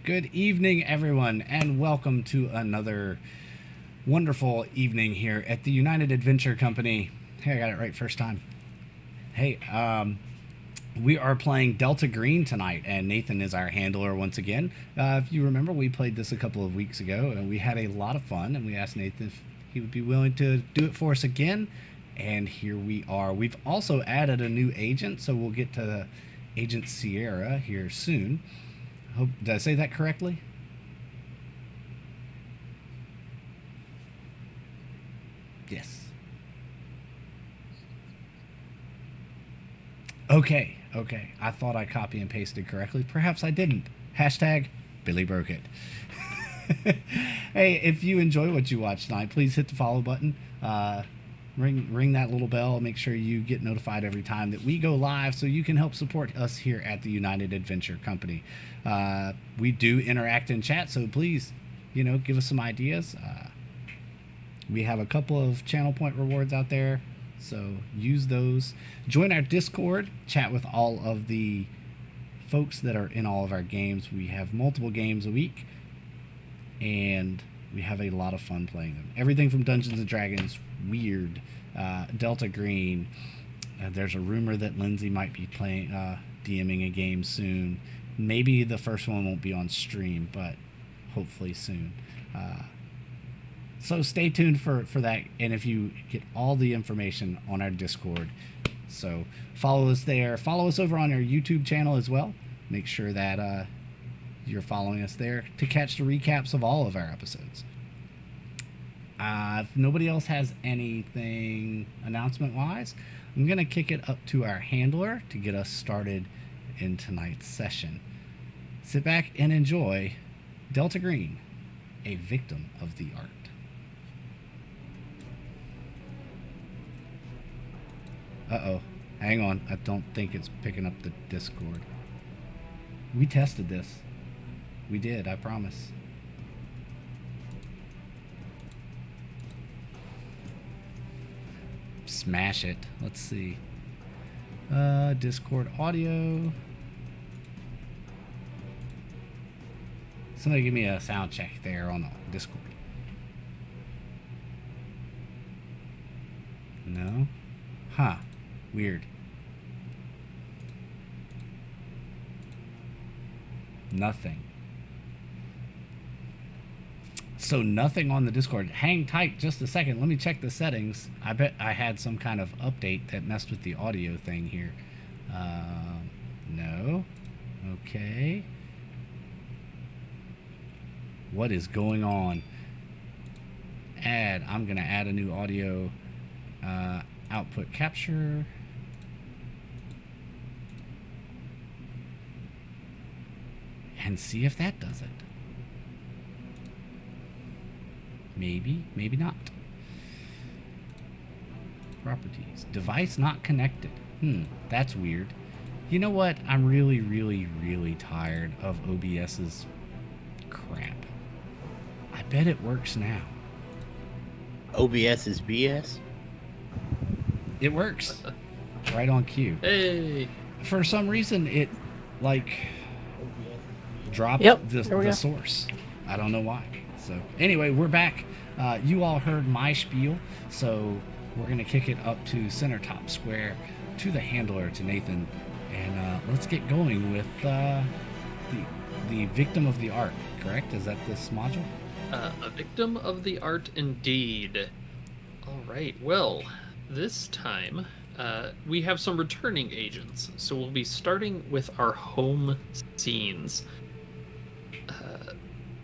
Good evening, everyone, and welcome to another wonderful evening here at the United Adventure Company. Hey, I got it right first time. Hey, we are playing Delta Green tonight, and Nathan is our handler once again. If you remember, we played this a couple of weeks ago, and we had a lot of fun, and we asked Nathan if he would be willing to do it for us again, and here we are. We've also added a new agent, so we'll get to Agent Sierra here soon. Did I say that correctly? Yes. Okay. I thought I copy and pasted correctly. Perhaps I didn't. Hashtag Billy broke it. Hey, if you enjoy what you watch tonight, please hit the follow button. Ring that little bell. Make sure you get notified every time that we go live so you can help support us here at the United Adventure Company. We do interact in chat, so please, give us some ideas. We have a couple of channel point rewards out there, so use those. Join our Discord, chat with all of the folks that are in all of our games. We have multiple games a week, and we have a lot of fun playing them. Everything from Dungeons and Dragons, Weird, Delta Green. There's a rumor that Lindsay might be playing, DMing a game soon. Maybe the first one won't be on stream, but hopefully soon. So stay tuned for that, and if you get all the information on our Discord. So follow us there. Follow us over on our YouTube channel as well. Make sure that you're following us there to catch the recaps of all of our episodes. If nobody else has anything announcement-wise, I'm going to kick it up to our handler to get us started in tonight's session. Sit back and enjoy Delta Green, a victim of the art. Uh-oh. Hang on. I don't think it's picking up the Discord. We tested this. We did, I promise. Smash it. Let's see. Discord audio. Somebody give me a sound check there on the Discord. No? Huh. Weird. Nothing. So nothing on the Discord. Hang tight just a second. Let me check the settings. I bet I had some kind of update that messed with the audio thing here. No. Okay. What is going on? I'm going to add a new audio output capture. And see if that does it. Maybe not. Properties. Device not connected. That's weird. You know what? I'm really tired of OBS's crap. I bet it works now. OBS is BS? It works. Right on cue. Hey! For some reason, it, dropped the source. I don't know why. So anyway, we're back. You all heard my spiel, so we're going to kick it up to center top square, to the handler, to Nathan, and let's get going with the victim of the art, correct? Is that this module? A victim of the art indeed. All right, well, this time we have some returning agents, so we'll be starting with our home scenes.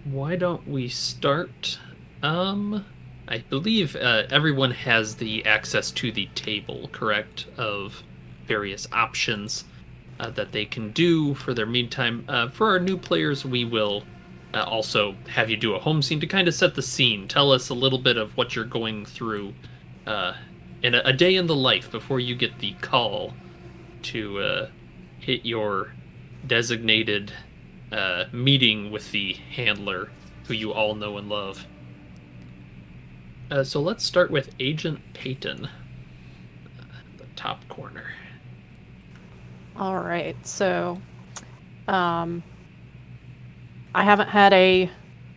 Why don't we start? I believe everyone has the access to the table, correct, of various options that they can do for their meantime. For our new players, we will also have you do a home scene to kind of set the scene. Tell us a little bit of what you're going through in a day in the life before you get the call to hit your designated meeting with the handler, who you all know and love. So let's start with Agent Peyton, the top corner. All right, so I haven't had a.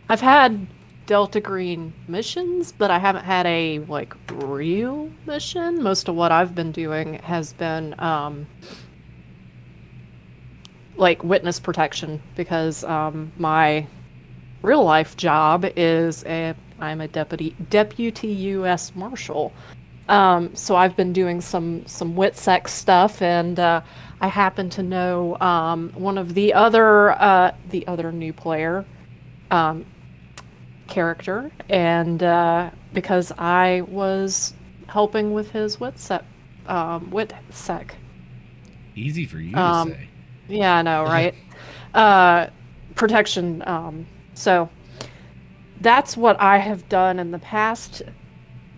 I've had Delta Green missions, but I haven't had a like real mission. Most of what I've been doing has been like witness protection because my real life job is I'm a deputy U.S. Marshal. So I've been doing some WITSEC stuff, and I happen to know one of the other new player character, and because I was helping with his WITSEC. Easy for you to say. Yeah, I know, right? Protection. So that's what I have done in the past.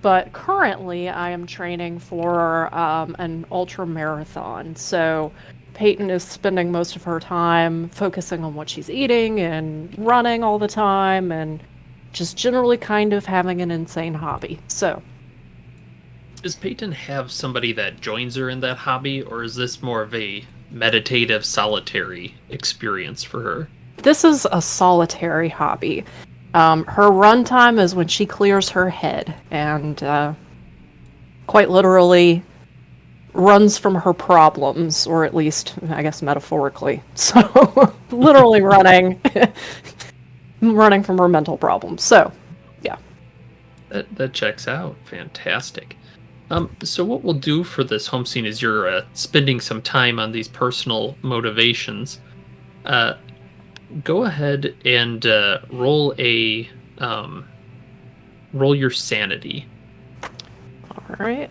But currently, I am training for an ultra marathon. So Peyton is spending most of her time focusing on what she's eating and running all the time and just generally kind of having an insane hobby. So, Does Peyton have somebody that joins her in that hobby, or is this more of a meditative, solitary experience for her? this is a solitary hobby. Her run time is when she clears her head and quite literally runs from her problems, or at least, I guess, metaphorically. So, literally running, running from her mental problems. So, yeah. That checks out. Fantastic. So what we'll do for this home scene is you're spending some time on these personal motivations. Go ahead and roll your sanity. All right.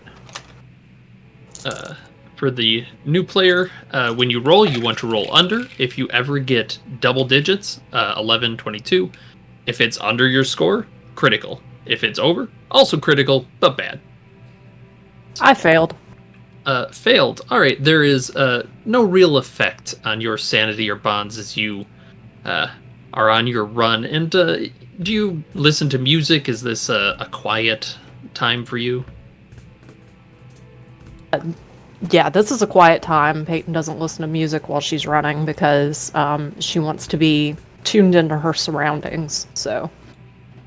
For the new player, when you roll, you want to roll under. If you ever get double digits, 11, 22, if it's under your score, critical. If it's over, also critical, but bad. I failed. Failed. All right, there is no real effect on your sanity or bonds as you are on your run. And do you listen to music? Is this a quiet time for you? Yeah, this is a quiet time. Peyton doesn't listen to music while she's running because she wants to be tuned into her surroundings. So,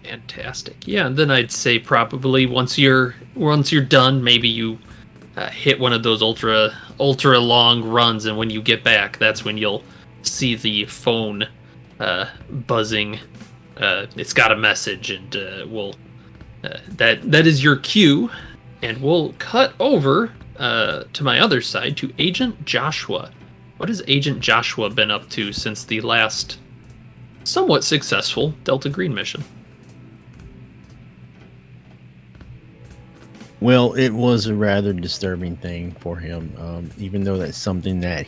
fantastic. Yeah, and then I'd say probably once you're done, maybe you hit one of those ultra long runs, and when you get back, that's when you'll see the phone buzzing. It's got a message, and that is your cue, and we'll cut over to my other side to Agent Joshua. What has Agent Joshua been up to since the last somewhat successful Delta Green mission? Well, it was a rather disturbing thing for him, even though that's something that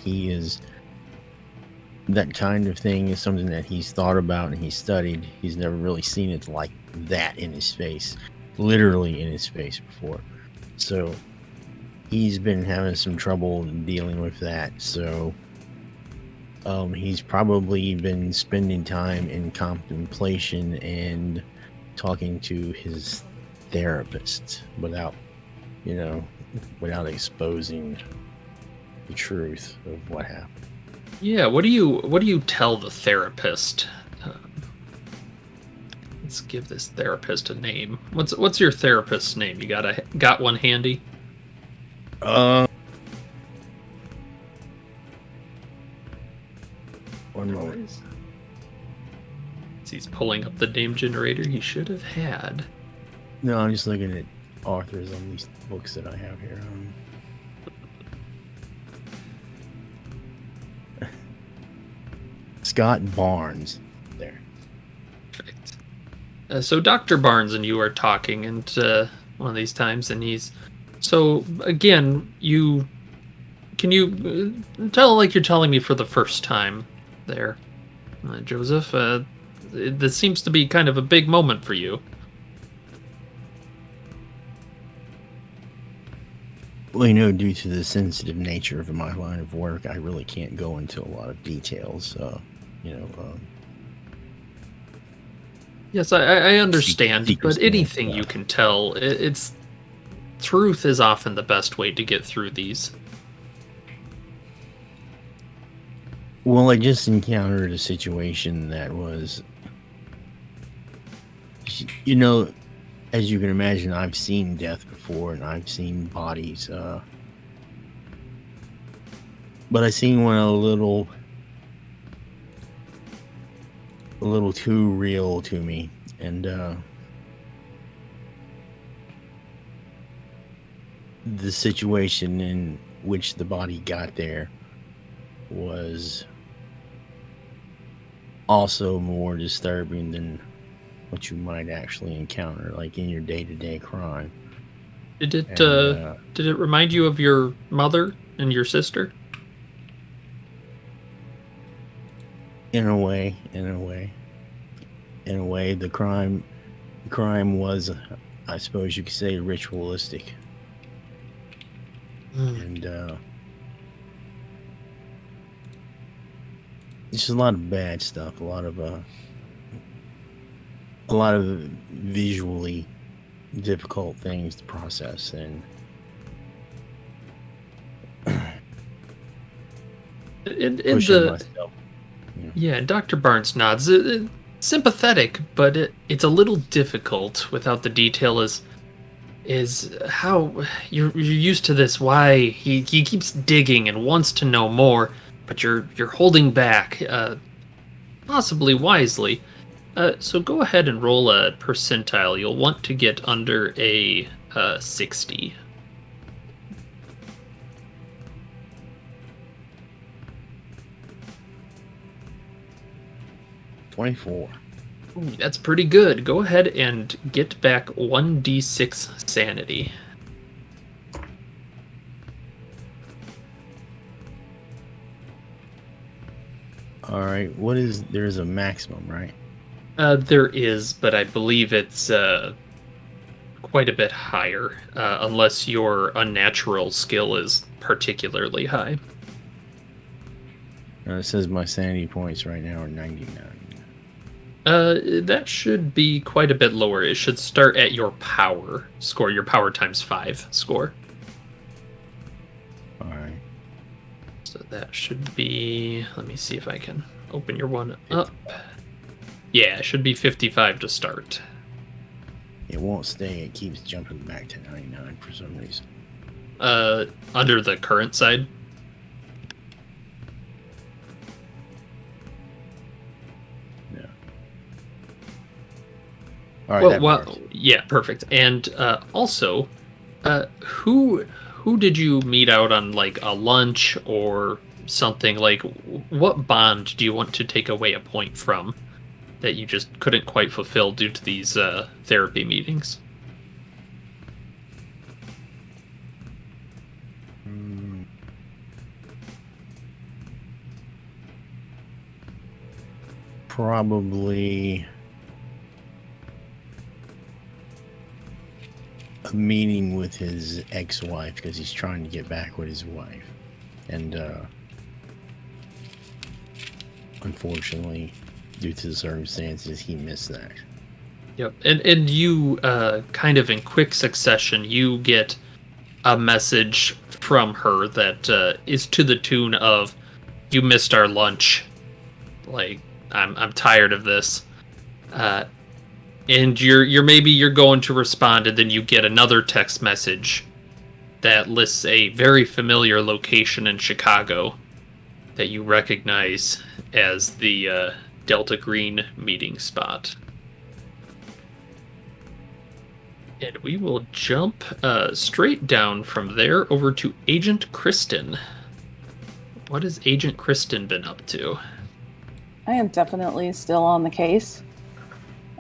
that kind of thing is something that he's thought about and he's studied. He's never really seen it like that in his face, literally in his face before. So he's been having some trouble dealing with that. So he's probably been spending time in contemplation and talking to his therapist without exposing the truth of what happened. Yeah, what do you tell the therapist? Let's give this therapist a name. What's your therapist's name? You got one handy? One moment. He's pulling up the name generator he should have had. No, I'm just looking at authors on these books that I have here. Scott Barnes. There. Perfect. So Dr. Barnes and you are talking, and one of these times, and he's... So, again, can you tell like you're telling me for the first time there, Joseph? This seems to be kind of a big moment for you. Well, due to the sensitive nature of my line of work, I really can't go into a lot of details. Yes, I understand, but anything you can tell, it's truth is often the best way to get through these. Well, I just encountered a situation that was, you know, as you can imagine, I've seen death before and I've seen bodies, but I seen one a little too real to me, and the situation in which the body got there was also more disturbing than what you might actually encounter, like in your day-to-day crime. Did it And, did it remind you of your mother and your sister? in a way, the crime was, I suppose you could say, ritualistic, and just a lot of bad stuff, a lot of visually difficult things to process, and In pushing the myself. Yeah, Dr. Barnes nods. Sympathetic, but it's a little difficult without the detail. Is how you're used to this. Why he keeps digging and wants to know more, but you're holding back, possibly wisely. So go ahead and roll a percentile. You'll want to get under a 60. 24. Ooh, that's pretty good. Go ahead and get back 1d6 sanity. All right, there's a maximum, right? There is, but I believe it's quite a bit higher, unless your unnatural skill is particularly high. It says my sanity points right now are 99. That should be quite a bit lower. It should start at your power score, your power times 5 score. All right. So that should be, let me see if I can open your one up. Yeah, it should be 55 to start. It won't stay. It keeps jumping back to 99 for some reason. Under the current side. Yeah. All right. Well, yeah, perfect. And also, who did you meet out on, like, a lunch or something? Like, what bond do you want to take away a point from that you just couldn't quite fulfill due to these therapy meetings? Probably a meeting with his ex-wife because he's trying to get back with his wife, and unfortunately, due to the circumstances, he missed that. Yep. And you kind of in quick succession, you get a message from her that is to the tune of, "You missed our lunch. Like, I'm tired of this." And you're going to respond, and then you get another text message that lists a very familiar location in Chicago that you recognize as the Delta Green meeting spot. And we will jump straight down from there over to Agent Kristen. What has Agent Kristen been up to? I am definitely still on the case.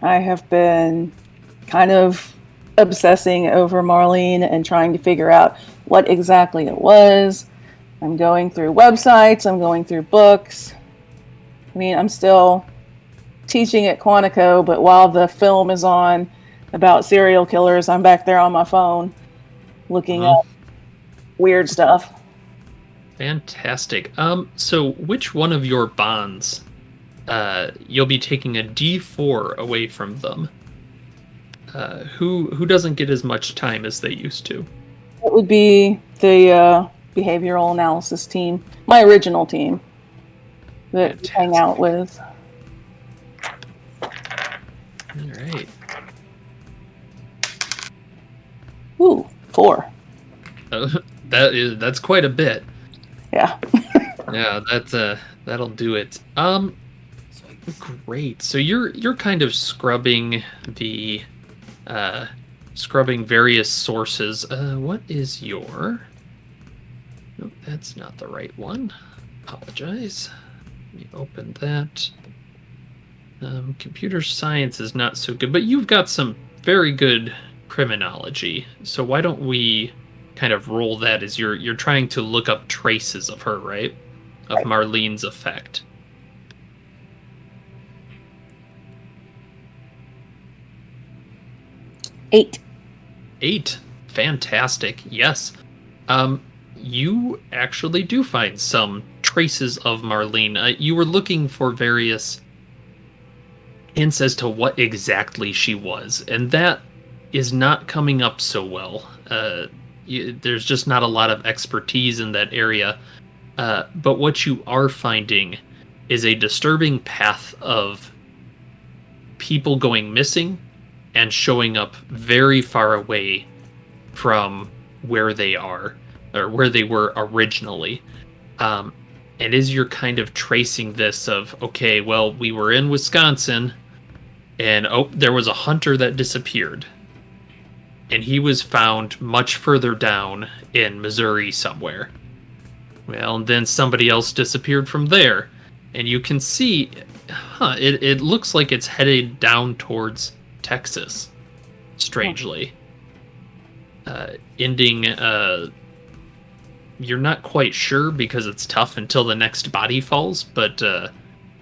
I have been kind of obsessing over Marlene and trying to figure out what exactly it was. I'm going through websites, I'm going through books. I mean, I'm still teaching at Quantico, but while the film is on about serial killers, I'm back there on my phone looking up weird stuff. Fantastic. So which one of your bonds you'll be taking a D4 away from them? Who doesn't get as much time as they used to? It would be the behavioral analysis team, my original team. that we hang out with. All right. Ooh, 4. That's quite a bit. Yeah. Yeah, that'll do it. Great. So you're kind of scrubbing the scrubbing various sources. What is your? Nope, that's not the right one. Apologize. Let me open that. Computer science is not so good, but you've got some very good criminology. So why don't we kind of roll that as you're trying to look up traces of her, right? Of Right. Marlene's effect. 8. 8. Fantastic. Yes. You actually do find some traces of Marlene. You were looking for various hints as to what exactly she was, and that is not coming up so well. There's just not a lot of expertise in that area. But what you are finding is a disturbing path of people going missing and showing up very far away from where they are, or where they were originally. And as you're kind of tracing this of, okay, well, we were in Wisconsin, and there was a hunter that disappeared. And he was found much further down in Missouri somewhere. Well, and then somebody else disappeared from there. And you can see, it looks like it's headed down towards Texas, strangely. Ending, you're not quite sure because it's tough until the next body falls, but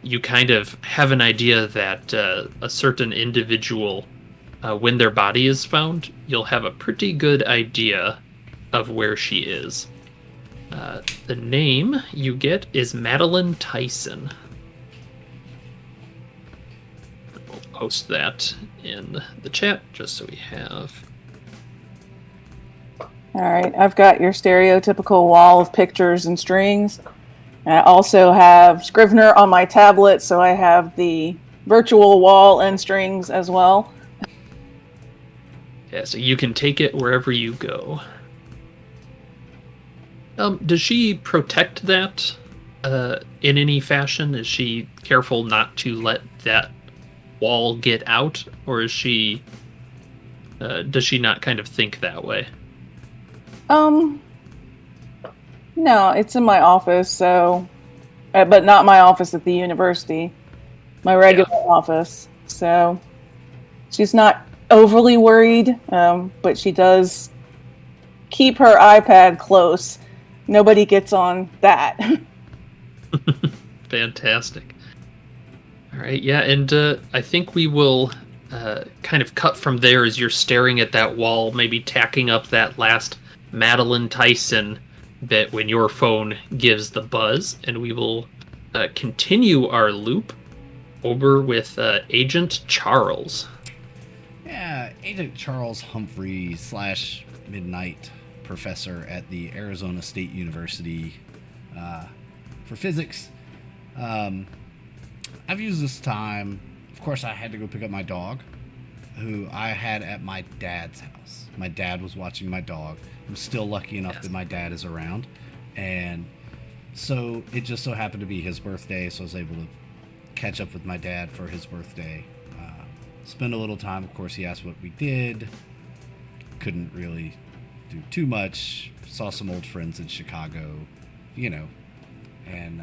you kind of have an idea that a certain individual, when their body is found, you'll have a pretty good idea of where she is. The name you get is Madeline Tyson. We'll post that in the chat just so we have. All right, I've got your stereotypical wall of pictures and strings. I also have Scrivener on my tablet, so I have the virtual wall and strings as well. Yeah, so you can take it wherever you go. Does she protect that in any fashion? Is she careful not to let that wall get out, or is she? Does she not kind of think that way? No, it's in my office, so, but not my office at the university, my regular office. So she's not overly worried, but she does keep her iPad close. Nobody gets on that. Fantastic. All right, yeah, and I think we will kind of cut from there as you're staring at that wall, maybe tacking up that last Madeline Tyson bit when your phone gives the buzz, and we will continue our loop over with Agent Charles. Yeah, Agent Charles Humphrey / Midnight Professor at the Arizona State University for physics. I've used this time, of course, I had to go pick up my dog, who I had at my dad's house. My dad was watching my dog. I'm still lucky enough that my dad is around. And so it just so happened to be his birthday, so I was able to catch up with my dad for his birthday. Spend a little time. Of course, he asked what we did. Couldn't really do too much. Saw some old friends in Chicago, and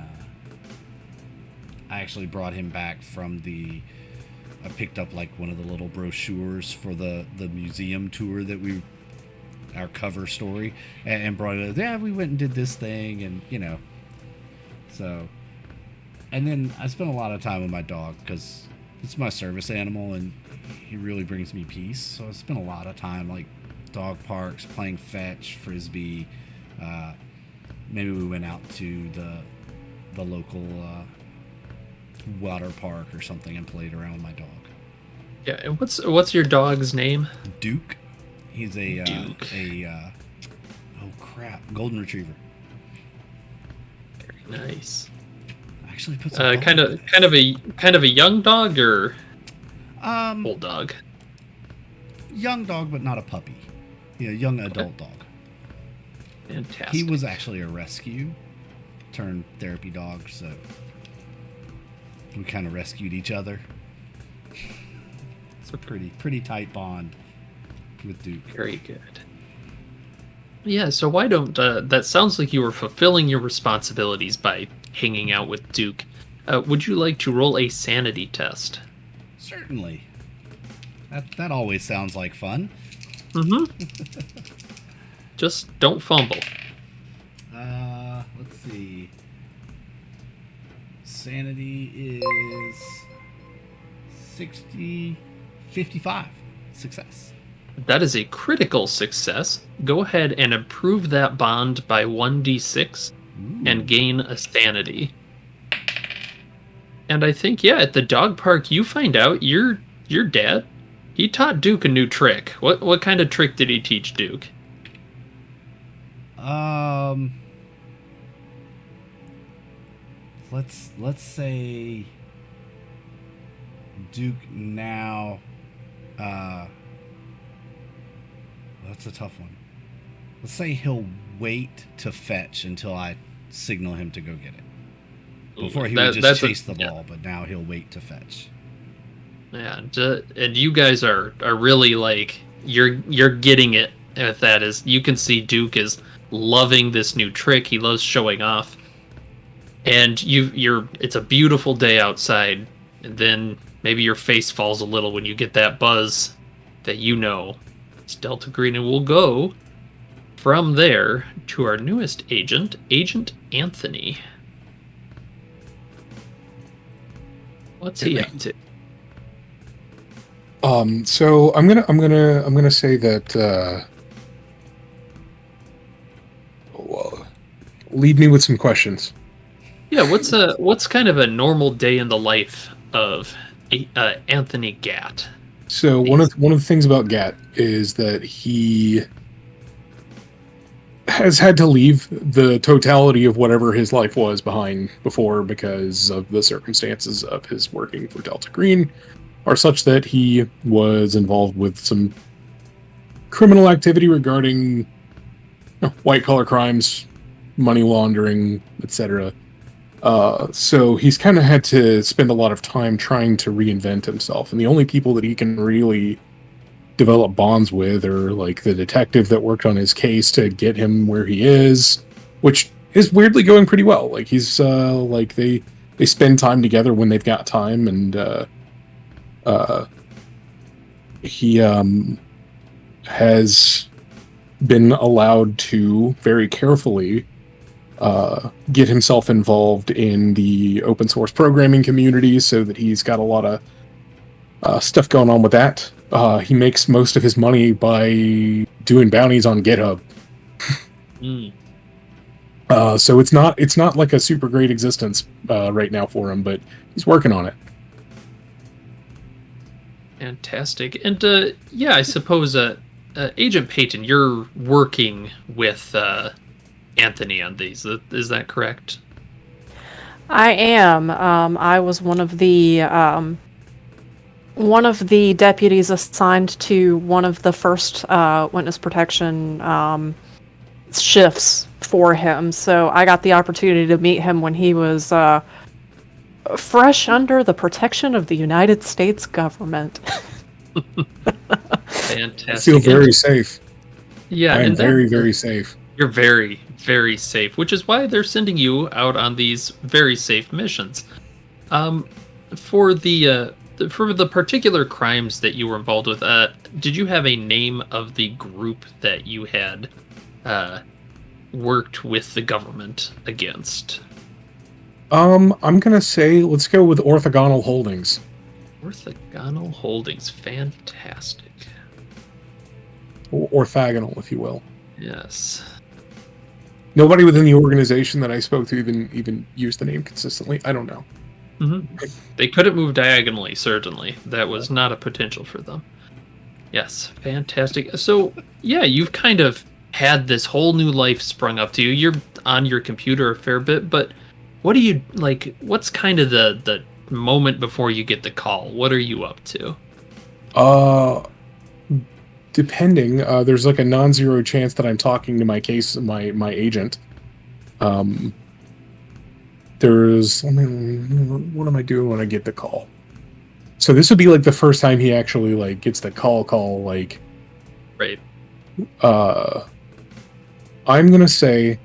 I actually brought him back from I picked up like one of the little brochures for the museum tour that our cover story, and brought it. Yeah, we went and did this thing, and so. And then I spent a lot of time with my dog because it's my service animal, and he really brings me peace. So I spent a lot of time like dog parks, playing fetch, frisbee. Maybe we went out to the local water park or something and played around with my dog. Yeah, and what's your dog's name? Duke. He's a Duke. Golden Retriever. Very nice. Actually, put some kind of a young dog or old dog. Young dog, but not a puppy. Yeah, young adult dog. Fantastic. He was actually a rescue turned therapy dog, so we kind of rescued each other. It's a pretty tight bond with Duke. Very good. Yeah, so why don't... that sounds like you were fulfilling your responsibilities by hanging out with Duke. Would you like to roll a sanity test? Certainly. That always sounds like fun. Mm-hmm. Just don't fumble. Let's see. Sanity is 55. Success. That is a critical success. Go ahead and improve that bond by 1d6 and gain a sanity. And I think, yeah, at the dog park, you find out your dad, he taught Duke a new trick. What kind of trick did he teach Duke? Let's say Duke now. That's a tough one. Let's say he'll wait to fetch until I signal him to go get it. Before he would just chase the ball, but now he'll wait to fetch. Yeah, and you guys are really like you're getting it with that. Is you can see Duke is loving this new trick. He loves showing off, and it's a beautiful day outside, and then maybe your face falls a little when you get that buzz that you know it's Delta Green, and we'll go from there to our newest agent, Agent Anthony. What's he up to? So I'm gonna say that. Well, lead me with some questions. Yeah, what's kind of a normal day in the life of Anthony Gatt? So one of the things about Gatt is that he has had to leave the totality of whatever his life was behind before because of the circumstances of his working for Delta Green are such that he was involved with some criminal activity regarding white-collar crimes, money laundering, etc. So he's kind of had to spend a lot of time trying to reinvent himself. And the only people that he can really develop bonds with are like the detective that worked on his case to get him where he is, which is weirdly going pretty well. Like he's like they spend time together when they've got time, and he has been allowed to very carefully get himself involved in the open source programming community, so that he's got a lot of stuff going on with that. He makes most of his money by doing bounties on GitHub. So it's not like a super great existence right now for him, but he's working on it. Fantastic. And yeah, I suppose Agent Peyton, you're working with Anthony on these. Is that correct? I am. I was one of the deputies assigned to one of the first witness protection shifts for him. So I got the opportunity to meet him when he was fresh under the protection of the United States government. Fantastic. I feel very safe. Yeah, I am very, very safe. You're very, very safe, which is why they're sending you out on these very safe missions. For the particular crimes that you were involved with, did you have a name of the group that you had worked with the government against? I'm gonna say let's go with Orthogonal Holdings. Orthogonal Holdings, fantastic. Or orthogonal, if you will. Yes. Nobody within the organization that I spoke to even used the name consistently. I don't know. Mm-hmm. They couldn't move diagonally, certainly. That was not a potential for them. Yes, fantastic. So, yeah, you've kind of had this whole new life sprung up to you. You're on your computer a fair bit, but what do you like? What's kind of the moment before you get the call? What are you up to? Depending, there's like a non-zero chance that I'm talking to my agent. There's, what am I doing when I get the call? So this would be like the first time he actually like gets the call like. Right. I'm gonna say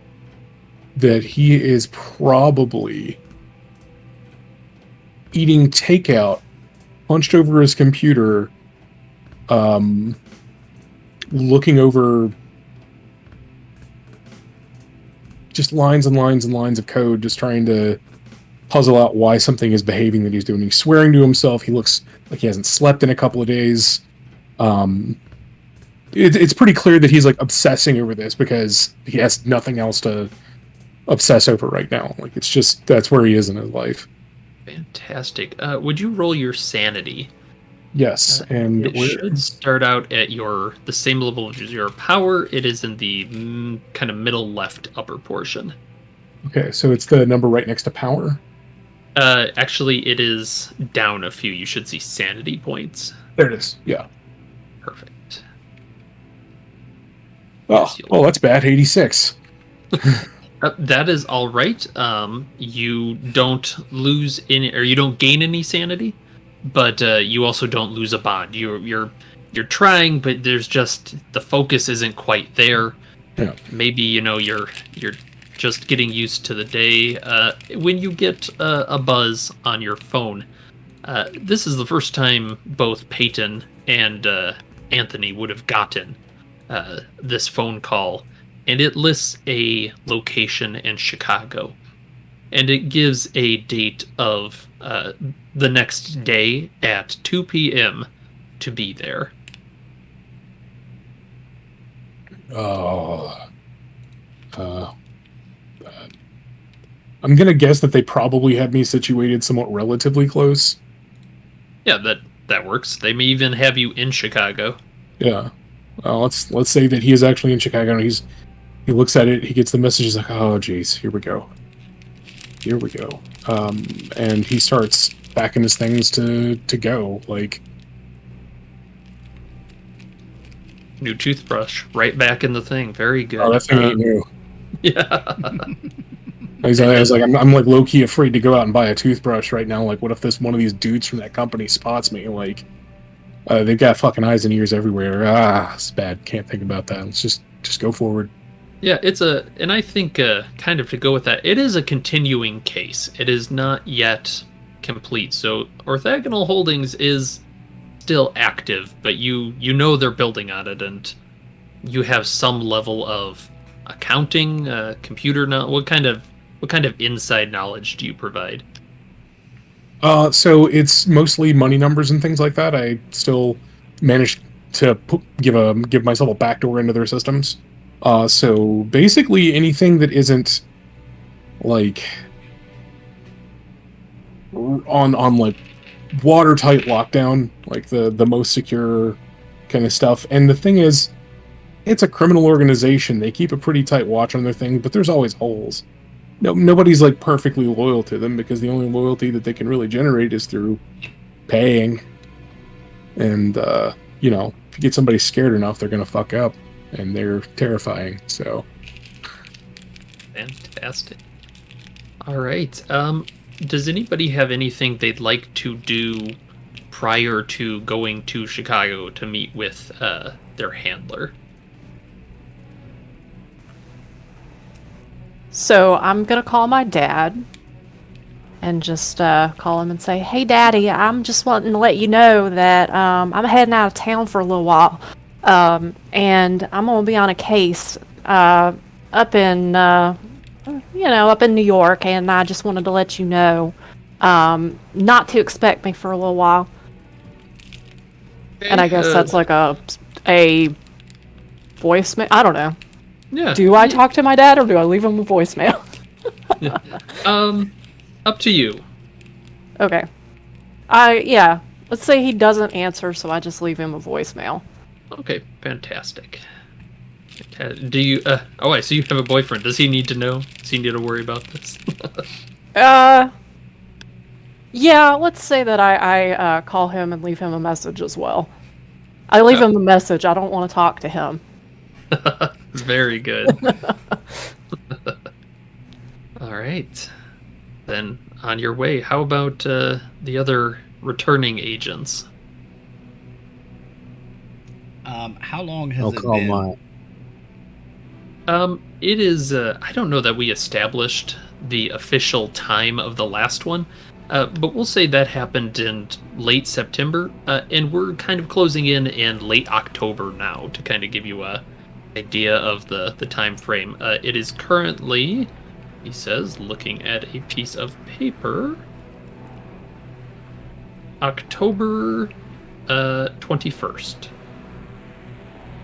that he is probably eating takeout, hunched over his computer, looking over just lines and lines and lines of code, just trying to puzzle out why something is behaving that he's doing. He's swearing to himself. He looks like he hasn't slept in a couple of days. It's pretty clear that he's like obsessing over this because he has nothing else to obsess over right now. Like, it's just, that's where he is in his life. Fantastic. Would you roll your sanity? Yes, and it should start out at the same level as your power. It is in the kind of middle left upper portion. Okay, so it's the number right next to power? Actually, it is down a few. You should see sanity points. There it is, yeah. Perfect. Oh, that's bad. 86. That is all right. You don't lose any, or you don't gain any sanity, but you also don't lose a bond. You're trying, but there's just the focus isn't quite there. Yeah. Maybe you're just getting used to the day. When you get a buzz on your phone, this is the first time both Peyton and Anthony would have gotten this phone call, and it lists a location in Chicago, and it gives a date of the next day at 2 p.m. to be there. I'm gonna guess that they probably had me situated somewhat relatively close. Yeah, that works. They may even have you in Chicago. Yeah. Let's say that he is actually in Chicago, and he looks at it, he gets the message, he's like, oh jeez, here we go. And he starts packing his things to go, like. New toothbrush, right back in the thing. Very good. Oh, that thing ain't new. Yeah. I was like, I'm like low key afraid to go out and buy a toothbrush right now. Like, what if one of these dudes from that company spots me? Like, they've got fucking eyes and ears everywhere. It's bad. Can't think about that. Let's just go forward. Yeah, and I think kind of to go with that, it is a continuing case. It is not yet complete. So Orthogonal Holdings is still active, but you know they're building on it, and you have some level of accounting, computer What kind of inside knowledge do you provide? So it's mostly money numbers and things like that. I still managed to give myself a backdoor into their systems. So basically anything that isn't like on like watertight lockdown, like the most secure kind of stuff. And the thing is, it's a criminal organization. They keep a pretty tight watch on their thing, but there's always holes. Nobody's like perfectly loyal to them, because the only loyalty that they can really generate is through paying. And if you get somebody scared enough, they're gonna fuck up, and they're terrifying. So fantastic. All right. Does anybody have anything they'd like to do prior to going to Chicago to meet with their handler? So I'm going to call my dad and just call him and say, hey, Daddy, I'm just wanting to let you know that I'm heading out of town for a little while. And I'm going to be on a case up in New York. And I just wanted to let you know not to expect me for a little while. And I guess that's like a voicemail. I don't know. Yeah. Do I talk to my dad, or do I leave him a voicemail? Up to you. Okay. Let's say he doesn't answer, so I just leave him a voicemail. Okay, fantastic. Do you? I see you have a boyfriend. Does he need to know? Does he need to worry about this? Yeah, let's say that I call him and leave him a message as well. I leave him a message. I don't want to talk to him. Very good. All right. Then on your way, how about the other returning agents? How long has I'll it call been? It is, I don't know that we established the official time of the last one, but we'll say that happened in late September, and we're kind of closing in late October now to kind of give you a idea of the time frame. It is currently, he says, looking at a piece of paper, October 21st.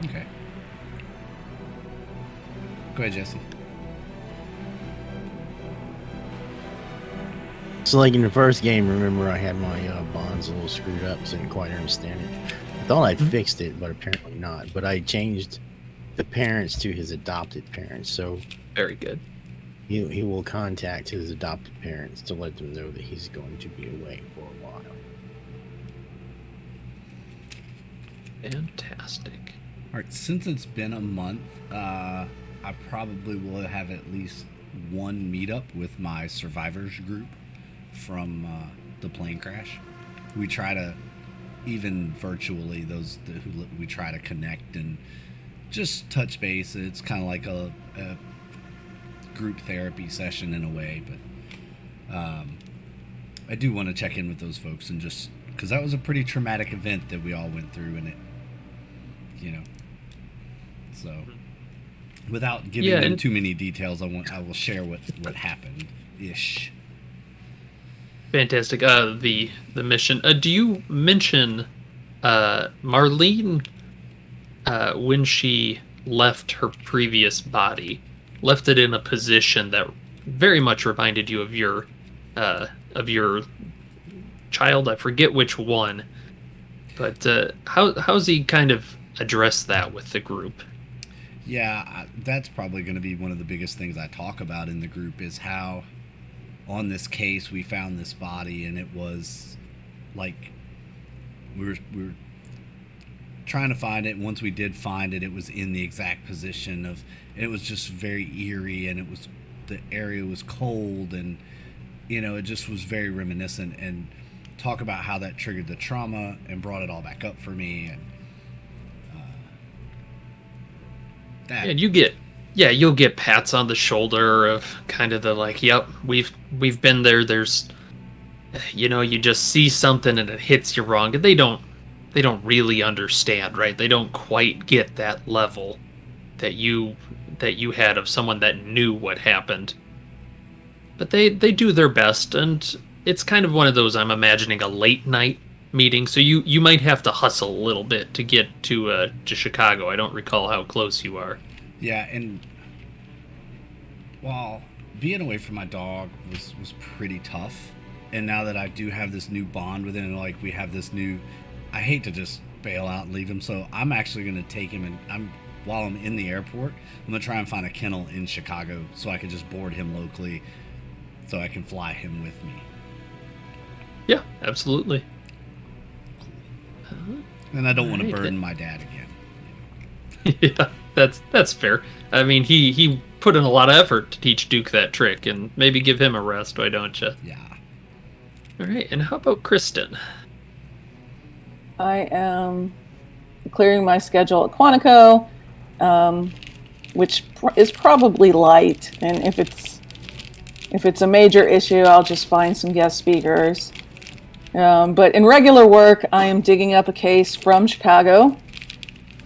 Okay. Go ahead, Jesse. So, like in the first game, remember I had my bonds a little screwed up, so I didn't quite understand it. I thought I'd fixed it, but apparently not. But I changed the parents to his adopted parents, so Very good. he will contact his adopted parents to let them know that he's going to be away for a while. Fantastic. All right. Since it's been a month, I probably will have at least one meetup with my survivors group from the plane crash. We try to, even virtually, we try to connect and just touch base. It's kind of like a group therapy session in a way, but I do want to check in with those folks and just because that was a pretty traumatic event that we all went through, and it, so without giving them too many details, I will share what happened ish. Fantastic. The mission. Do you mention Marlene when she left her previous body, left it in a position that very much reminded you of your child? I forget which one, but how's he kind of address that with the group? Yeah, that's probably going to be one of the biggest things I talk about in the group is how on this case we found this body, and it was like we were trying to find it. Once we did find it, it was in the exact position of, and it was just very eerie, and the area was cold, and it just was very reminiscent, and talk about how that triggered the trauma and brought it all back up for me. And and you'll get pats on the shoulder of kind of the like, yep, we've been there. There's, you just see something and it hits you wrong, and they don't really understand, right? They don't quite get that level that you had of someone that knew what happened, but they do their best. And it's kind of one of those, I'm imagining a late night meeting, so you might have to hustle a little bit to get to Chicago. I don't recall how close you are. Yeah, and while being away from my dog was pretty tough, and now that I do have this new bond with him, like we have this new, I hate to just bail out and leave him, so I'm actually going to take him, and while I'm in the airport, I'm going to try and find a kennel in Chicago so I can just board him locally so I can fly him with me. Yeah, absolutely. And I don't want to burden my dad again. Yeah, that's fair. I mean, he put in a lot of effort to teach Duke that trick, and maybe give him a rest, why don't you? Yeah. All right, and how about Kristen? I am clearing my schedule at Quantico, which is probably light, and if it's a major issue, I'll just find some guest speakers. But in regular work, I am digging up a case from Chicago,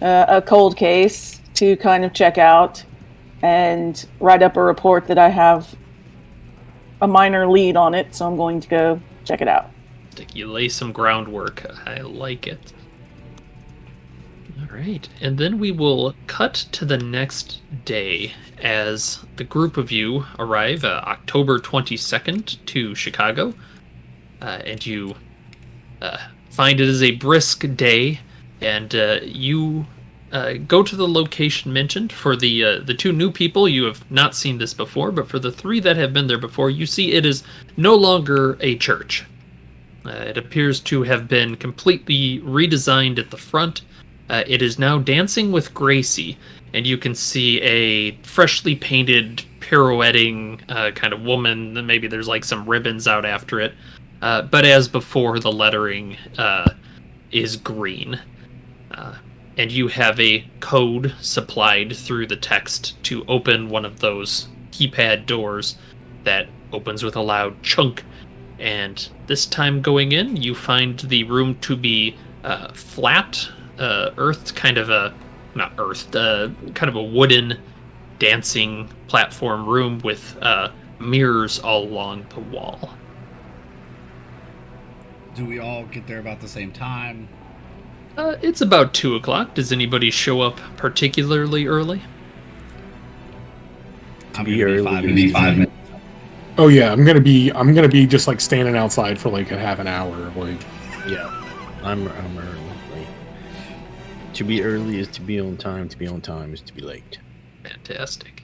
a cold case, to kind of check out and write up a report that I have a minor lead on it, so I'm going to go check it out. You lay some groundwork. I like it. All right, and then we will cut to the next day as the group of you arrive October 22nd to Chicago. And you find it is a brisk day, and you go to the location mentioned. For the two new people, you have not seen this before, but for the three that have been there before, you see it is no longer a church. It appears to have been completely redesigned at the front. It is now Dancing with Gracie, and you can see a freshly painted, pirouetting kind of woman. Maybe there's like some ribbons out after it. But as before, the lettering is green. And you have a code supplied through the text to open one of those keypad doors that opens with a loud chunk. And this time going in, you find the room to be flat, earthed, kind of a, not earthed, kind of a wooden dancing platform room with mirrors all along the wall. Do we all get there about the same time? It's about 2 o'clock. Does anybody show up particularly early? I'm be gonna early. be 5 minutes. Oh yeah, I'm gonna be just like standing outside for like a half an hour. Like, Yeah, I'm early. Like, to be early is to be on time. To be on time is to be late. Fantastic.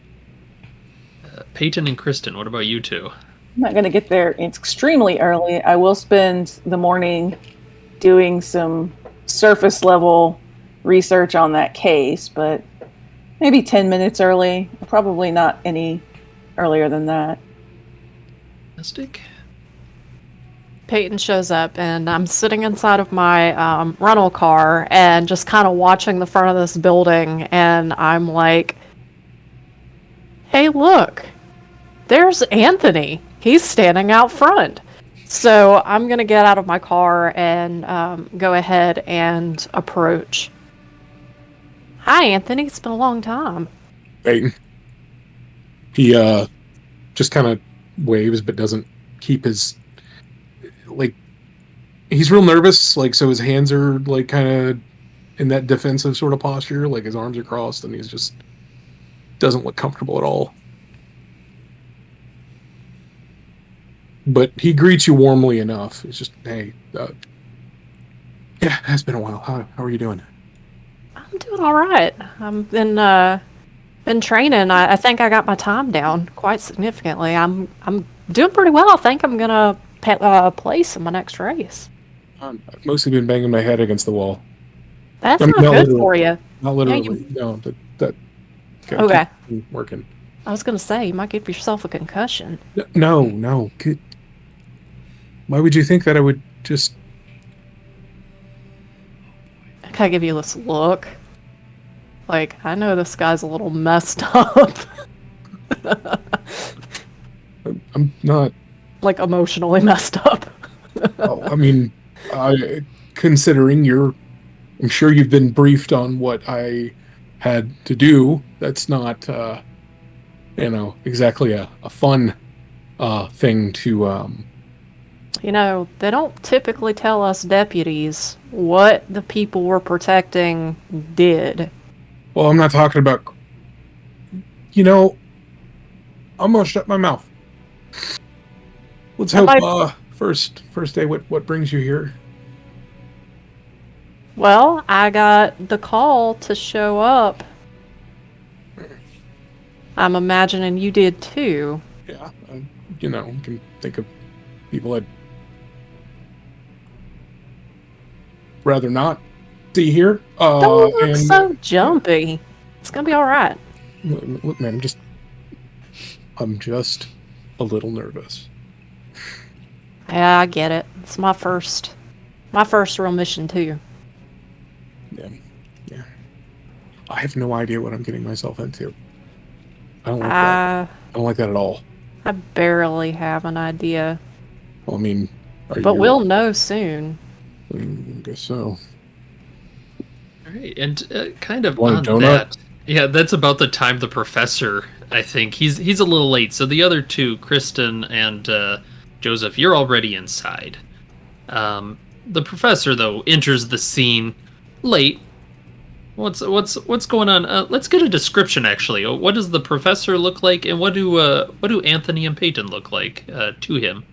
Peyton and Kristen, what about you two? I'm not going to get there extremely early. I will spend the morning doing some surface level research on that case, but maybe 10 minutes early. Probably not any earlier than that. Fantastic. Peyton shows up, and I'm sitting inside of my rental car and just kind of watching the front of this building, and I'm like, hey, look, there's Anthony. He's standing out front. So I'm going to get out of my car and go ahead and approach. Hi, Anthony. It's been a long time. Peyton. He just kind of waves, but doesn't keep his, like, he's real nervous, like, so his hands are like kind of in that defensive sort of posture, like his arms are crossed, and he's just doesn't look comfortable at all. But he greets you warmly enough. It's just, hey, yeah, it's been a while. How are you doing? I'm doing all right. I've been training. I think I got my time down quite significantly. I'm doing pretty well. I think I'm gonna place in my next race. I've mostly been banging my head against the wall. That's I mean, not not good literally. for you. Not literally. you- No, that Okay. keep working. I was gonna say you might give yourself a concussion. No. Good. Why would you think that I would just? I kind of give you this look. Like, I know this guy's a little messed up. I'm not. Like, emotionally messed up. I mean, considering I'm sure you've been briefed on what I had to do. That's not, exactly a fun thing to. You know, they don't typically tell us deputies what the people we're protecting did. Well, I'm not talking about. I'm gonna shut my mouth. Let's hope. First day. What brings you here? Well, I got the call to show up. I'm imagining you did too. Yeah, you can think of people I'd rather not see here. Don't look and so jumpy. It's gonna be all right. look, man, I'm just a little nervous. Yeah, I get it. It's my first real mission too. Yeah. I have no idea what I'm getting myself into. I don't like that. I don't like that at all. I barely have an idea, Well, I mean, but we'll know soon. I guess so. All right, and kind of Want a on donut? that, yeah, that's about the time the professor. I think he's a little late. So the other two, Kristen and Joseph, you're already inside. The professor though enters the scene late. What's going on? Let's get a description actually. What does the professor look like, and what do Anthony and Peyton look like to him?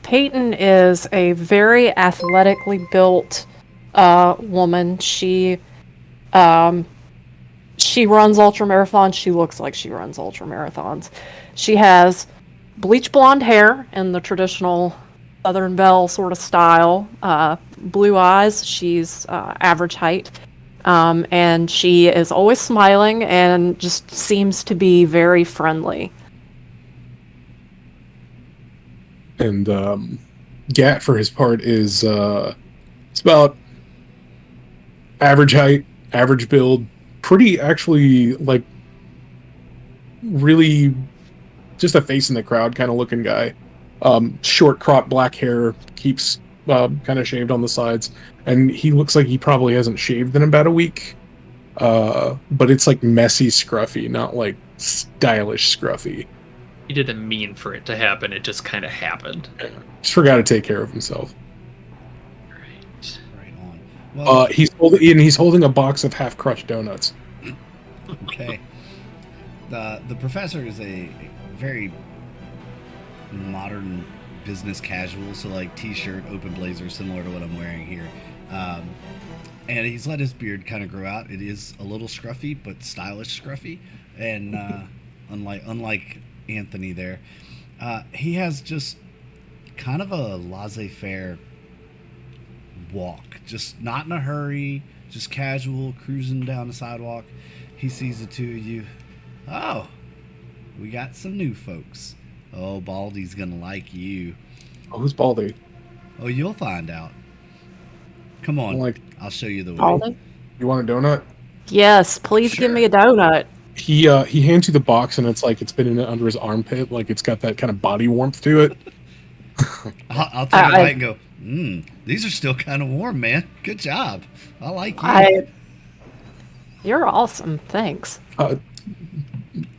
Peyton is a very athletically built woman. She She runs ultra marathons. She looks like she runs ultra marathons. She has bleach blonde hair in the traditional Southern Belle sort of style. Blue eyes. She's average height. And she is always smiling and just seems to be very friendly. And Gatt, for his part, is it's about average height, average build, pretty actually like really just a face in the crowd kind of looking guy. Short cropped black hair, keeps kind of shaved on the sides, and he looks like he probably hasn't shaved in about a week. But it's like messy scruffy, not like stylish scruffy. He didn't mean for it to happen. It just kind of happened. Just forgot to take care of himself. Right. Right on. Well, He's holding a box of half crushed donuts. okay. The professor is a very modern business casual, so like t-shirt, open blazer, similar to what I'm wearing here. And he's let his beard kind of grow out. It is a little scruffy, but stylish scruffy. And unlike Anthony there, he has just kind of a laissez-faire walk, just not in a hurry, just casual, cruising down the sidewalk. He sees the two of you. Oh, we got some new folks. Oh, Baldy's gonna like you. Oh, who's Baldy? Oh, you'll find out. Come on, Like, I'll show you the way. Baldy? you want a donut? Yes, please Sure. give me a donut. He hands you the box, and it's like it's been under his armpit, like it's got that kind of body warmth to it. I'll take a bite and go, these are still kind of warm, man. Good job. I like you. You're awesome. Thanks. Uh,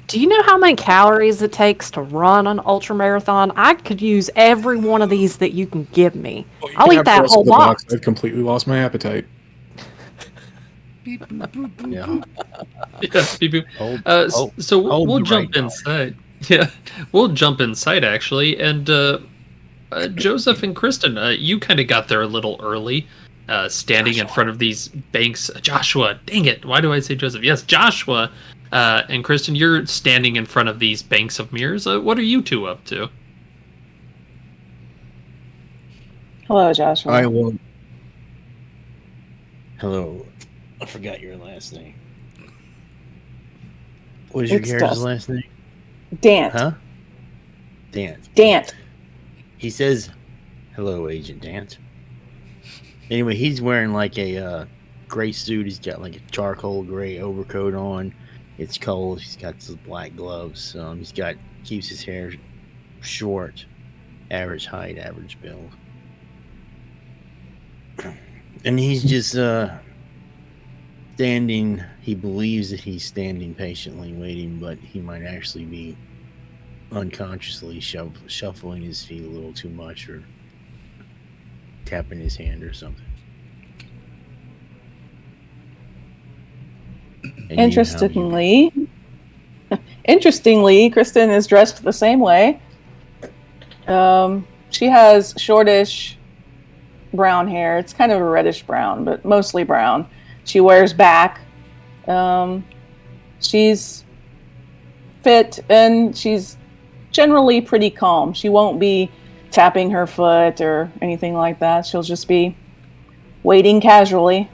Do you know how many calories it takes to run an ultra marathon? I could use every one of these that you can give me. well, you I'll can eat have the that rest whole of the box. I've completely lost my appetite. Beep, boop, boop, boop, Yeah. boop. Yeah, beep, boop. Hold- So hold we'll me jump right now. inside. Yeah, we'll jump inside actually. And Joseph and Kristen, you kind of got there a little early, standing in front of these banks. Joshua, dang it! Why do I say Joseph? Yes, Joshua. And Kristen, you're standing in front of these banks of mirrors. What are you two up to? Hello, Joshua. I will. Hello. I forgot your last name. What is your It's character's Dustin. last name? Dant. Huh? Dant. Dant. He says, "Hello, Agent Dant." Anyway, he's wearing like a gray suit. He's got like a charcoal gray overcoat on. It's cold. He's got some black gloves. Keeps his hair short, average height, average build, and he's just standing. He believes that he's standing patiently, waiting, but he might actually be unconsciously shuffling his feet a little too much, or tapping his hand or something. And Interestingly, Kristen is dressed the same way. She has shortish brown hair. It's kind of a reddish brown, but mostly brown. She wears back. She's fit and she's generally pretty calm. She won't be tapping her foot or anything like that. She'll just be waiting casually.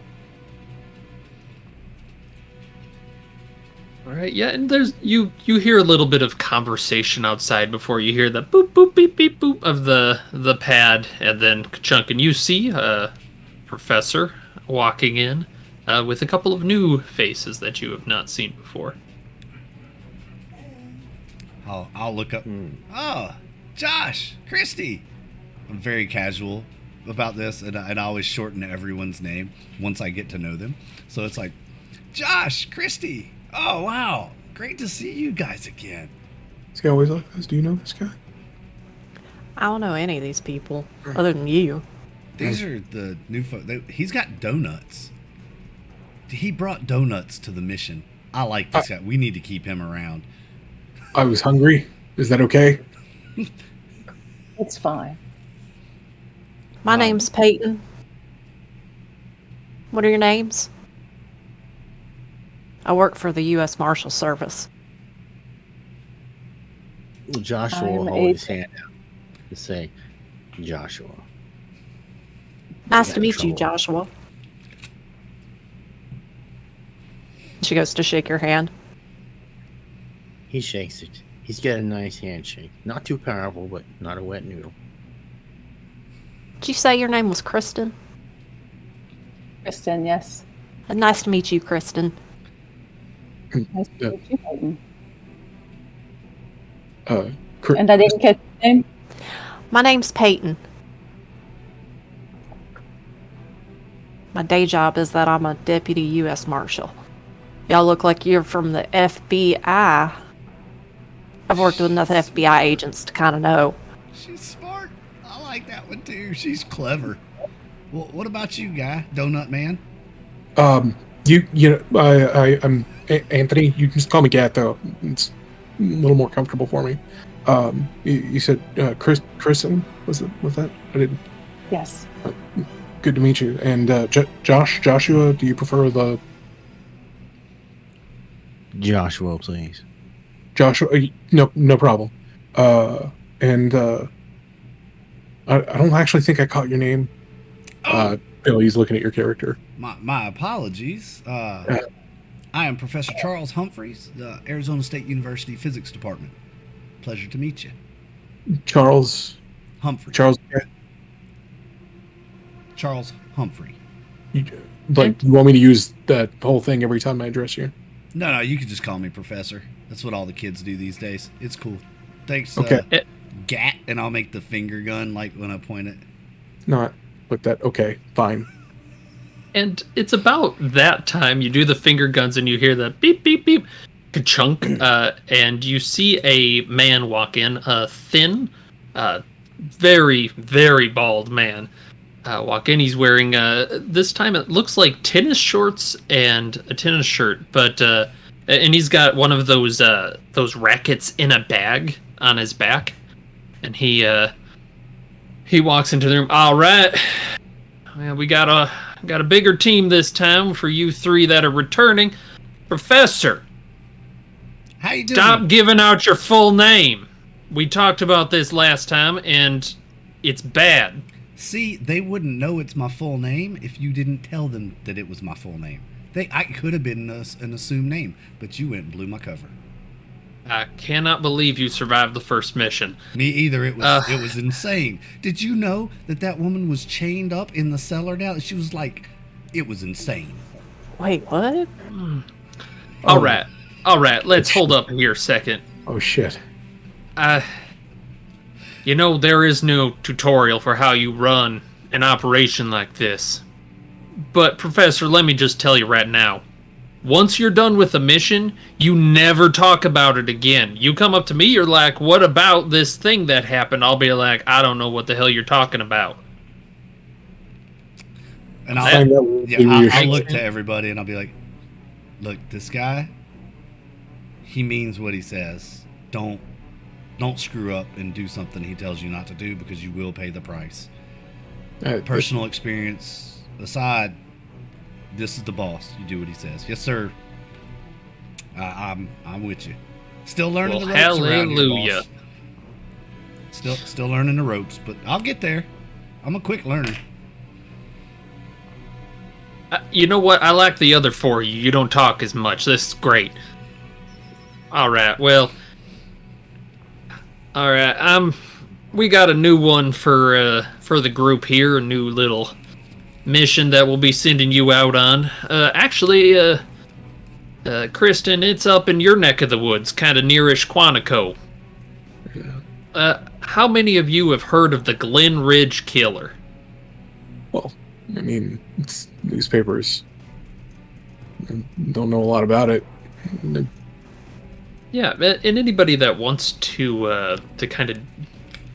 All right, yeah, and there's you hear a little bit of conversation outside before you hear the boop boop beep beep boop of the pad, and then Chunk, and you see a professor walking in with a couple of new faces that you have not seen before. I'll look up. Oh, Josh, Christy. I'm very casual about this, and I always shorten everyone's name once I get to know them. So it's like, Josh, Christy. Oh, wow. Great to see you guys again. This guy always like this. Do you know this guy? I don't know any of these people other than you. These are the new folks. He's got donuts. He brought donuts to the mission. I like this guy. We need to keep him around. I was hungry. Is that okay? It's fine. My name's Peyton. What are your names? I work for the U.S. Marshal Service. Joshua I'm will a- hold his hand out to say, Joshua. Nice got to meet you, trouble. Joshua. She goes to shake your hand. He shakes it. He's got a nice handshake. Not too powerful, but not a wet noodle. Did you say your name was Kristen? Kristen, yes. Nice to meet you, Kristen. Nice to meet you, Peyton. Cr- And I didn't catch your name. My name's Peyton. My day job is that I'm a deputy U.S. Marshal. Y'all look like you're from the FBI. I've worked with enough FBI agents to kind of know. She's smart. I like that one too. She's clever. Well, what about you, guy? Donut Man? I'm Anthony. You can just call me Gatt, though. It's a little more comfortable for me. You said Kristen, was that? I didn't. Yes. Good to meet you. And Joshua, do you prefer the Joshua, please. Joshua? No problem. And I don't actually think I caught your name. Billy's looking at your character. My apologies. I am Professor Charles Humphreys, the Arizona State University Physics Department. Pleasure to meet you. Charles Humphrey. Charles. Charles Humphrey. You want me to use that whole thing every time I address you? No, you can just call me Professor. That's what all the kids do these days. It's cool. Thanks, Okay. Gatt, and I'll make the finger gun like when I point it. Not like that. Okay, fine. And it's about that time you do the finger guns and you hear the beep, beep, beep, ka-chunk, and you see a man walk in, a thin, very, very bald man. Walk in, he's wearing, this time it looks like tennis shorts and a tennis shirt, but, and he's got one of those rackets in a bag on his back, and he walks into the room. All right, well, we got a bigger team this time for you three that are returning. Professor, How you doing? stop giving out your full name. We talked about this last time, and it's bad. See, they wouldn't know it's my full name if you didn't tell them that it was my full name. I could have been an assumed name, but you went and blew my cover. I cannot believe you survived the first mission. Me either. It was insane. Did you know that woman was chained up in the cellar now? She was like, it was insane. Wait, what? All right, let's hold up here a second. Oh shit. You know, there is no tutorial for how you run an operation like this. But, Professor, let me just tell you right now. Once you're done with a mission, you never talk about it again. You come up to me, you're like, what about this thing that happened? I'll be like, I don't know what the hell you're talking about. And Find that really I'll reassuring. look to everybody and I'll be like, look, this guy, he means what he says. Don't screw up and do something he tells you not to do, because you will pay the price. Personal experience aside, this is the boss. You do what he says. Yes, sir. I'm with you. Still learning Well, the ropes around here, hallelujah. boss. Still learning the ropes, but I'll get there. I'm a quick learner. You know what? I like the other four of you. You don't talk as much. This is great. All right. Well. All right. We got a new one for the group here. A new little mission that we'll be sending you out on. Actually, Kristen, it's up in your neck of the woods, kind of nearish Quantico. How many of you have heard of the Glen Ridge Killer? Well, I mean, it's newspapers. I don't know a lot about it. Yeah, and anybody that wants to kind of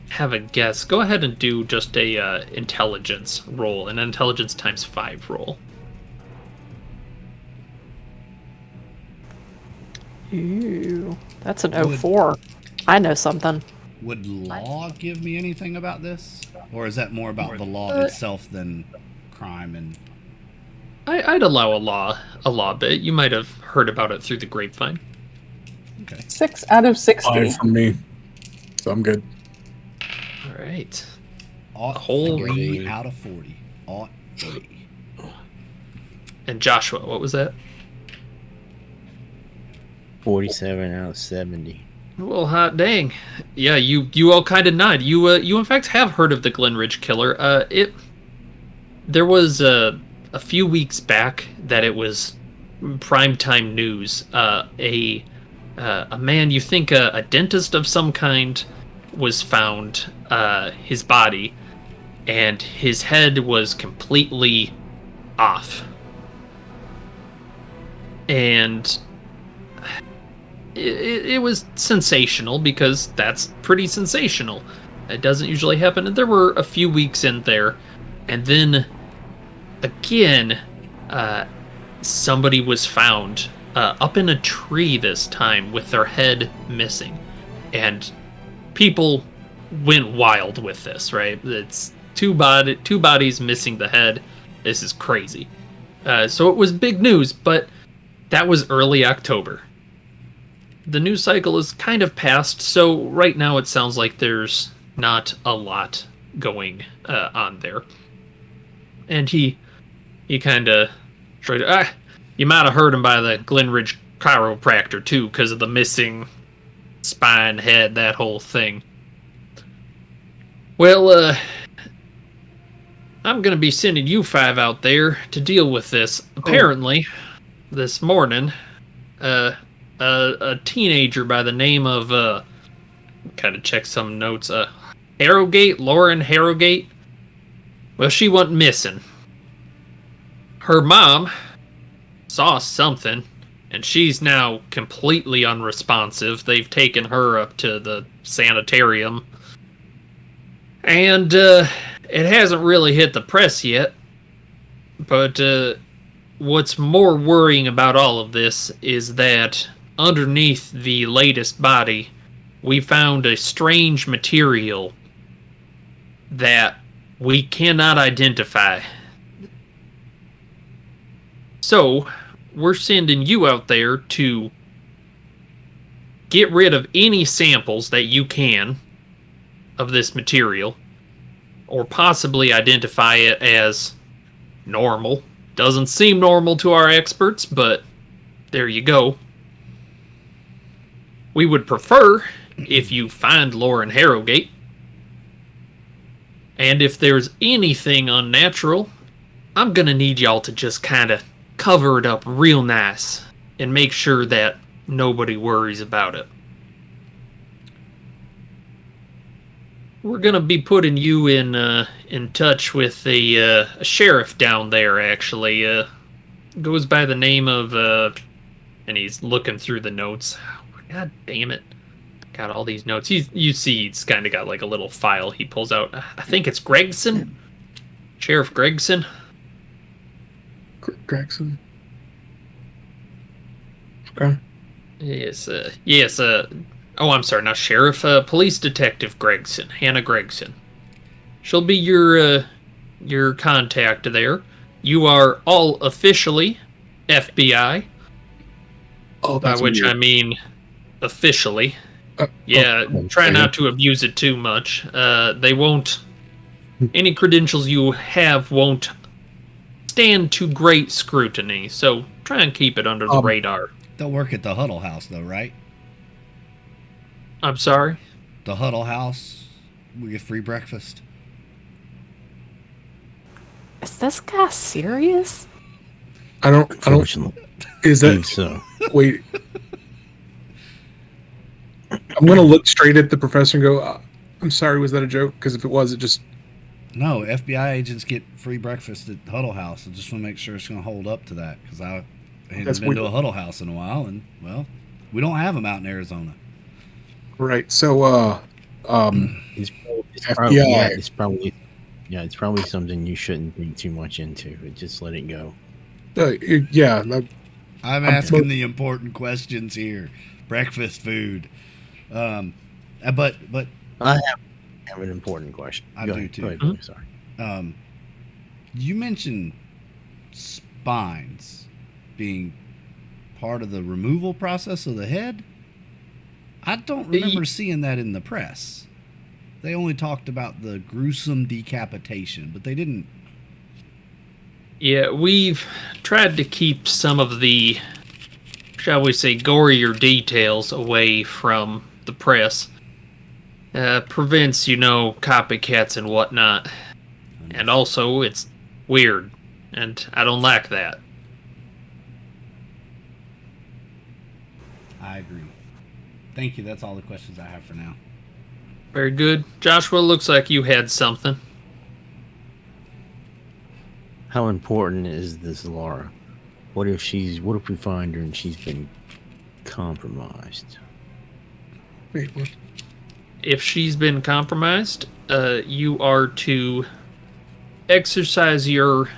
have a guess, go ahead and do just a intelligence roll, an intelligence times 5 roll. Ooh, that's an 04. I know something. Would law give me anything about this? Or is that more about the law itself than crime and... I'd allow a law bit. You might have heard about it through the grapevine. Okay. 6 out of 60. 5 from me, so I'm good. All right. Ought A whole 3 read. out of 40. Ought 3. And Joshua, what was that? 47 out of 70. Well, hot dang. Yeah, you all kind of nod. You in fact have heard of the Glenridge Killer. There was a few weeks back that it was primetime news. A man, you think a dentist of some kind, was found. His body, and his head was completely off. And it was sensational because that's pretty sensational. It doesn't usually happen. And there were a few weeks in there, and then again, somebody was found up in a tree this time with their head missing, and people went wild with this. Right? It's two bodies missing the head. This is crazy. So it was big news, but that was early October. The news cycle is kind of past, so right now it sounds like there's not a lot going on there. And he kind of tried. You might have heard him by the Glenridge chiropractor too, because of the missing spine, head, that whole thing. Well, I'm gonna be sending you 5 out there to deal with this. Apparently, this morning, a teenager by the name of kind of check some notes. Harrogate, Lauren Harrogate. Well, she went missing. Her mom saw something, and she's now completely unresponsive. They've taken her up to the sanitarium, and it hasn't really hit the press yet. But what's more worrying about all of this is that underneath the latest body, we found a strange material that we cannot identify. So, we're sending you out there to get rid of any samples that you can of this material, or possibly identify it as normal. Doesn't seem normal to our experts, but there you go. We would prefer if you find Lauren Harrogate. And if there's anything unnatural, I'm gonna need y'all to just kind of cover it up real nice and make sure that nobody worries about it. We're gonna be putting you in touch with a sheriff down there. Actually, goes by the name of and he's looking through the notes. God damn it! Got all these notes. You see, he's kind of got like a little file he pulls out. I think it's Gregson, Sheriff Gregson. Gregson. Okay. Yes. Oh, I'm sorry, not Sheriff. Police Detective Gregson, Hannah Gregson. She'll be your contact there. You are all officially FBI. Oh, By that's which weird. I mean officially. Yeah, try not to abuse it too much. They won't. Any credentials you have won't stand to great scrutiny, so try and keep it under the radar. They'll work at the Huddle House, though, right? I'm sorry? The Huddle House. We get free breakfast. Is this guy serious? I don't. Fortunately, Is believe that? so. Wait. I'm gonna look straight at the professor and go, I'm sorry, was that a joke? Because if it was, it just... No, FBI agents get free breakfast at Huddle House. I just want to make sure it's going to hold up to that, because I haven't That's been to weird. a Huddle House in a while, and, well, we don't have them out in Arizona. Right, so, It's FBI. probably, it's probably something you shouldn't think too much into. But just let it go. yeah, I'm asking the important questions here. Breakfast food. But I have an important question. I Go do ahead. too. Go ahead, Billy, sorry. you mentioned spines being part of the removal process of the head? I don't remember seeing that in the press. They only talked about the gruesome decapitation, but they didn't. Yeah, we've tried to keep some of the, shall we say, gorier details away from the press. Prevents, copycats and whatnot. And also, it's weird, and I don't like that. I agree. Thank you. That's all the questions I have for now. Very good. Joshua, looks like you had something. How important is this Laura? What if we find her and she's been compromised? Wait, what? If she's been compromised, you are to exercise your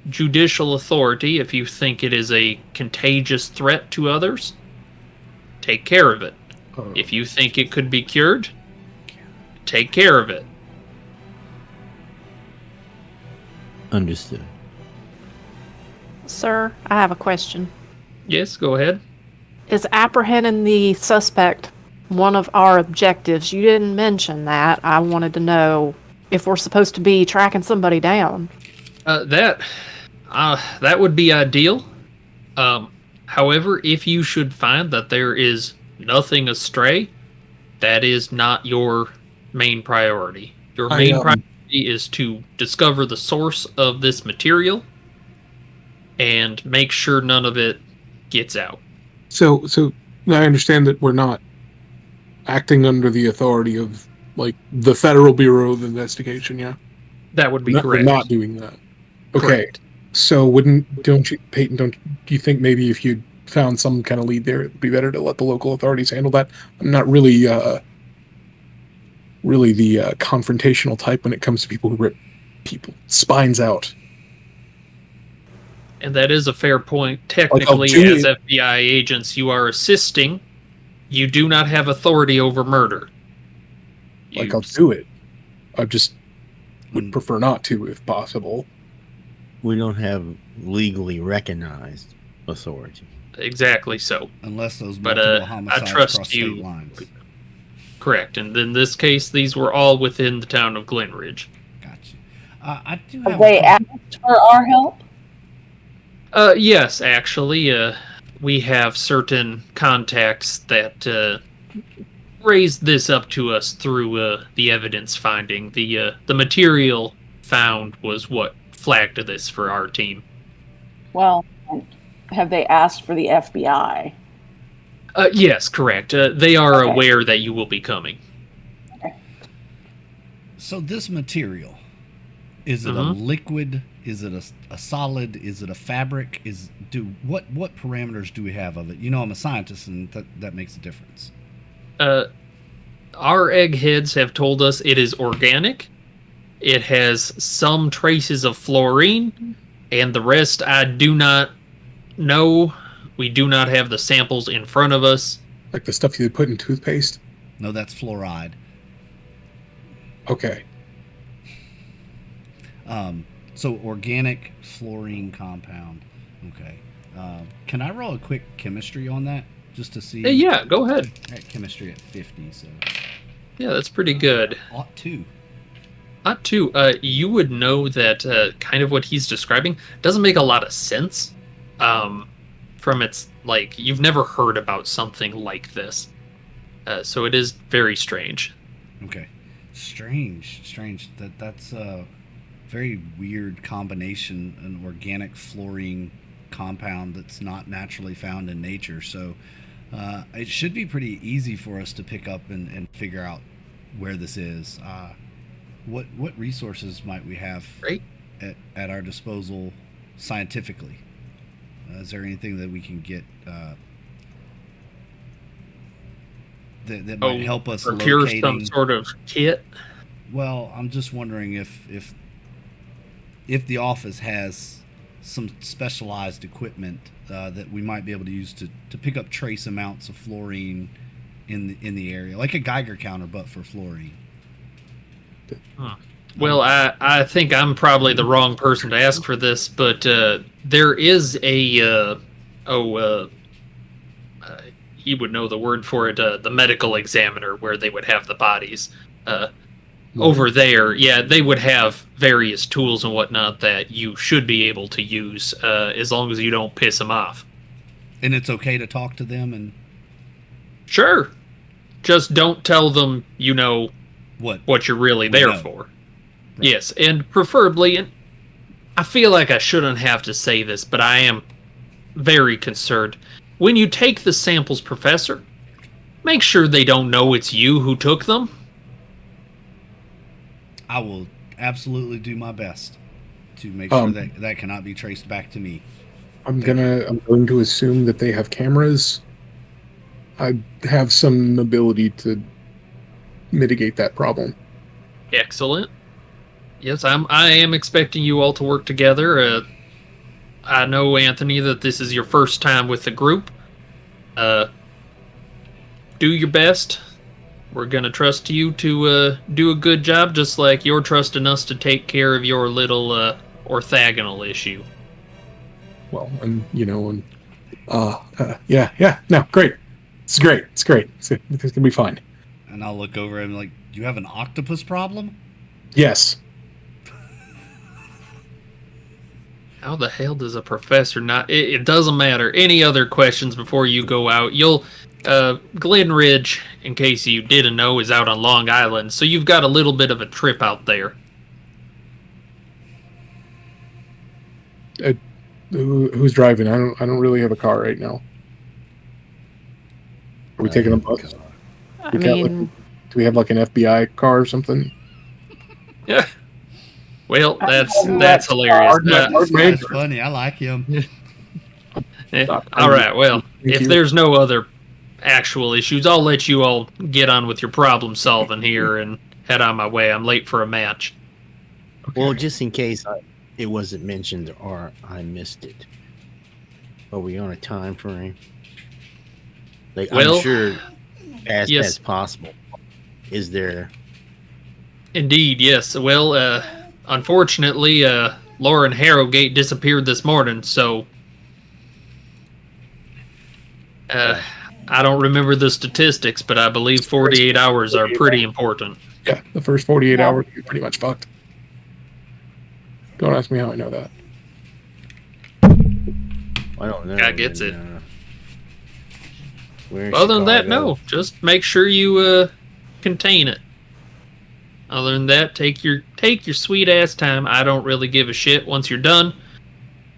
judicial authority. If you think it is a contagious threat to others, take care of it. If you think it could be cured, take care of it. Understood. Sir, I have a question. Yes, go ahead. Is apprehending the suspect one of our objectives? You didn't mention that. I wanted to know if we're supposed to be tracking somebody down. That would be ideal. However, if you should find that there is nothing astray, that is not your main priority. Your main priority is to discover the source of this material and make sure none of it gets out. So I understand that we're not acting under the authority of like the Federal Bureau of Investigation, yeah? That would be We're correct. not doing that. Okay. Correct. So don't you think maybe if you found some kind of lead there, it would be better to let the local authorities handle that? I'm not really the confrontational type when it comes to people who rip people spines out. And that is a fair point. Technically, as FBI agents, you are assisting. You do not have authority over murder. I'll do it. I just would prefer not to, if possible. We don't have legally recognized authority. Exactly so. Unless those multiple homicides I trust cross you. state lines. Correct. And in this case, these were all within the town of Glenridge. Gotcha. I do Have have they asked for our help? Yes, actually. We have certain contacts that raised this up to us through the evidence finding. The material found was what flagged this for our team. Well, have they asked for the FBI? Yes, correct. They are Okay. aware that you will be coming. So this material, is it a liquid? Is it a solid? Is it a fabric? What parameters do we have of it? I'm a scientist, and that makes a difference. Our eggheads have told us it is organic. It has some traces of fluorine, and the rest I do not know. We do not have the samples in front of us. Like the stuff you put in toothpaste? No, that's fluoride. Okay. So organic fluorine compound. Okay. Can I roll a quick chemistry on that just to see? Yeah, go ahead. All right, chemistry at 50. So. Yeah, that's pretty good. Ought to. Not too. You would know that kind of what he's describing doesn't make a lot of sense. From its, like, you've never heard about something like this. So it is very strange. Okay. Strange. That's a very weird combination, an organic fluorine compound that's not naturally found in nature. So it should be pretty easy for us to pick up and figure out where this is. What resources might we have at our disposal scientifically? Is there anything that we can get that might help us procure locating some sort of kit? Well, I'm just wondering if the office has some specialized equipment that we might be able to use to pick up trace amounts of fluorine in the area, like a Geiger counter, but for fluorine. Well, I think I'm probably the wrong person to ask for this, but there is a he would know the word for it, the medical examiner, where they would have the bodies. Over there, yeah, they would have various tools and whatnot that you should be able to use, as long as you don't piss them off. And it's okay to talk to them and Sure. Just don't tell them you know what you're really there for. Right. Yes, and preferably, and I feel like I shouldn't have to say this, but I am very concerned. When you take the samples, Professor, make sure they don't know it's you who took them. I will absolutely do my best to make sure that cannot be traced back to me. I'm going to assume that they have cameras. I have some ability to mitigate that problem. Excellent. Yes, I am expecting you all to work together. I know, Anthony, that this is your first time with the group. Do your best. We're going to trust you to do a good job, just like you're trusting us to take care of your little orthogonal issue. Well, and, no, great. It's great. It's going to be fine. And I'll look over and like, you have an octopus problem? Yes. How the hell does a professor not... It doesn't matter. Any other questions before you go out? Glen Ridge, in case you didn't know, is out on Long Island, so you've got a little bit of a trip out there. Who's driving? I don't really have a car right now. Are we taking a bus? Do we have like an FBI car or something? Yeah. Well, that's hilarious. That's funny. I like him. All right. Well, if there's no other actual issues, I'll let you all get on with your problem solving here and head on my way. I'm late for a match. Okay. Well, just in case it wasn't mentioned or I missed it, are we on a time frame? I'm sure as possible. Is there? Indeed, yes. Well, unfortunately, Lauren Harrogate disappeared this morning, so I don't remember the statistics, but I believe 48 hours are pretty important. Yeah, the first 48 hours, you're pretty much fucked. Don't ask me how I know that. I don't know. Guy gets it. Other than that, no. Just make sure you contain it. Other than that, take your sweet ass time. I don't really give a shit once you're done.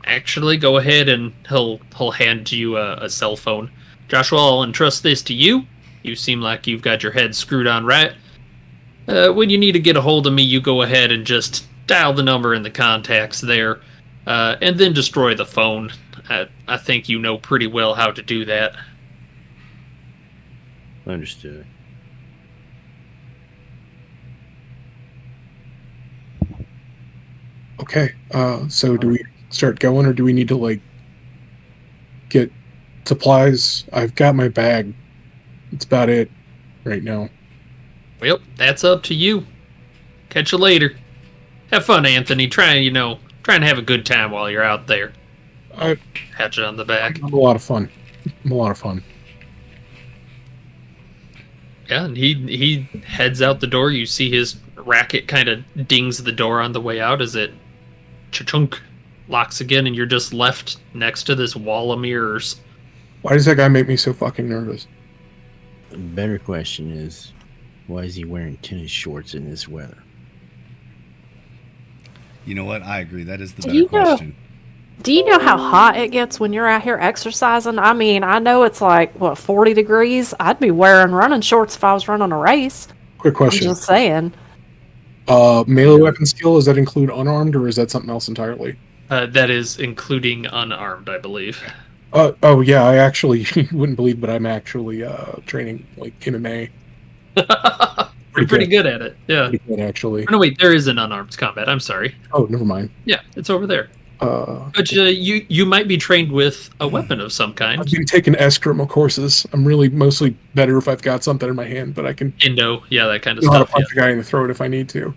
Actually, go ahead and he'll hand you a cell phone. Joshua, I'll entrust this to you. You seem like you've got your head screwed on right. When you need to get a hold of me, you go ahead and just dial the number in the contacts there, and then destroy the phone. I think you know pretty well how to do that. Understood. Okay, so do we start going, or do we need to, get supplies? I've got my bag. That's about it right now. Well, that's up to you. Catch you later. Have fun, Anthony. Try and have a good time while you're out there. Pat you on the back. I'm a lot of fun. Yeah, and he heads out the door. You see his racket kind of dings the door on the way out as it cha-chunk locks again, and you're just left next to this wall of mirrors. Why does that guy make me so fucking nervous? The better question is, why is he wearing tennis shorts in this weather? You know what? I agree. That is the better question. Do you know how hot it gets when you're out here exercising? I mean, I know it's 40 degrees? I'd be wearing running shorts if I was running a race. Quick question. I'm just saying. Melee weapon skill, does that include unarmed, or is that something else entirely? That is including unarmed, I believe. Oh yeah, I actually, you wouldn't believe, but I'm actually training MMA. You're pretty good at it, yeah. Pretty good, actually. Oh, no, wait, there is an unarmed combat. I'm sorry. Oh, never mind. Yeah, it's over there. But you might be trained with a weapon of some kind. I've been taking escrimal courses. I'm really mostly better if I've got something in my hand, but I can Indo, yeah, that kind of know how to stuff. punch a guy in the throat if I need to.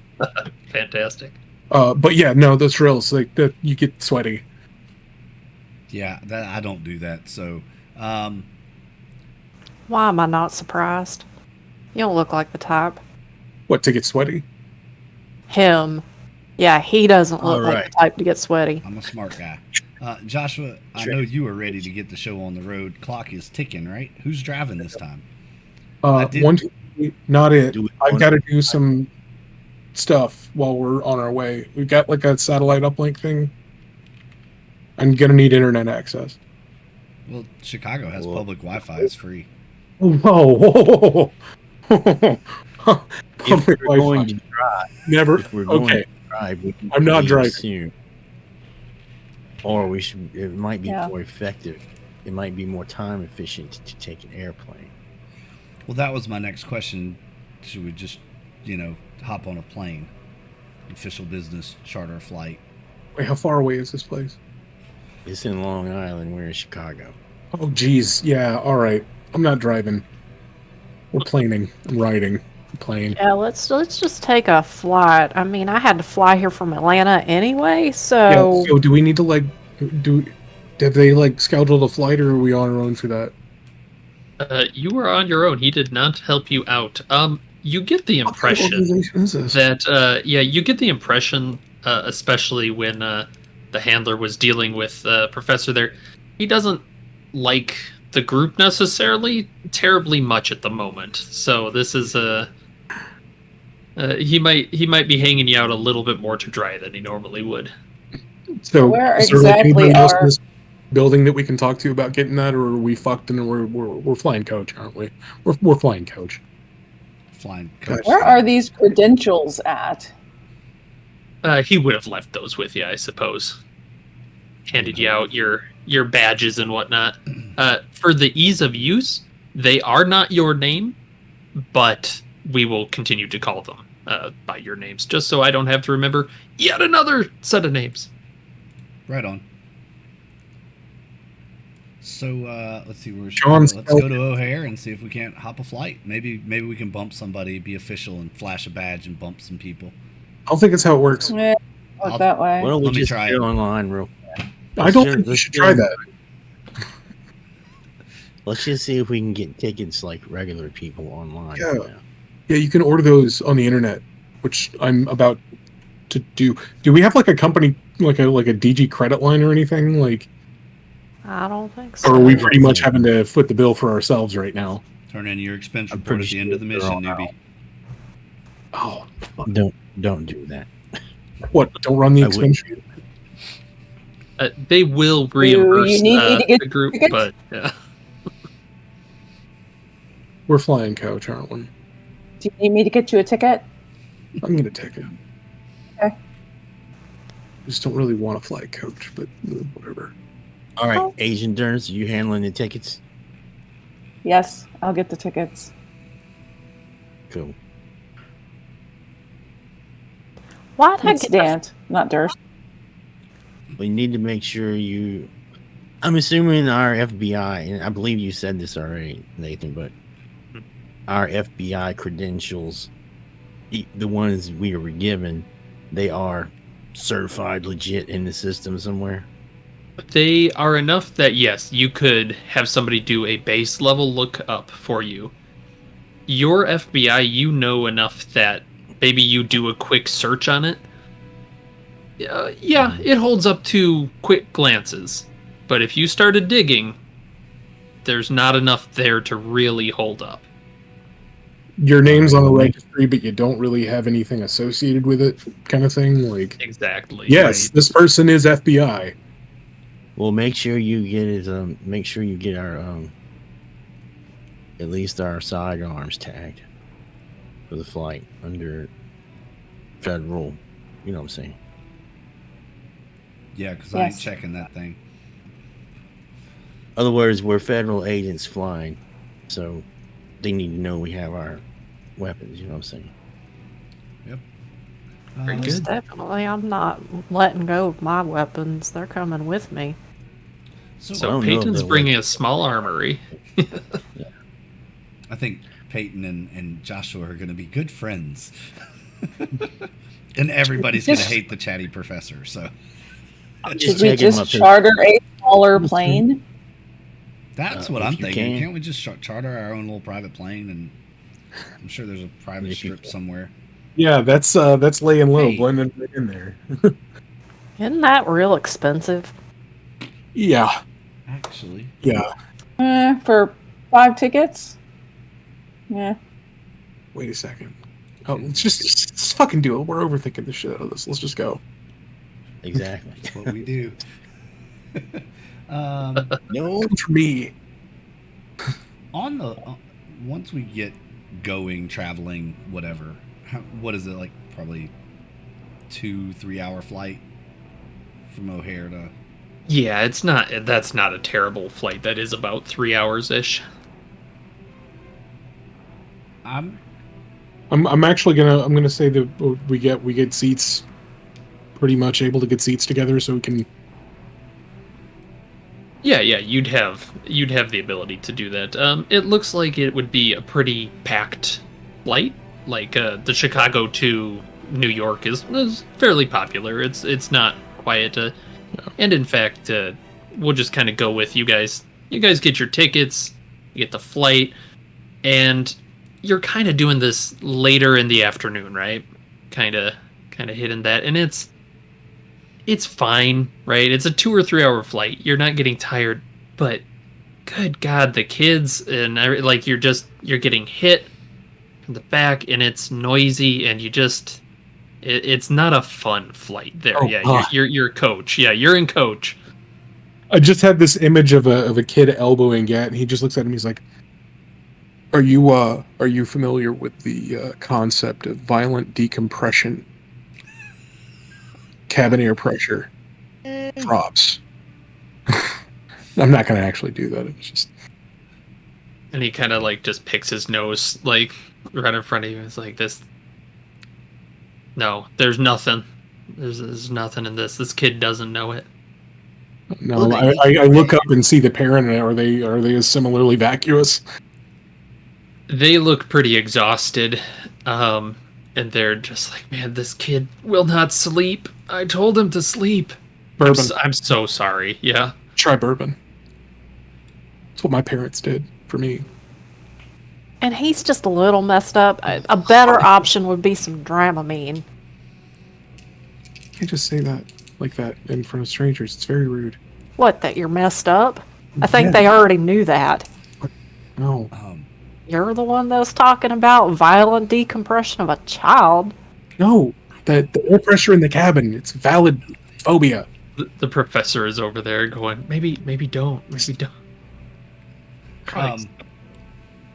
Fantastic. But yeah, no, those drills, like that, you get sweaty. Yeah, that I don't do that. So, Why am I not surprised? You don't look like the type. What, to get sweaty? Him. Yeah, he doesn't look like Alright. the type to get sweaty. I'm a smart guy. Joshua, I know you are ready to get the show on the road. Clock is ticking, right? Who's driving this time? I did- 1, 2, 3, not it. Do we I've want- got to do some stuff while we're on our way. We've got like a satellite uplink thing. I'm gonna need internet access. Well, Chicago has Well- public Wi-Fi. It's free. Whoa! If we're going to drive, Never. if we're going Okay. to drive, we can I'm not leave driving. soon. Or we should. It might be Yeah. more effective. It might be more time efficient to take an airplane. Well, that was my next question. Should we just, hop on a plane? Official business, charter a flight. Wait, how far away is this place? It's in Long Island. We're in Chicago. Oh, geez. Yeah. All right. I'm not driving. We're planing. I'm riding. I'm playing. Yeah, let's just take a flight. I mean, I had to fly here from Atlanta anyway, Yeah. so So, do we need to have they scheduled a flight, or are we on our own for that? You were on your own. He did not help you out. You get the What kind of impression organization is this? that you get the impression, especially when the handler was dealing with Professor there, he doesn't like the group necessarily terribly much at the moment. So this is he might be hanging you out a little bit more to dry than he normally would. So, Where is there exactly anybody else in are- this building that we can talk to about getting that, or are we fucked and we're flying coach, aren't we? We're flying coach. Flying coach. Where are these credentials at? He would have left those with you, I suppose. Handed you out your badges and whatnot. For the ease of use, they are not your name, but we will continue to call them by your names, just so I don't have to remember yet another set of names. Right on. So let's see where John's let's go to O'Hare and see if we can't hop a flight. Maybe we can bump somebody, be official, and flash a badge and bump some people. I don't think it's how it works. Eh, I'll- look that way. Why don't we Let me just try get it. online real? I don't Let's think you just should get try on- that. Let's just see if we can get tickets like regular people online. Yeah. for now. Yeah, you can order those on the internet, which I'm about to do. Do we have a company like a DG credit line or anything? I don't think so. Or are we pretty much having to foot the bill for ourselves right now? Turn in your expense I'm report pretty at the end sure of the they're mission, all newbie. Oh, Don't do that. what? Don't run the I wouldn't. expense. They will reimburse you need me to get the group, tickets? but yeah. We're flying coach, aren't we? Do you need me to get you a ticket? I'm gonna take it. Okay. I just don't really want to fly coach, but whatever. All right, Oh. Agent Durns, you handling the tickets? Yes, I'll get the tickets. Cool. Why'd I It's get the Dant, not Durst. We need to make sure you. I'm assuming our FBI, and I believe you said this already, Nathan, but our FBI credentials, the ones we were given, they are certified legit in the system somewhere. They are enough that, yes, you could have somebody do a base level look up for you. Your FBI, you know enough that maybe you do a quick search on it. Yeah, it holds up to quick glances. But if you started digging, there's not enough there to really hold up. Your name's on the registry, but you don't really have anything associated with it, kind of thing. Exactly. Yes, right. this person is FBI. Well, make sure you get it. Make sure you get our at least our sidearms tagged for the flight under federal. You know what I'm saying? Yeah, because I ain't Yes. checking that thing. Other words, we're federal agents flying, so they need to know we have our weapons. You know what I'm saying? Very Um, good. Definitely, I'm not letting go of my weapons. They're coming with me. So, I So don't know if Peyton's they're bringing like- a small armory. I think Peyton and Joshua are going to be good friends. And everybody's going to Just- hate the chatty professor. So Should we checking my just pistol. charter a smaller plane? that's what If I'm you thinking. can. Can't we just charter our own little private plane? And I'm sure there's a private If you strip can. somewhere. Yeah, that's laying low, Hey. blending right in there. Isn't that real expensive? Yeah, Actually, yeah. For 5 tickets? Yeah. Wait a second. Oh, let's fucking do it. We're overthinking the shit out of this. Let's just go. Exactly. that's what we do. No, Come for me. On the once we get going, traveling, whatever. What is it like? Probably 2-3 hour flight from O'Hare to. Yeah, that's not a terrible flight. That is about 3 hours ish. I'm I'm actually gonna say that we get seats, pretty much able to get seats together so we can. Yeah, you'd have the ability to do that. It looks like it would be a pretty packed flight. Like the Chicago to New York is fairly popular. It's not quiet. And in fact, we'll just kind of go with you guys. You guys get your tickets, you get the flight, and you're kind of doing this later in the afternoon, right? Kind of hitting that, and it's fine, right? It's a 2 or 3 hour flight. You're not getting tired, but good God, the kids and like you're getting hit from the back, and it's noisy, and it's not a fun flight. There, Oh, yeah, you're coach. Yeah, you're in coach. I just had this image of a kid elbowing Gatt, and he just looks at him. He's like, "Are you familiar with the concept of violent decompression? Cabin air pressure drops." I'm not going to actually do that. It's just And he kind of like just picks his nose like right in front of you. It's like this. No, there's nothing. There's nothing in this. This kid doesn't know it. no. I look up and see the parent. And are they as similarly vacuous? They look pretty exhausted, and they're just like, man, this kid will not sleep. I told him to sleep. Bourbon. I'm so sorry. Yeah. Try bourbon. That's what my parents did for me. And he's just a little messed up. A better option would be some Dramamine. You can't just say that like that in front of strangers. It's very rude. What, that you're messed up? I think Yeah. they already knew that. No. You're the one that was talking about violent decompression of a child. No. The air pressure in the cabin, it's valid phobia. The professor is over there going, maybe don't. I'm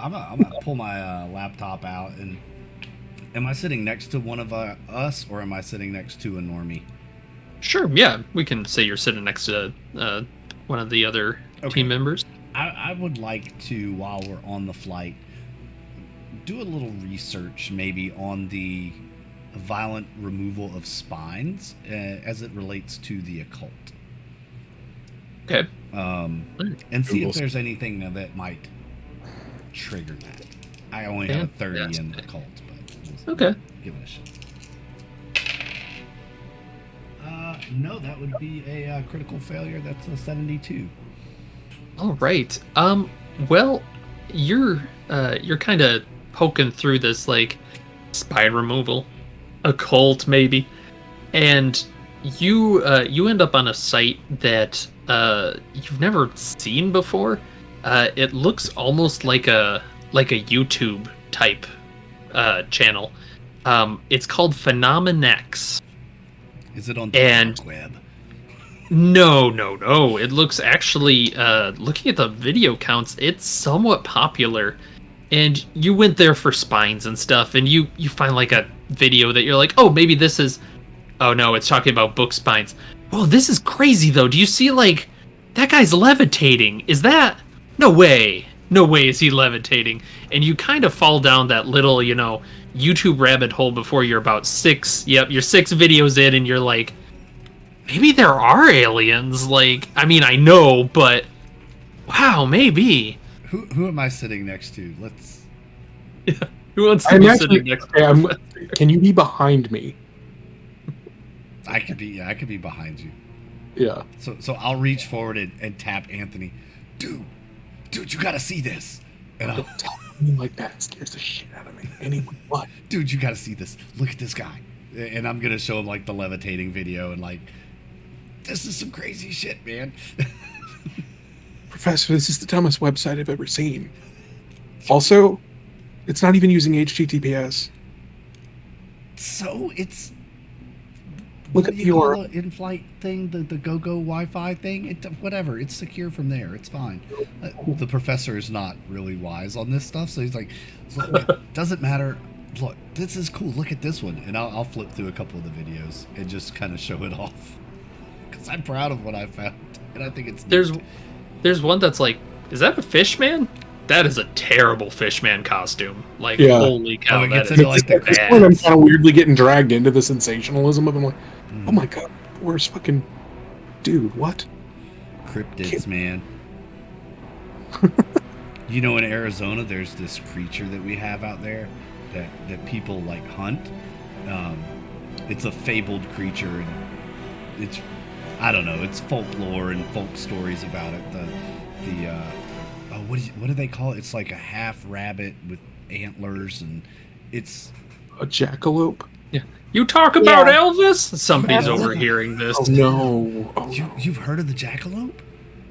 gonna pull my laptop out, and am I sitting next to one of us, or am I sitting next to a normie? Sure, yeah, we can say you're sitting next to one of the other Okay. team members. I would like to, while we're on the flight, do a little research maybe on the violent removal of spines as it relates to the occult. Okay. And see Google. if there's anything that might trigger that. I only have a 30 in the Fantastic. occult, but we'll Okay. give it a shot. No, that would be a critical failure. That's a 72. All right. Well, you're kind of poking through this like spine removal, occult maybe, and you end up on a site that you've never seen before. It looks almost like a YouTube type channel. It's called Phenomenex. Is it on the And- dark web? No. It looks actually, looking at the video counts, it's somewhat popular. And you went there for spines and stuff, and you find like a video that you're like, oh, maybe this is. Oh no, it's talking about book spines. Oh, this is crazy though. Do you see like that guy's levitating? Is that? No way. No way is he levitating. And you kind of fall down that little, YouTube rabbit hole before you're about you're 6 videos in, and you're like, maybe there are aliens. Like, I mean, I know, but wow, maybe. Who am I sitting next to? Let's. Who wants to I'm be actually. sitting next to Can you be behind me? I could be behind you. Yeah. So I'll reach forward and tap Anthony. Dude, you gotta see this. And I'll Tell me like that scares the shit out of me. Anyway, what? dude, you gotta see this. Look at this guy. And I'm gonna show him like the levitating video and like, this is some crazy shit, man. Professor, this is the dumbest website I've ever seen. Also, it's not even using HTTPS. So it's. Look What at do you call your. the in-flight thing, the go-go Wi-Fi thing? Whatever, it's secure from there. It's fine. The professor is not really wise on this stuff, so he's like, look, doesn't matter. Look, this is cool. Look at this one, and I'll flip through a couple of the videos and just kind of show it off because I'm proud of what I found, and I think it's. There's one that's like, is that a fish man? That is a terrible fish man costume. Like, Yeah. holy cow, Oh, it that gets is into, like, the At this bad. point, I'm kind of weirdly getting dragged into the sensationalism of. I'm like, oh my god, where's fucking dude? What? Cryptids, man. You know, in Arizona, there's this creature that we have out there that people like hunt. It's a fabled creature, and it's, I don't know, it's folklore and folk stories about it. What do they call it? It's like a half rabbit with antlers, and it's A jackalope? You talk about Yeah. Elvis? Somebody's Yeah. overhearing this. Oh no! Oh, no. you've heard of the jackalope?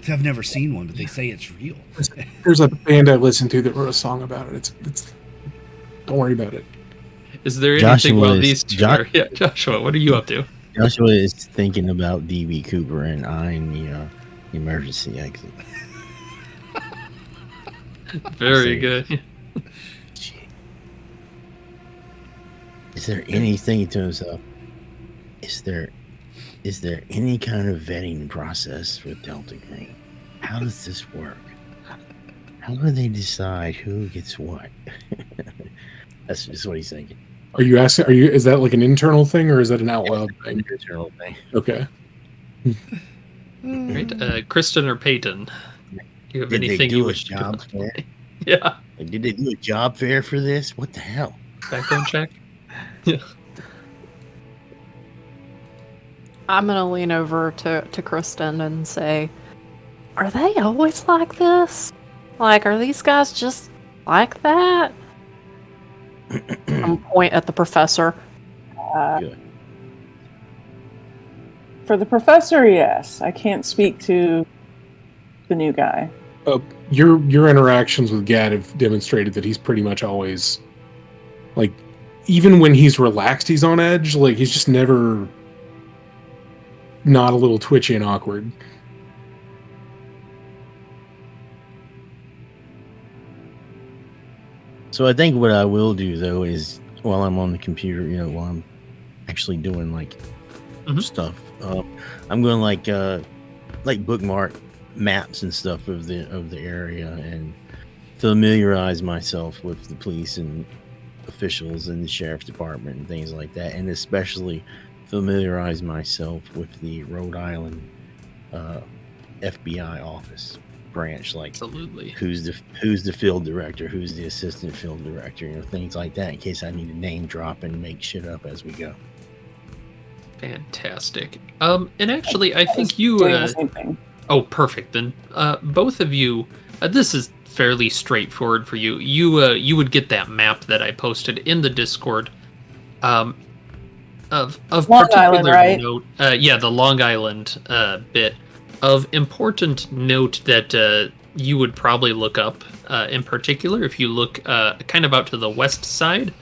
I've never seen one, but they say it's real. There's a band I listened to that wrote a song about it. It's. Don't worry about it. Is there Joshua anything while is- these two Jo- are... Yeah, Joshua, what are you up to? Joshua is thinking about DB Cooper and eyeing the emergency exit. Very See. good. Is there anything to himself? Is there any kind of vetting process with Delta Green? How does this work? How do they decide who gets what? That's just what he's thinking. Are you asking? Is that like an internal thing or is that an out loud thing? Internal thing. Okay. Right? Kristen or Peyton? Do you have Did they anything you do a wish to... job fair? Yeah. Like, did they do a job fair for this? What the hell? Background check? Yeah. I'm gonna lean over to Kristen and say, "Are they always like this? Like, are these guys just like that?" I'm point at the professor. Good. For the professor, yes. I can't speak to the new guy. Your interactions with Gatt have demonstrated that he's pretty much always, like, even when he's relaxed, he's on edge. Like, he's just never not a little twitchy and awkward. So I think what I will do though is while I'm on the computer, while I'm actually doing like stuff, I'm going like bookmark maps and stuff of the area and familiarize myself with the police and officials and the sheriff's department and things like that, and especially familiarize myself with the Rhode Island FBI office branch, like Absolutely. who's the field director, who's the assistant field director, things like that, in case I need to name drop and make shit up as we go. Fantastic. And actually, I think you... Doing the same thing. Oh, perfect. Then both of you... this is fairly straightforward for you. You would get that map that I posted in the Discord. Of Long particular Island, right? note, yeah, the Long Island bit of important note that you would probably look up in particular if you look kind of out to the west side.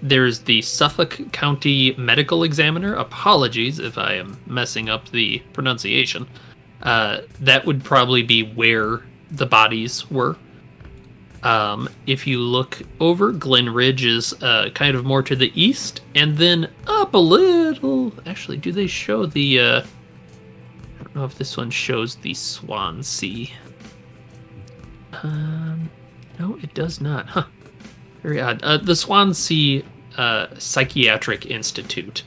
There's the Suffolk County Medical Examiner. Apologies if I am messing up the pronunciation. That would probably be where the bodies were. If you look over, Glen Ridge is kind of more to the east, and then up a little. Actually, do they show the? I don't know if this one shows the Swansea. No, it does not. Huh. Very odd. The Swansea Psychiatric Institute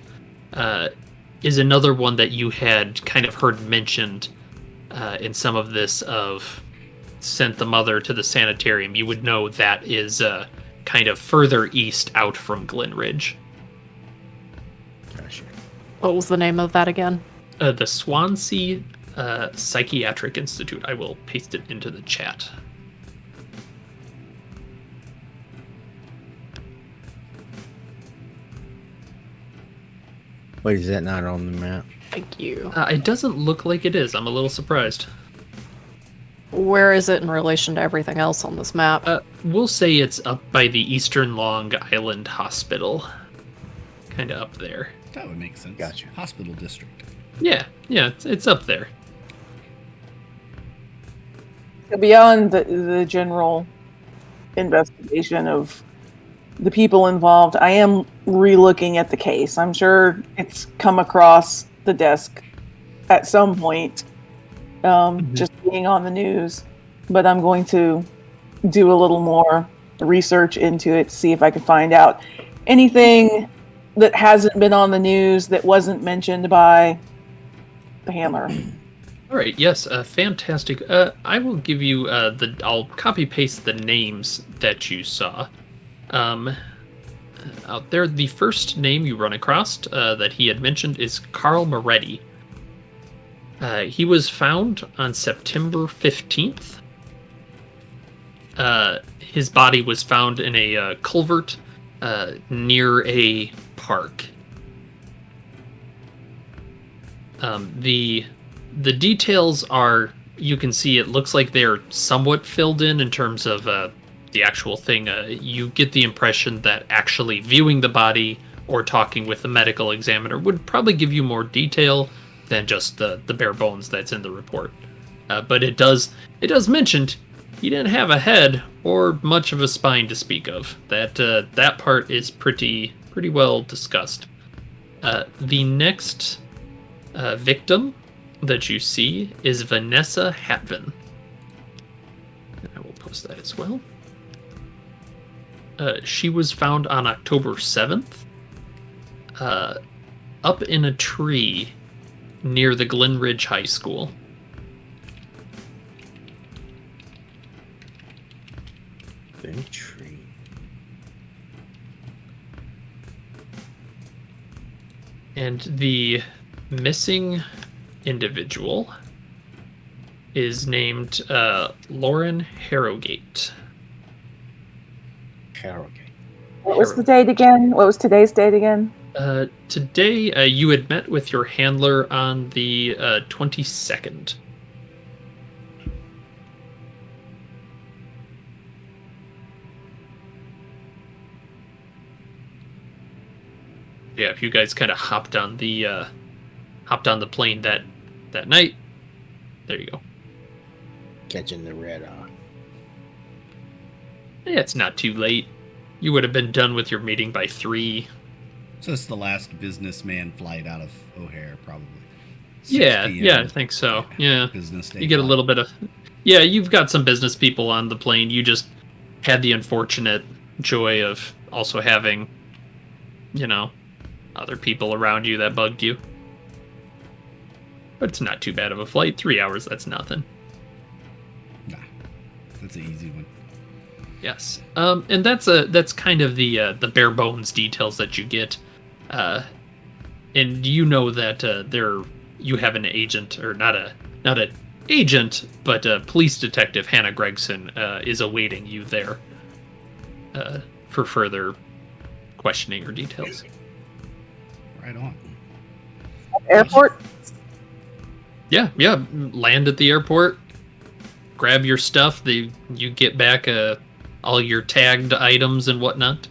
is another one that you had kind of heard mentioned in some of this of sent the mother to the sanitarium. You would know that is kind of further east out from Glen Ridge. Gotcha. What was the name of that again? The Swansea Psychiatric Institute. I will paste it into the chat. Wait, is that not on the map? Thank you. It doesn't look like it is. I'm a little surprised. Where is it in relation to everything else on this map? We'll say it's up by the Eastern Long Island Hospital. Kind of up there. That would make sense. Gotcha. Hospital district. Yeah, it's up there. Beyond the general investigation of the people involved, I am re-looking at the case. I'm sure it's come across the desk at some point, just being on the news. But I'm going to do a little more research into it to see if I can find out anything that hasn't been on the news that wasn't mentioned by the handler. All right, yes, fantastic. I will give you I'll copy paste the names that you saw. Out there, the first name you run across that he had mentioned is Carl Moretti. He was found on September 15th. His body was found in a culvert near a park. The details are, you can see it looks like they're somewhat filled in terms of the actual thing. You get the impression that actually viewing the body or talking with the medical examiner would probably give you more detail than just the bare bones that's in the report. But it does mention he didn't have a head or much of a spine to speak of. That part is pretty well discussed. The next victim that you see is Vanessa Hatvin. And I will post that as well. She was found on October 7th, up in a tree near the Glen Ridge High School. In a tree. And the missing individual is named Lauren Harrogate. Harrogate. What was the date again? What was today's date again? Today, you had met with your handler on the 22nd. Yeah, if you guys kind of hopped on the plane that night, there you go. Catching the red eye. Yeah, it's not too late. You would have been done with your meeting by 3. So it's the last businessman flight out of O'Hare, probably. 6 Yeah, p.m. I think so. Yeah. Business day. You get a flight. little bit of... Yeah, you've got some business people on the plane. You just had the unfortunate joy of also having, other people around you that bugged you. But it's not too bad of a flight. 3 hours, that's nothing. Nah, that's an easy one. Yes. And that's kind of the bare bones details that you get. And you know that you have an agent, or not an agent, but police detective Hannah Gregson is awaiting you there for further questioning or details. Right on. Airport? Yeah. Land at the airport, grab your stuff. You get back all your tagged items and whatnot.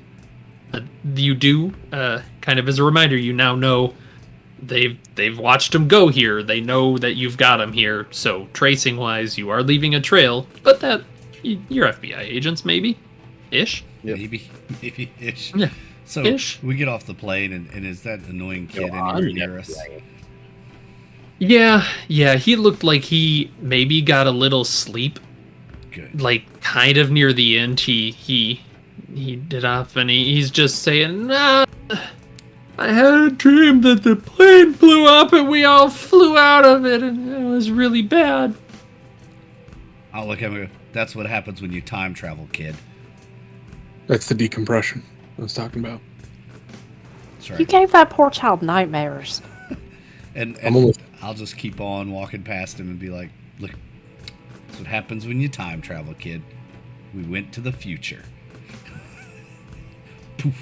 You do, kind of as a reminder, you now know they've watched them go here. They know that you've got them here. So tracing wise, you are leaving a trail. But that you're FBI agents, maybe, ish. Yep. Maybe ish. Yeah. So Ish. we get off the plane, and is that annoying kid anywhere near us? Yeah. He looked like he maybe got a little sleep. Good. Like kind of near the end. He he did off, and he's just saying, "Nah, I had a dream that the plane blew up and we all flew out of it, and it was really bad." I'll look at him. That's what happens when you time travel, kid. That's the decompression I was talking about. That's right. You gave that poor child nightmares. And I'm almost- I'll just keep on walking past him and be like, look, that's what happens when you time travel, kid. We went to the future.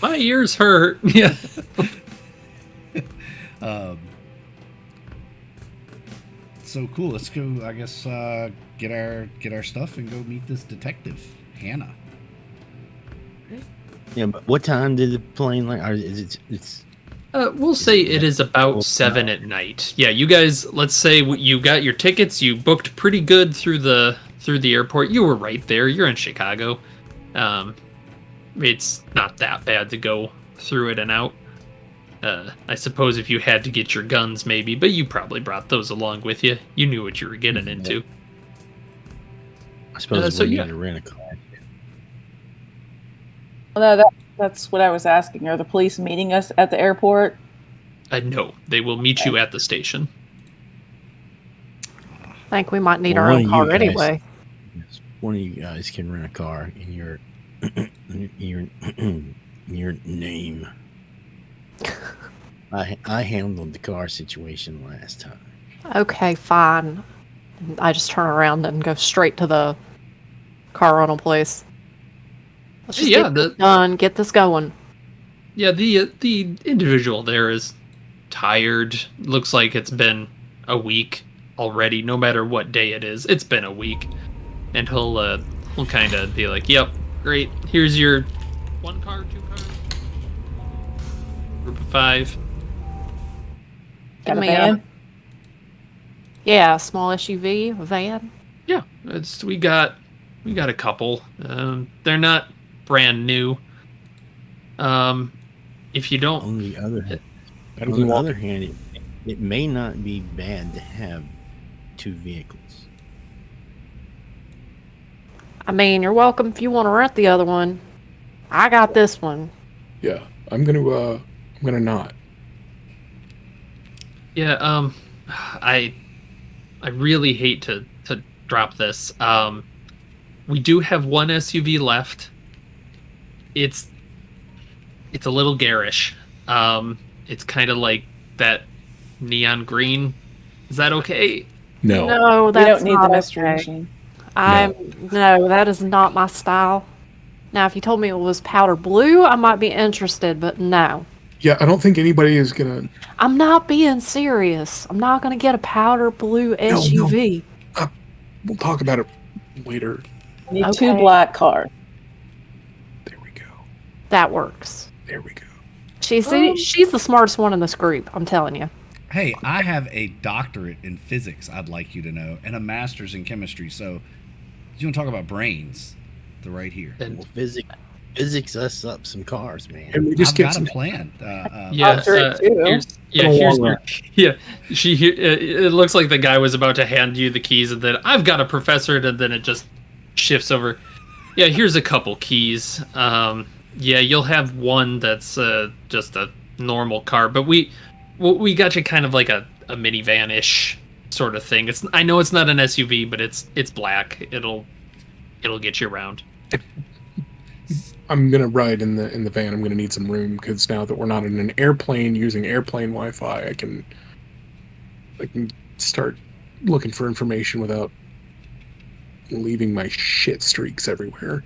My ears hurt. Yeah. So cool. Let's go, I guess, get our stuff and go meet this detective, Hannah. Yeah, but what time did the plane land? It's We'll say it is about 7 at night. Yeah, you guys. Let's say you got your tickets. You booked pretty good through the airport. You were right there. You're in Chicago. It's not that bad to go through it and out. I suppose if you had to get your guns, maybe, but you probably brought those along with you. You knew what you were getting into. I suppose so we yeah. need to rent a car. No, that's what I was asking. Are the police meeting us at the airport? No, they will meet you at the station. I think we might need Well, our one own of car you guys- anyway. Yes, one of you guys can rent a car in your your name. I handled the car situation last time. Okay, fine. I just turn around and go straight to the car rental place. Let's just Yeah, get this done. Get this going. Yeah, the individual there is tired. Looks like it's been a week already. No matter what day it is, it's been a week, and he'll kind of be like, "Yep, great. Here's your 1 car, 2 cars, group of 5." In a me a- van? Yeah, a small SUV, a van. Yeah, we got a couple. They're not brand new. If you don't, On the other hand, I don't want- it may not be bad to have 2 vehicles. I mean, you're welcome if you want to rent the other one. I got this one. Yeah, I'm gonna not. yeah. I really hate to drop this. We do have 1 SUV left. It's a little garish. It's kind of like that neon green. Is that okay? No. No, We that's don't need not the mystery okay. machine. No, that is not my style. Now, if you told me it was powder blue, I might be interested, but no. Yeah, I don't think anybody is gonna. I'm not being serious. I'm not going to get a powder blue SUV. We'll talk about it later. We need Okay. 2 black cars. There we go. That works. There we go. She's the smartest one in this group, I'm telling you. Hey, I have a doctorate in physics, I'd like you to know, and a master's in chemistry. So, you want to talk about brains? They're right here. And Well, physics us up some cars, man. And we just I've get got some. a plan. yeah, Doctorate too. here's your, yeah. It looks like the guy was about to hand you the keys, and then I've got a professor, and then it just shifts over. Yeah, here's a couple keys. Yeah, you'll have one that's just a normal car, but we got you kind of like a minivan-ish sort of thing. I know it's not an SUV, but it's black. It'll get you around. I'm gonna ride in the van. I'm gonna need some room because now that we're not in an airplane using airplane Wi-Fi, I can start looking for information without leaving my shit streaks everywhere.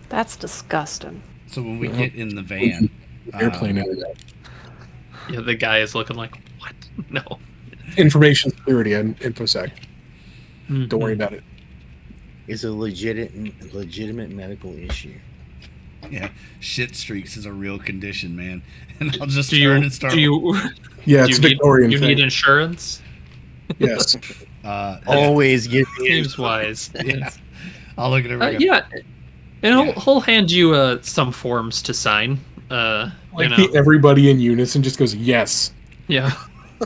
That's disgusting. So when we get in the van, Airplane internet. Yeah, the guy is looking like, what? No. Information security and InfoSec. Don't worry about it. It's a legitimate medical issue. yeah, shit streaks is a real condition, man. And I'll just Do turn you and start. do you Yeah, do it's you need, Victorian. you thing. need insurance? Yes. Always get Seems wise. yeah. I'll look at it. Right Yeah, and he'll hand you some forms to sign. Like everybody in unison just goes yes. Yeah,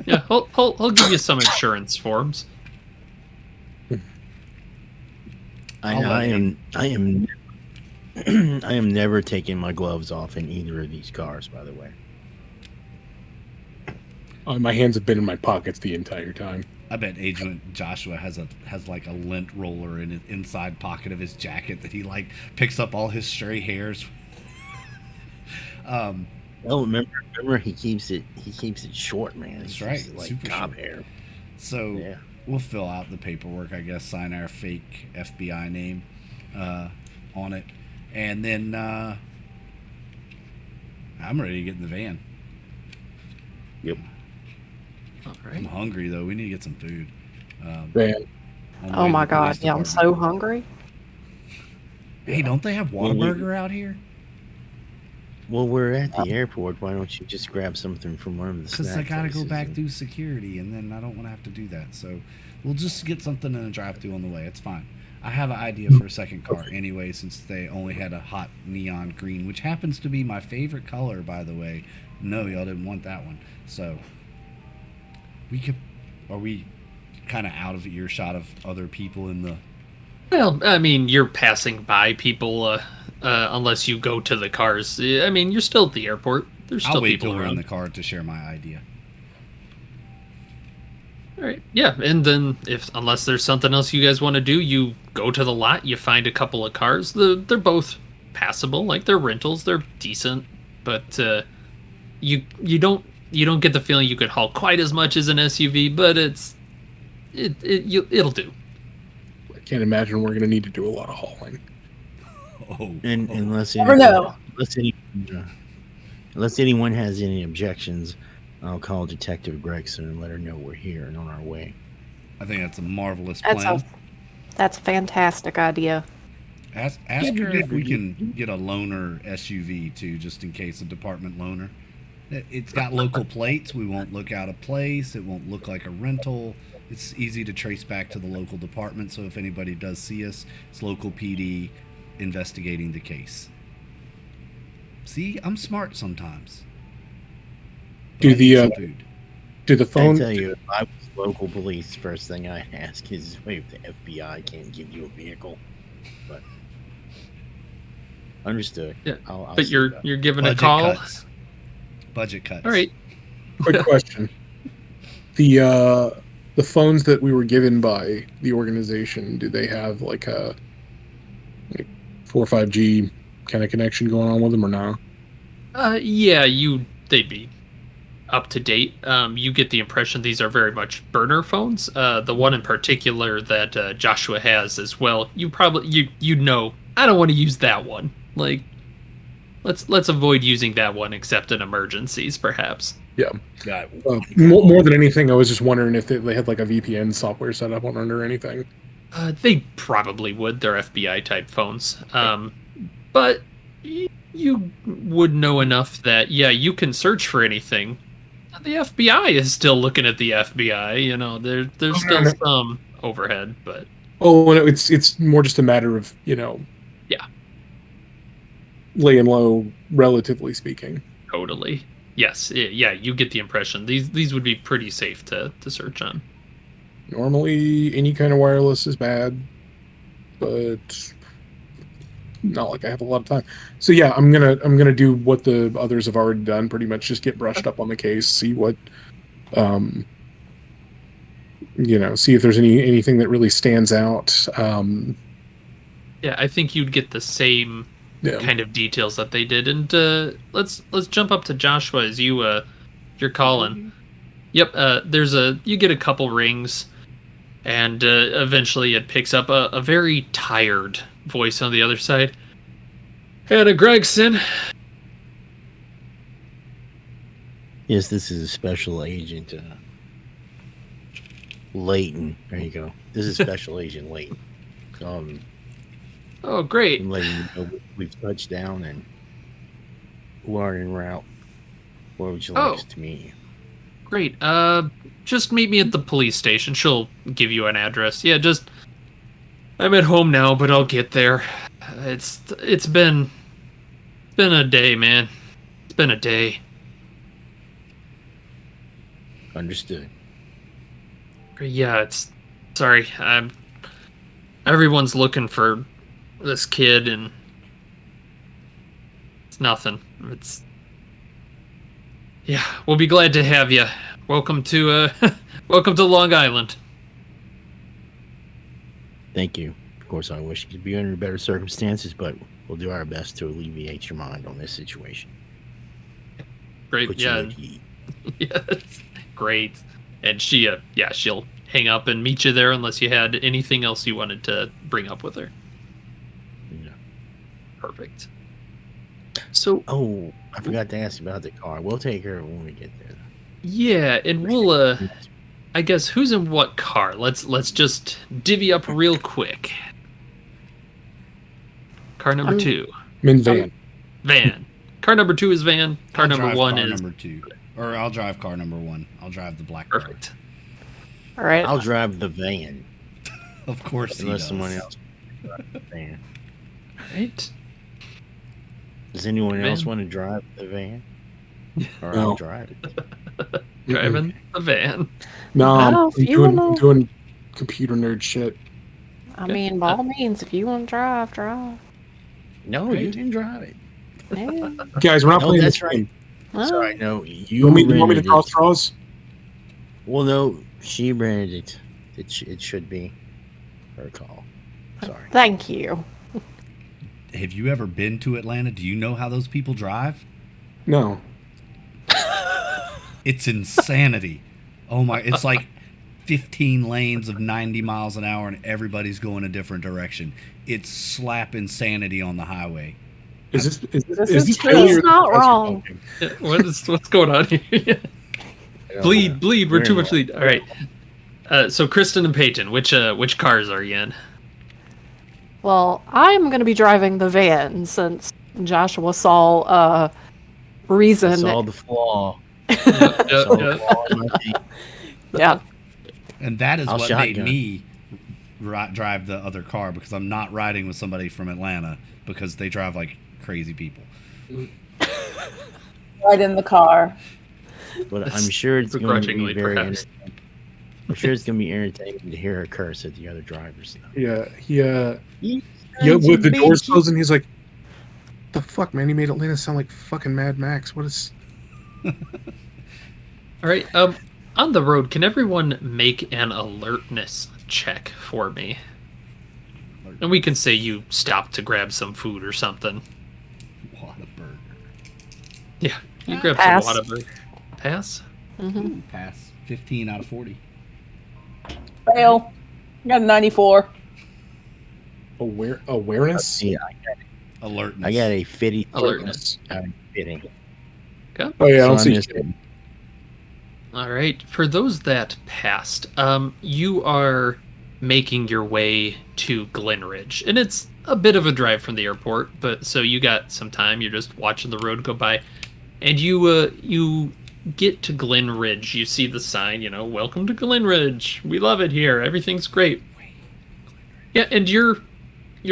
yeah. He'll give you some insurance forms. I am I am never taking my gloves off in either of these cars, by the way. My hands have been in my pockets the entire time. I bet Agent Joshua has like a lint roller in his inside pocket of his jacket that he like picks up all his stray hairs. Oh, remember he keeps it short, man. That's He right, keeps it like super cop short. hair. So Yeah. we'll fill out the paperwork, I guess, sign our fake FBI name on it, and then I'm ready to get in the van. Yep. All I'm right. hungry though. We need to get some food. Man, On the Oh way to my the police god, yeah, I'm department. so hungry. Hey, don't they have Well, we- Whataburger out here? Well, we're at the airport. Why don't you just grab something from one of the Because snack I gotta go places back and- through security, and then I don't want to have to do that. So we'll just get something in a drive-through on the way. It's fine. I have an idea for a second car anyway, since they only had a hot neon green, which happens to be my favorite color, by the way. No, y'all didn't want that one. So we could. Are we kind of out of earshot of other people in the? Well, I mean, you're passing by people, unless you go to the cars. I mean, you're still at the airport. There's still I'll wait people till we're in around. the car to share my idea. All right. Yeah, and then unless there's something else you guys want to do, you go to the lot. You find a couple of cars. They're both passable. Like they're rentals. They're decent, but you don't get the feeling you could haul quite as much as an SUV. But it'll do. I can't imagine we're going to need to do a lot of hauling. Oh, And oh. unless Never know. unless anyone has any objections, I'll call Detective Gregson and let her know we're here and on our way. I think that's a marvelous That's plan. that's a fantastic idea. Ask her if we can get a loaner SUV too, just in case, a department loaner. It's got local plates. We won't look out of place. It won't look like a rental. It's easy to trace back to the local department. So if anybody does see us, it's local PD investigating the case. See, I'm smart sometimes. But Do I need the, some food. Do the I phone? tell you, if I was local police, first thing I'd ask is if the FBI can't give you a vehicle. But understood. Yeah, I'll But see you're about it. you're given a Budget call. cuts. Budget cuts. All right. Quick question: the phones that we were given by the organization, do they have like a 4 or 5G kind of connection going on with them or not? Yeah, they'd be up to date. You get the impression these are very much burner phones. The one in particular that Joshua has as well. You probably you know. I don't want to use that one. Like, let's avoid using that one except in emergencies, perhaps. Yeah. God, More than anything, I was just wondering if they had like a VPN software set up on it or anything. They probably would. They're FBI type phones. But you would know enough that you can search for anything. The FBI is still looking at the FBI. You know, there's still some overhead, but Oh, and it's more just a matter of Yeah. laying low, relatively speaking. totally. Yes, you get the impression these would be pretty safe to search on. Normally, any kind of wireless is bad, but not like I have a lot of time. So yeah, I'm gonna do what the others have already done. Pretty much, just get brushed up on the case, see what, see if there's anything that really stands out. Yeah, I think you'd get the same Yeah. kind of details that they did. And let's jump up to Joshua as you're calling. Yep, you get a couple rings, and eventually it picks up a very tired voice on the other side. Hannah Gregson. yes, this is a special agent, Layton. There you go. This is Special Agent Layton. Oh, great. I'm letting you know we've touched down and we're en route. Where would you like Oh. us to meet you? Great. Just meet me at the police station. She'll give you an address. Yeah, I'm at home now, but I'll get there. It's been a day, man. It's been a day. Understood. Yeah, sorry. Everyone's looking for this kid, and It's nothing. Yeah, we'll be glad to have you. Welcome to welcome to Long Island. Thank you. Of course, I wish you could be under better circumstances, but we'll do our best to alleviate your mind on this situation. Great, Put you yeah. at ease. Yes, great. And she'll hang up and meet you there unless you had anything else you wanted to bring up with her. Yeah. Perfect. So, Oh, I forgot to ask about the car. We'll take her when we get there. yeah, and we'll I guess who's in what car? Let's just divvy up real quick. Car number 2. I'm in van. Van. Car number 2 is van. Car I'll number drive 1 car is number 2. Or I'll drive car number 1. I'll drive the black car. perfect. All right. I'll drive the van. Of course he Unless does. someone else drives the van. Right. Does anyone Van. else want to drive the van? Or No. I'll drive it. Driving the van. No, Oh, I'm if you doing, wanna- doing computer nerd shit. I mean, by all means, if you want to drive, drive. No, you didn't drive it. Yeah. Guys, we're not No, playing that's this right. game. Sorry, no. You want me to rented draw it. straws? Well, no, she rented it. It should be her call. Sorry. Thank you. Have you ever been to Atlanta? Do you know how those people drive? No. It's insanity. Oh my, it's like 15 lanes of 90 miles an hour and everybody's going a different direction. It's slap insanity on the highway. Is this This is is this true. Bailey He's or the not professor wrong. talking? What's going on here? I don't bleed, know. bleed. We're too in much lead. All right. So Kristen and Peyton, which cars are you in? Well, I'm going to be driving the van since Joshua saw reason. I saw the flaw. Yep, Saw the yep. flaw in my thing. Yeah. And that is I'll what made shotgun. me drive the other car, because I'm not riding with somebody from Atlanta because they drive like crazy people. Right in the car. But That's I'm sure it's going to be begrudgingly, very. perhaps. I'm sure it's going to be entertaining to hear her curse at the other drivers. Though. Yeah, yeah. With the doors closing, he's like, "The fuck, man! He made Atlanta sound like fucking Mad Max. What is?" All right. On the road, can everyone make an alertness check for me? And we can say you stopped to grab some food or something. Whataburger. Yeah, you grab Pass. some Whataburger. Pass. Hmm. Pass. 15 out of 40. Fail. Got a 94. Awareness. See, Alertness. I got a 50 Alertness. fitting. Okay. Oh yeah, I don't So see missed shit. it. All right. For those that passed, you are making your way to Glenridge, and it's a bit of a drive from the airport, but so you got some time. You're just watching the road go by, and you get to Glenridge. You see the sign, "Welcome to Glenridge. We love it here. Everything's great." Yeah, and you're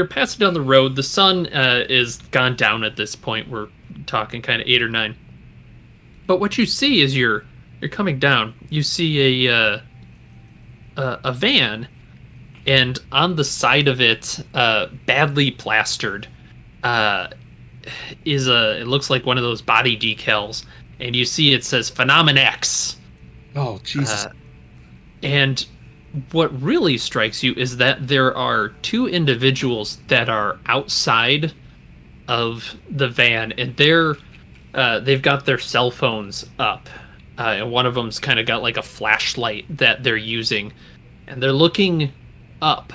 passing down the road. The sun is gone down at this point. We're talking kind of 8 or 9. But what you see is you're coming down. You see a van, and on the side of it, badly plastered, it looks like one of those body decals, and you see it says Phenomen X. Oh Jesus! And what really strikes you is that there are 2 individuals that are outside of the van, and they've got their cell phones up, and one of them's kind of got like a flashlight that they're using, and they're looking up.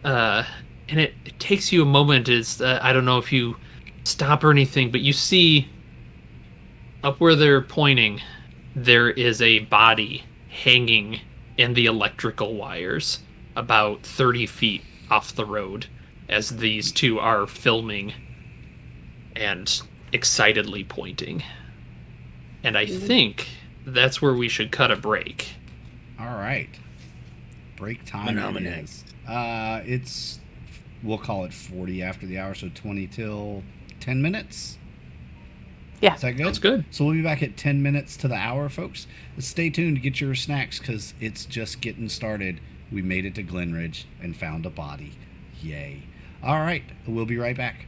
And it takes you a moment. I don't know if you stop or anything, but you see up where they're pointing, there is a body hanging in the electrical wires about 30 feet off the road as these 2 are filming and excitedly pointing. And I think that's where we should cut a break. All right. Break time it is. We'll call it 40 after the hour, so 20 till 10 minutes. Yeah. Is that good? That's good. So we'll be back at 10 minutes to the hour, folks. Stay tuned to get your snacks, because it's just getting started. We made it to Glenridge and found a body. Yay. All right. We'll be right back.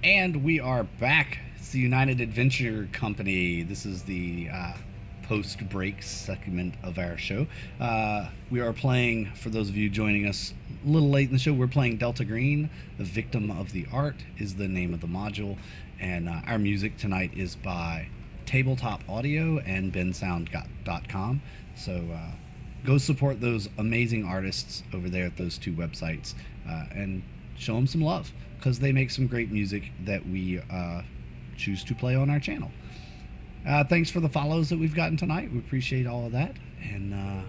And we are back. It's the United Adventure Company. This is the post-break segment of our show. We are playing, for those of you joining us a little late in the show, we're playing Delta Green. The Victim of the Art is the name of the module. And our music tonight is by Tabletop Audio and bensound.com. So go support those amazing artists over there at those two websites and show them some love, because they make some great music that we choose to play on our channel. Thanks for the follows that we've gotten tonight. We appreciate all of that. And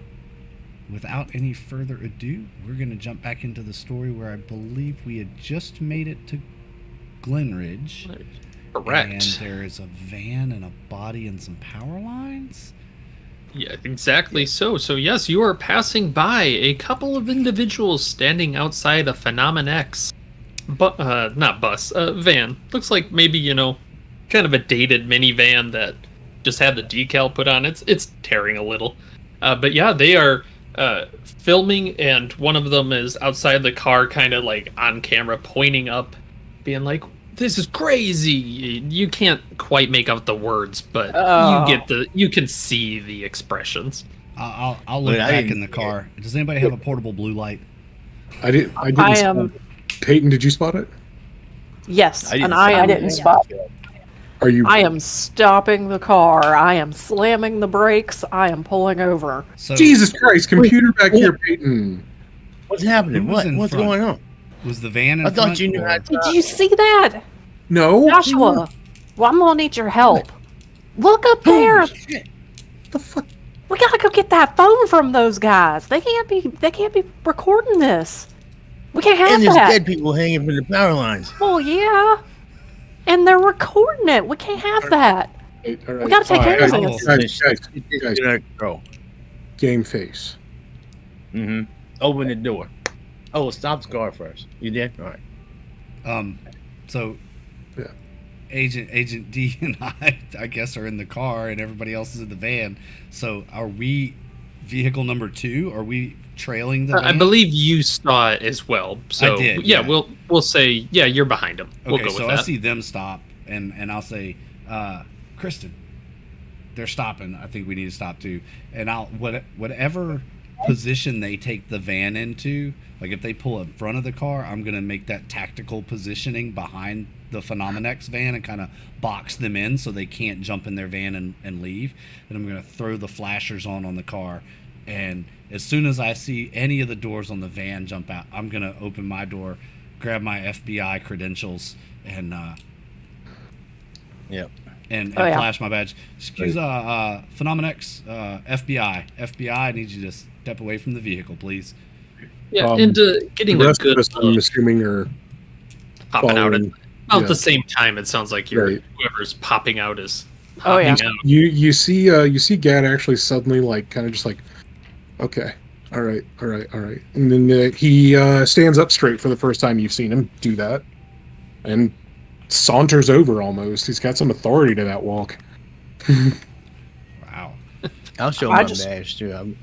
without any further ado, we're going to jump back into the story where I believe we had just made it to Glenridge. Correct. And there is a van and a body and some power lines. Yeah, exactly so. So yes, you are passing by a couple of individuals standing outside a Phenomenex van. Looks like maybe, kind of a dated minivan that just had the decal put on. It's tearing a little. But yeah, they are filming, and one of them is outside the car, kind of like on camera, pointing up, being like, "This is crazy." You can't quite make out the words, but you can see the expressions. I'll look back in the car. Does anybody have a portable blue light? I didn't spot it. Peyton, did you spot it? Yes, I didn't spot it. I am stopping the car. I am slamming the brakes. I am pulling over. So, Jesus Christ, computer back here, Peyton. What's happening? What's going on? Was the van in I front? thought you knew how to Did you see that? No. Joshua, well, I'm gonna need your help. Look up there. Holy shit. The fuck? We gotta go get that phone from those guys. They can't be recording this. We can't have And there's that. dead people hanging from the power lines. Well, yeah. And they're recording it. We can't have that. All right. We gotta take care of this. Guys, Go. game face. Mm-hmm. Open the door. Oh, stop the car first. You did? All right. So, Yeah. Agent D and I guess, are in the car, and everybody else is in the van. So, are we vehicle number 2? Are we trailing the van? I believe you saw it as well. So I did, yeah, yeah. we'll say you're behind them. We'll Okay, go so with that. I see them stop, and I'll say, Kristen, they're stopping. I think we need to stop too. And whatever position they take the van into, like if they pull in front of the car, I'm gonna make that tactical positioning behind the Phenomenex van and kind of box them in so they can't jump in their van and leave. And I'm gonna throw the flashers on the car, and as soon as I see any of the doors on the van jump out, I'm gonna open my door, grab my FBI credentials, and Yep. and Oh, yeah. flash my badge. Excuse Phenomenex, FBI, I need you to step away from the vehicle, please. Yeah, Um, and getting The a rest good of us, I'm assuming, are popping out at following. about yeah. the same time. It sounds like you're Right. whoever's popping out is Oh, yeah. popping out. You see Gatt actually suddenly kind of just like, okay, all right, and then he stands up straight for the first time you've seen him do that, and saunters over almost. He's got some authority to that walk. Wow. I'll show I my just- badge too.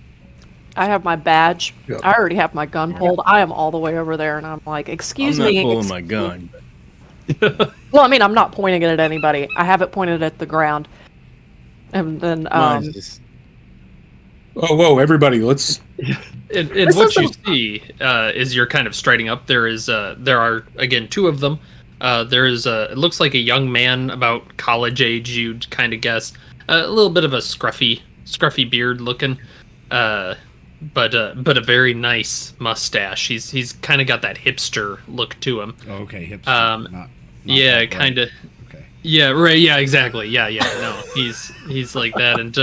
I have my badge. Yeah. I already have my gun pulled. I am all the way over there, and I'm like, excuse I'm not me. pulling my gun. Well, I mean, I'm not pointing it at anybody. I have it pointed at the ground. And then, Mine's just- Oh, whoa, everybody, let's. And This what is you see is you're kind of striding up. There are again 2 of them. There is it looks like a young man about college age. You'd kind of guess a little bit of a scruffy beard looking, but a very nice mustache. He's kind of got that hipster look to him. Oh, okay, hipster. Not Yeah, that, kind of. Okay. Yeah, right. Yeah, exactly. Yeah. No, he's like that, and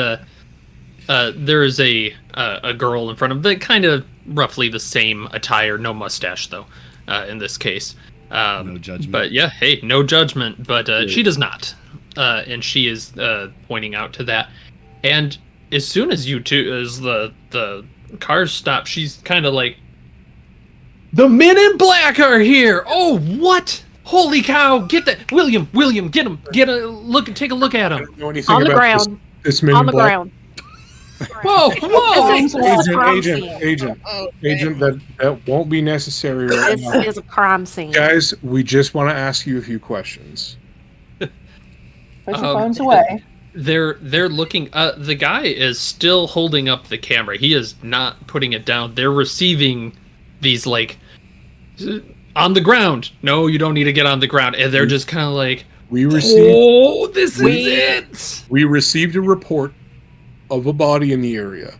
there is a girl in front of them, kind of roughly the same attire, no mustache though, in this case. No judgment. But yeah, hey, no judgment. But she does not, and she is pointing out to that. And as soon as the cars stop, she's kind of like, "The men in black are here! Oh, what? Holy cow! Get that, William! Get him! Take a look at I him!" don't know anything on the about ground. this Man On in the Black. ground. Whoa, whoa! This is a crime Agent, scene. agent, that won't be necessary right now. This is a crime scene. Guys, we just want to ask you a few questions. Put your phones away. They're looking. The guy is still holding up the camera. He is not putting it down. They're receiving these like on the ground. No, you don't need to get on the ground. And they're just kind of like, We received oh, this is it. we received a report of a body in the area.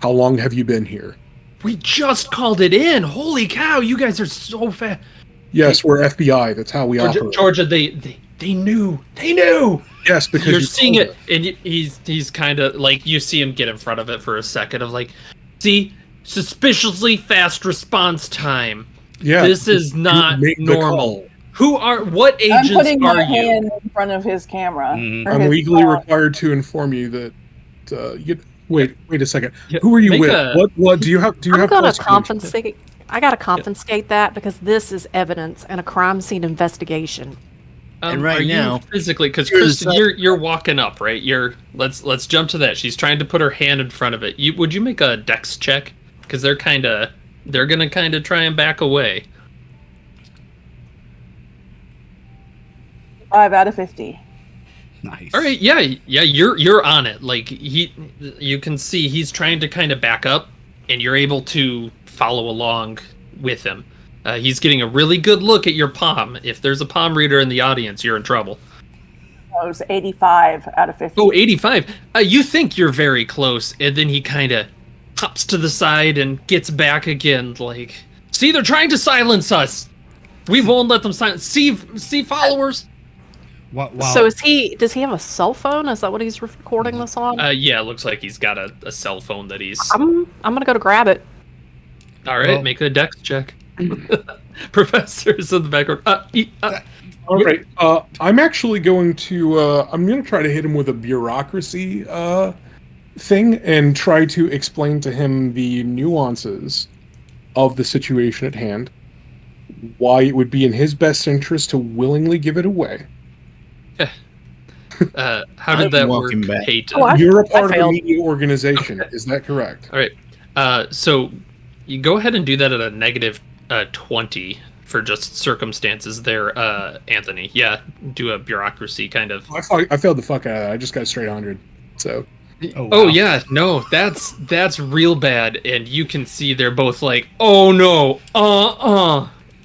How long have you been here? We just called it in. Holy cow! You guys are so fast. Yes, we're FBI. That's how we operate. Georgia, they knew. They knew. Yes, because You're you seeing told it, and he's kind of like, you see him get in front of it for a second of like, see, suspiciously fast response time. Yeah, This is not make the normal. call. What I'm agents putting my are you? hand in front of his camera. Mhm. or I'm his legally phone. required to inform you that. Wait a second. Yeah, Who are you make with? a- What do you have? Do you I'm have? gonna classification? compensate. I gotta confiscate that because this is evidence in a crime scene investigation. And right are you now- physically, because Here's Kristen, you're walking up, right? Let's jump to that. She's trying to put her hand in front of it. Would you make a dex check? Because they're gonna kind of try and back away. 5 out of 50. Nice. All right, yeah, you're on it. Like you can see he's trying to kind of back up, and you're able to follow along with him. He's getting a really good look at your palm. If there's a palm reader in the audience, you're in trouble. That was 85 out of 50. Oh, 85. You think you're very close, and then he kind of hops to the side and gets back again. Like, see, they're trying to silence us. We won't let them silence. See, followers. Wow. So does he have a cell phone? Is that what he's recording this on? Yeah, it looks like he's got a cell phone that he's. I'm gonna go to grab it. All right, Well- make a dex check. Professor's in the background. All right. I'm actually going to. I'm going to try to hit him with a bureaucracy thing and try to explain to him the nuances of the situation at hand. Why it would be in his best interest to willingly give it away. How did that work, walking back. Peyton? Oh, You're a part of a failed. media organization. Is that correct? All right. So you go ahead and do that at a negative 20 for just circumstances there, Anthony. Yeah, do a bureaucracy kind of. I failed the fuck out of that. I just got a straight 100. So. Oh, wow. Oh yeah, no, that's real bad, and you can see they're both like, oh no,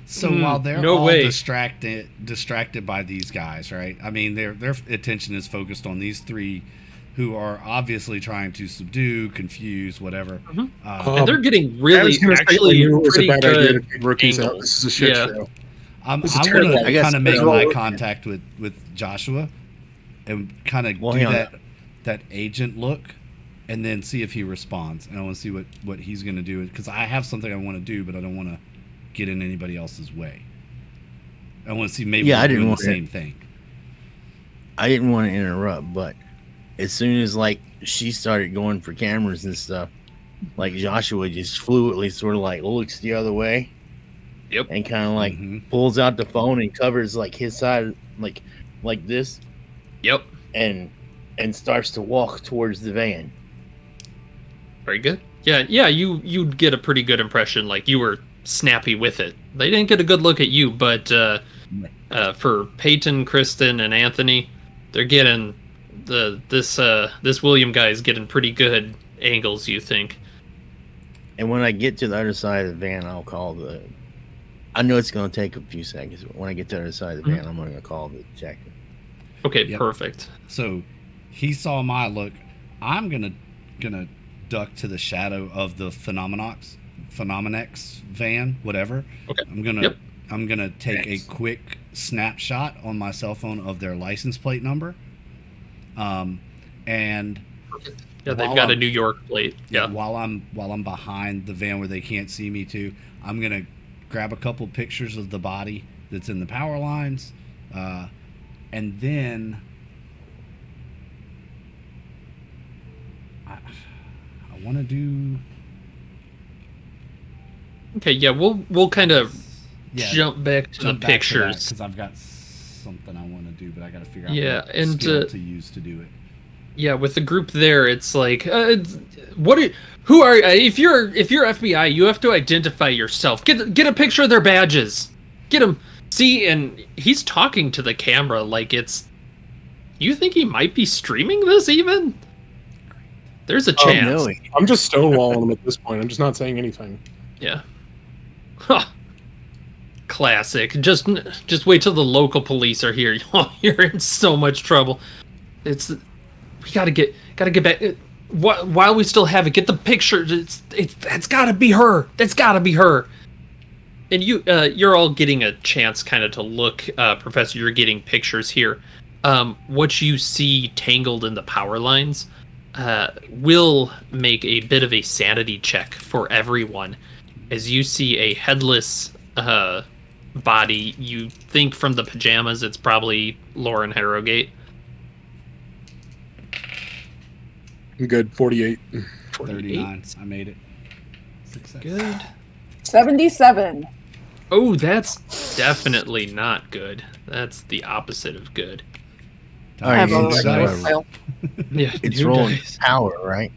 So while they're no all way. distracted by these guys, right? I mean, their attention is focused on these three, who are obviously trying to subdue, confuse, whatever. and they're getting I really was gonna say, I actually knew it was a pretty bad idea to good take rookies out. angles. This is a shit Yeah. show. I'm This is going terrible. to I guess kind of make they're eye all- contact with Joshua and kind of Well, do hang on. that agent look, and then see if he responds. And I want to see what he's going to do, because I have something I want to do, but I don't want to get in anybody else's way. I want to see maybe Yeah, I we're didn't doing the want to- same thing. I didn't want to interrupt, but as soon as like she started going for cameras and stuff, like Joshua just fluidly sort of like looks the other way. Yep. And kind of like Mhm. pulls out the phone and covers like his side like this Yep, and starts to walk towards the van. very good. Yeah, you'd get a pretty good impression. Like you were snappy with it. They didn't get a good look at you, but for Peyton, Kristen, and Anthony, they're getting this William guy is getting pretty good angles. You think? And when I get to the other side of the van, I'll call the. I know it's going to take a few seconds, but when I get to the other side of the van, I'm going to call the detective. Okay, Yep. perfect. So he saw my look. I'm gonna duck to the shadow of the Phenomenex van, whatever. Okay. I'm gonna take a quick snapshot on my cell phone of their license plate number. And Yeah, they've While got a I'm- New York plate. Yeah. while I'm behind the van where they can't see me too, I'm gonna grab a couple pictures of the body that's in the power lines, and then I want to do Okay, yeah, we'll kind of yeah, jump back to the pictures. because I've got something I want to do, but I got to figure out Yeah, what and, skill to use to do it. Yeah, with the group there, it's like, who are if you're FBI, you have to identify yourself. Get a picture of their badges. Get them. See, and he's talking to the camera like it's. You think he might be streaming this even? There's a chance. No. I'm just stonewalling him at this point. I'm just not saying anything. Yeah. Huh. Classic. Just wait till the local police are here. You're in so much trouble. We gotta get back. While we still have it, get the picture. That's gotta be her. That's gotta be her. And you're all getting a chance, kind of to look, Professor. You're getting pictures here. What you see tangled in the power lines will make a bit of a sanity check for everyone, as you see a headless body. You think from the pajamas, it's probably Lauren Harrogate. I'm good. 48. 39. I made it. Success. Good. 77. Oh, that's definitely not good. That's the opposite of good. All I right, have a it's, dice fail. Yeah, it's new rolling dice. power, right?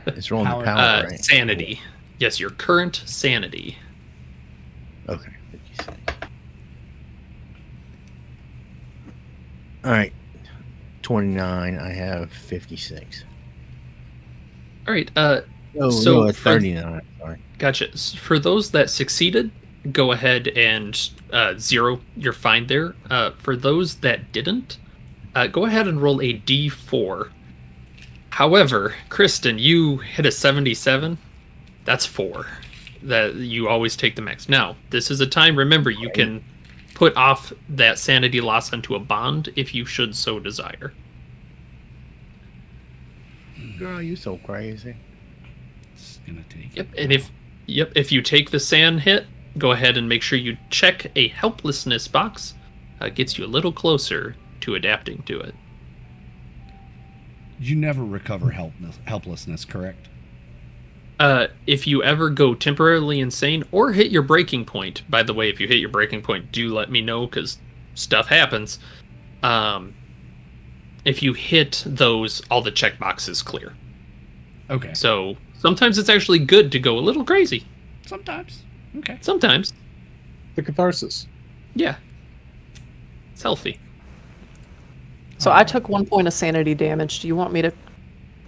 It's rolling Power. power, right? Sanity. Yes, your current sanity. Okay. 56. All right. 29. I have 56. All right. Oh, So no, for- 39. Sorry. Gotcha. For those that succeeded, go ahead and zero. You're fine there. For those that didn't, go ahead and roll a d4. However, Kristen, you hit a 77. That's 4. That you always take the max. Now, this is a time. Remember, you can put off that sanity loss onto a bond if you should so desire. Girl, you so crazy. It's gonna take. Yep. And if you take the sand hit, go ahead and make sure you check a helplessness box. Gets you a little closer to adapting to it. You never recover helplessness, correct? If you ever go temporarily insane or hit your breaking point, by the way, if you hit your breaking point, do let me know, because stuff happens. If you hit those, all the checkboxes clear. Okay. So sometimes it's actually good to go a little crazy. Sometimes. Okay. Sometimes. The catharsis. Yeah. It's healthy. So I took 1 point of sanity damage. Do you want me to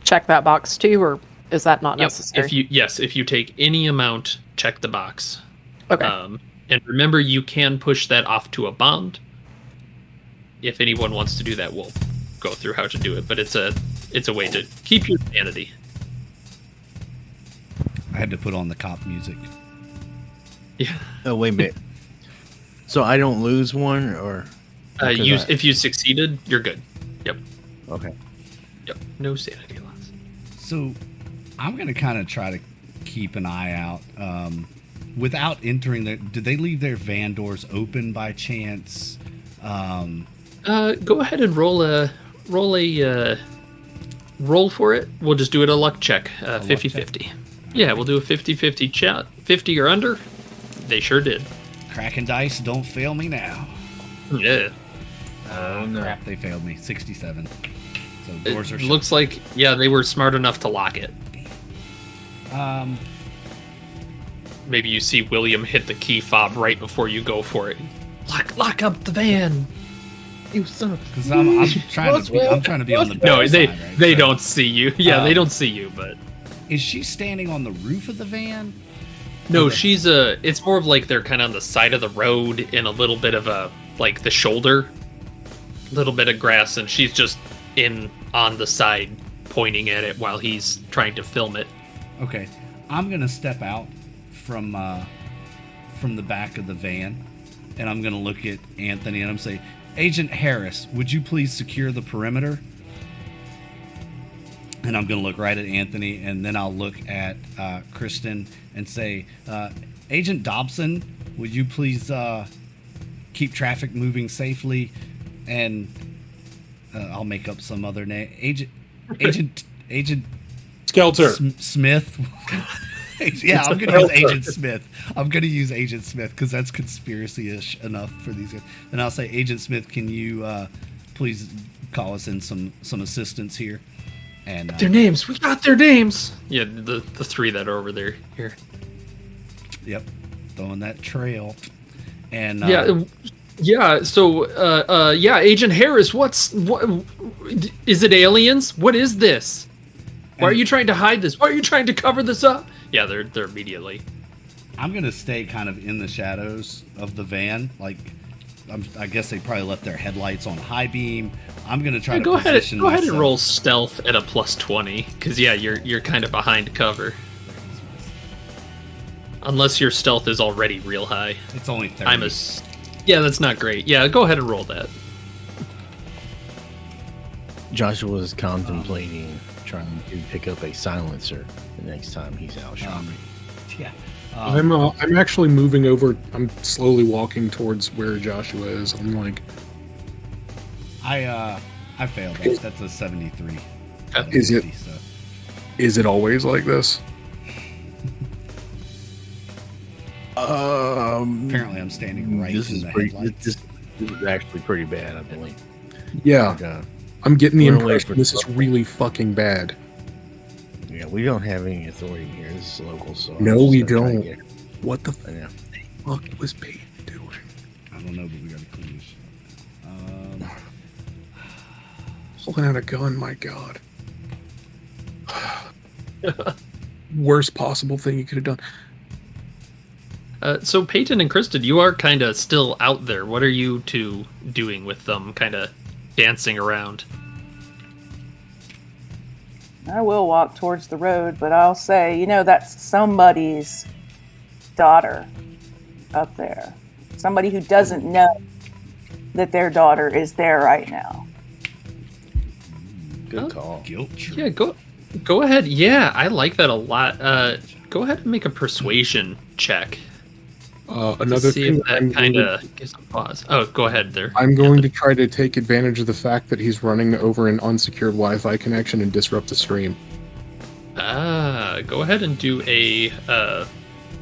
check that box too, or is that not Yep. necessary? If you take any amount, check the box. Okay. And remember, you can push that off to a bond. If anyone wants to do that, we'll go through how to do it. But it's a way to keep your sanity. I had to put on the cop music. Yeah. Oh, wait a minute. So I don't lose one, or because If you succeeded, you're good. Yep. okay. Yep. No sanity loss. So I'm going to kind of try to keep an eye out. Without entering did they leave their van doors open by chance? Go ahead and roll for it. We'll just do it a luck check. 50-50. Yeah, we'll do a 50-50 chat. 50 or under. They sure did. Cracking dice, don't fail me now. Yeah. Oh no. Crap, they failed me. 67. So It doors are shut. looks like, yeah, they were smart enough to lock it. Maybe you see William hit the key fob right before you go for it. Lock up the van. You son of. Because I'm trying to be on the better No, they side, right? they So, don't see you. Yeah, they don't see you, but Is she standing on the roof of the van? no, Okay. she's it's more of like they're kind of on the side of the road in a little bit of a, like, the shoulder, little bit of grass, and she's just on the side pointing at it while he's trying to film it. Okay, I'm gonna step out from the back of the van, and I'm gonna look at Anthony and I'm say, Agent Harris, would you please secure the perimeter? And I'm gonna look right at Anthony, and then I'll look at Kristen and say, Agent Dobson, would you please keep traffic moving safely? And I'll make up some other name. Agent Skelter. Smith. Yeah, I'm gonna use Agent Smith. I'm gonna use Agent Smith because that's conspiracy-ish enough for these guys. And I'll say, Agent Smith, can you please call us in some assistance here? And Their names. We got their names. Yeah, the three that are over there. Here. Yep, throwing that trail. And yeah. So, yeah, Agent Harris. What? Is it aliens? What is this? Why are you trying to hide this? Why are you trying to cover this up? Yeah, they're immediately. I'm gonna stay kind of in the shadows of the van. Like, I guess they probably left their headlights on high beam. I'm gonna try to position Go ahead and myself. roll stealth at a +20, because yeah, you're kind of behind cover. Unless your stealth is already real high. It's only 30. Yeah, that's not great. Yeah, go ahead and roll that. Joshua is contemplating trying to pick up a silencer the next time he's out shopping. Yeah. I'm actually moving over. I'm slowly walking towards where Joshua is. I'm like, I failed. That's a 73. Is it- 50, so. is it always like this? Apparently, I'm standing right This in is the pretty. headlights. This is actually pretty bad, I believe. Yeah, Like, I'm getting the We're away impression from- this is really fucking bad. yeah, we don't have any authority here. This is local, so No, I'm just we gonna try and don't. get- What the I know. fuck was Peyton doing? I don't know, but we gotta clean this. Pulling out a gun, my god. Worst possible thing you could have done. So Peyton and Kristen, you are kind of still out there. What are you two doing with them, kind of dancing around? I will walk towards the road, but I'll say, that's somebody's daughter up there. Somebody who doesn't know that their daughter is there right now. Good call. Guilt trip. Yeah, go ahead. Yeah, I like that a lot. Go ahead and make a persuasion check. Another To see thing, if that kind of gives a pause. Oh, go ahead there. I'm going to try to take advantage of the fact that he's running over an unsecured Wi-Fi connection and disrupt the stream. Go ahead and do a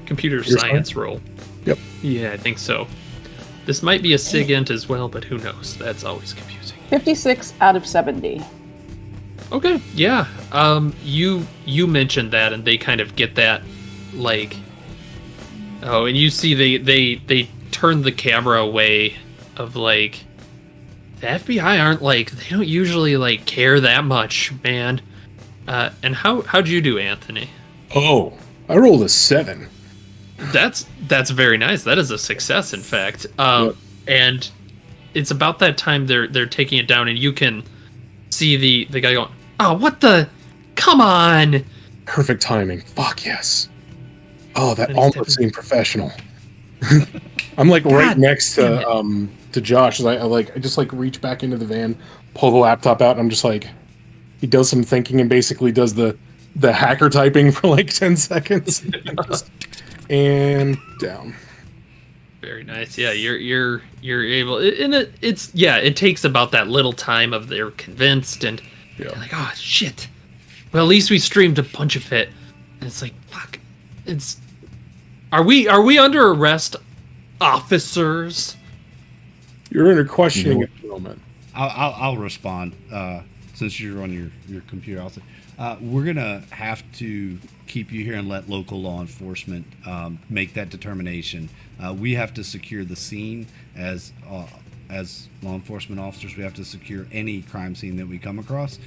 computer Your science roll. Yep. Yeah, I think so. This might be a SIGINT as well, but who knows? That's always confusing. 56 out of 70. Okay, yeah. You mentioned that, and they kind of get that, like. Oh, and you see they turn the camera away, of like, the FBI aren't like, they don't usually like care that much, man. And how'd you do, Anthony? Oh, I rolled a 7. That's very nice. That is a success, in fact. Yep. And it's about that time they're taking it down, and you can see the guy going, "Oh, what the? Come on!" Perfect timing. Fuck yes. Oh, that And he's almost seemed professional. I'm like right God next damn to Josh. I just like reach back into the van, pull the laptop out, and I'm just like, he does some thinking and basically does the hacker typing for like 10 seconds, and down. Very nice. Yeah, you're able, and it takes about that little time of they're convinced and Yeah. they're like, oh shit. Well, at least we streamed a bunch of it, and it's like, fuck. Are we under arrest, officers? You're under questioning at the moment. I'll respond since you're on your computer. I'll say we're gonna have to keep you here and let local law enforcement make that determination. We have to secure the scene as law enforcement officers. We have to secure any crime scene that we come across.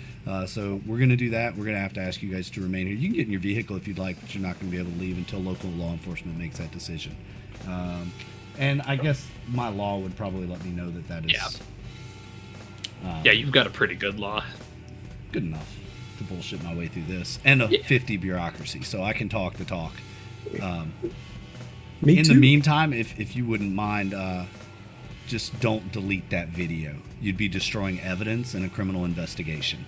So we're going to do that. We're going to have to ask you guys to remain here. You can get in your vehicle if you'd like, but you're not going to be able to leave until local law enforcement makes that decision. And I guess my law would probably let me know that is Yeah, you've got a pretty good law. good enough to bullshit my way through this. And a 50 bureaucracy, so I can talk the talk. Me In too. the meantime, if you wouldn't mind, just don't delete that video. You'd be destroying evidence in a criminal investigation.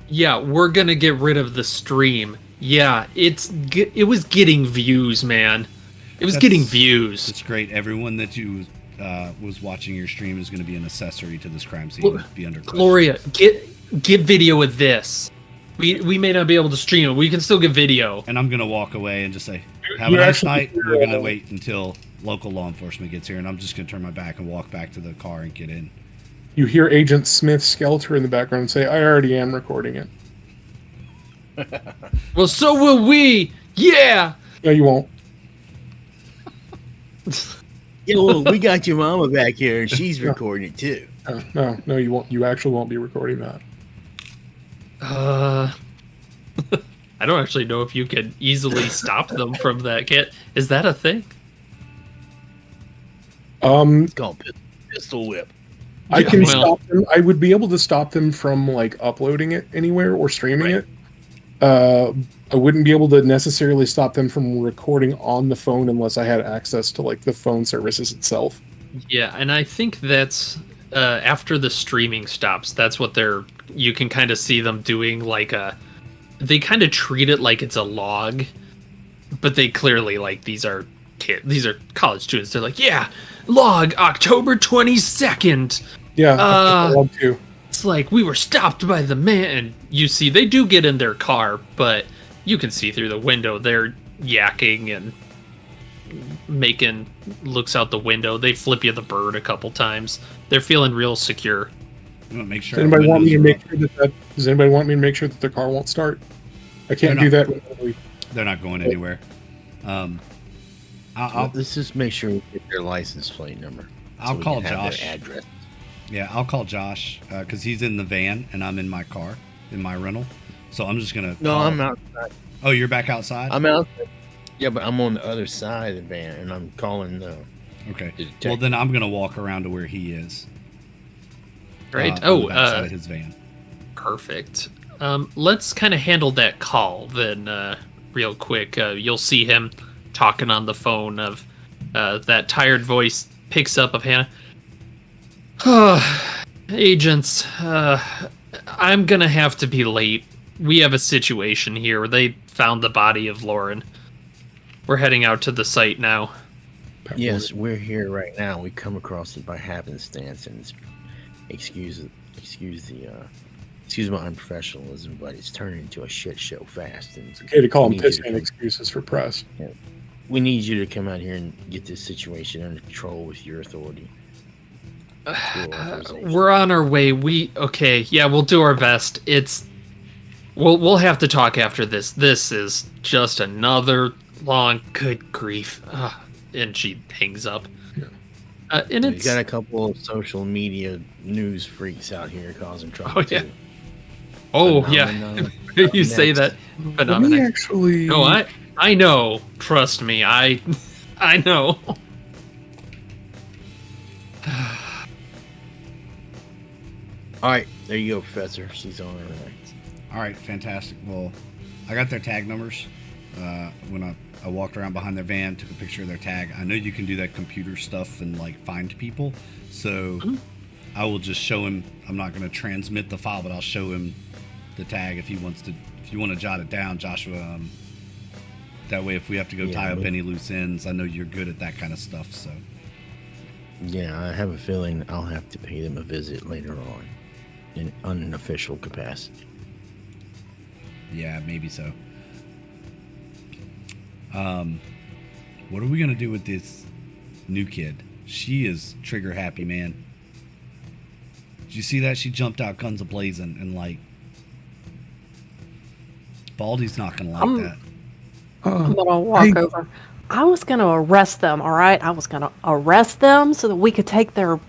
Yeah, we're gonna get rid of the stream. Yeah, it was getting views, man. It was getting views. It's great. Everyone that you was watching your stream is going to be an accessory to this crime scene. Be under question. Gloria, get video of this. We may not be able to stream it. We can still get video. And I'm going to walk away and just say, have a You're nice actually- night. We're going to wait until local law enforcement gets here, and I'm just going to turn my back and walk back to the car and get in. You hear Agent Smith Skelter in the background say, "I already am recording it." Well, so will we. Yeah. No, you won't. Yeah, well, we got your mama back here, and she's recording it too. No, you won't. You actually won't be recording that. I don't actually know if you can easily stop them from that. Is that a thing? It's called pistol whip. I can Well- stop them. I would be able to stop them from like uploading it anywhere or streaming it. I wouldn't be able to necessarily stop them from recording on the phone unless I had access to like the phone services itself. Yeah, and I think that's after the streaming stops. That's what you can kind of see them doing. Like they kind of treat it like it's a log, but they clearly like these are college students. They're like, yeah, log October 22nd. Yeah, I love to. It's like we were stopped by the man. And you see, they do get in their car, but you can see through the window they're yakking and making looks out the window. They flip you the bird a couple times. They're feeling real secure. I'm gonna make sure. Does anybody our want me to windows make sure that? Does anybody want me to make sure that their car won't start? I can't They're do not. that remotely. They're not going anywhere. I'll Let's just make sure we get their license plate number. I'll we call can have Josh. their address. Yeah, I'll call Josh because he's in the van and I'm in my car, in my rental. So I'm just gonna. No, call I'm him. outside. Oh, you're back outside. I'm out. Yeah, but I'm on the other side of the van, and I'm calling. Okay. The detective. Well, then I'm gonna walk around to where he is. Right? On the backside of his van. Perfect. Let's kind of handle that call then real quick. You'll see him talking on the phone of that tired voice picks up of Hannah. Agents, I'm gonna have to be late. We have a situation here where they found the body of Lauren. We're heading out to the site now. Yes, we're here right now. We come across it by happenstance, and excuse my unprofessionalism, but it's turning into a shit show fast. And Okay, to call we them need piss you man to- excuses for press. We need you to come out here and get this situation under control with your authority. Your authorization. We're on our way. We'll do our best. We'll have to talk after this. This is just another long good grief. And she hangs up. And You it's got a couple of social media news freaks out here causing trouble. Oh, yeah. too. yeah. Phenomenon. You say that. Let me Phenomenon. actually. No, I know. Trust me. I know. All right, there you go, Professor. She's on her way. All right, fantastic. Well, I got their tag numbers. When I walked around behind their van, took a picture of their tag. I know you can do that computer stuff and like find people. So I will just show him. I'm not going to transmit the file, but I'll show him the tag if he wants to. If you want to jot it down, Joshua. That way, if we have to go Yeah, tie up but- any loose ends, I know you're good at that kind of stuff. So Yeah, I have a feeling I'll have to pay them a visit later on in unofficial capacity. yeah, maybe so. What are we gonna do with this new kid? She is trigger happy, man. Did you see that? She jumped out guns a blazing and like Baldy's not gonna like that. I'm gonna walk over. I was gonna arrest them. All right, I was gonna arrest them so that we could take their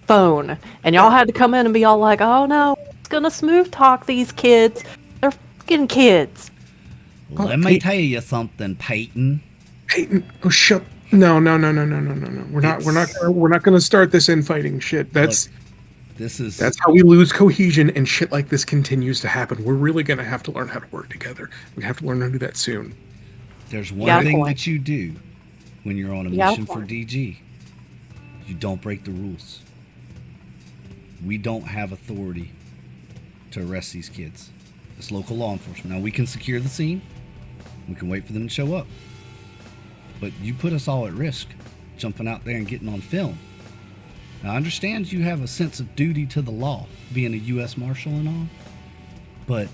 phone, and y'all had to come in and be all like, "Oh no, it's gonna smooth talk these kids. They're fucking kids." Let me tell you something, Peyton. Peyton, oh shut! No. We're not gonna start this infighting shit. That's how we lose cohesion, and shit like this continues to happen. We're really gonna have to learn how to work together. We have to learn how to do that soon. There's one Yeah, thing point. that you do when you're on a Yeah, mission for point. DG. You don't break the rules. We don't have authority to arrest these kids. It's local law enforcement. Now we can secure the scene. We can wait for them to show up. But you put us all at risk jumping out there and getting on film. Now I understand you have a sense of duty to the law, being a U.S. Marshal and all. But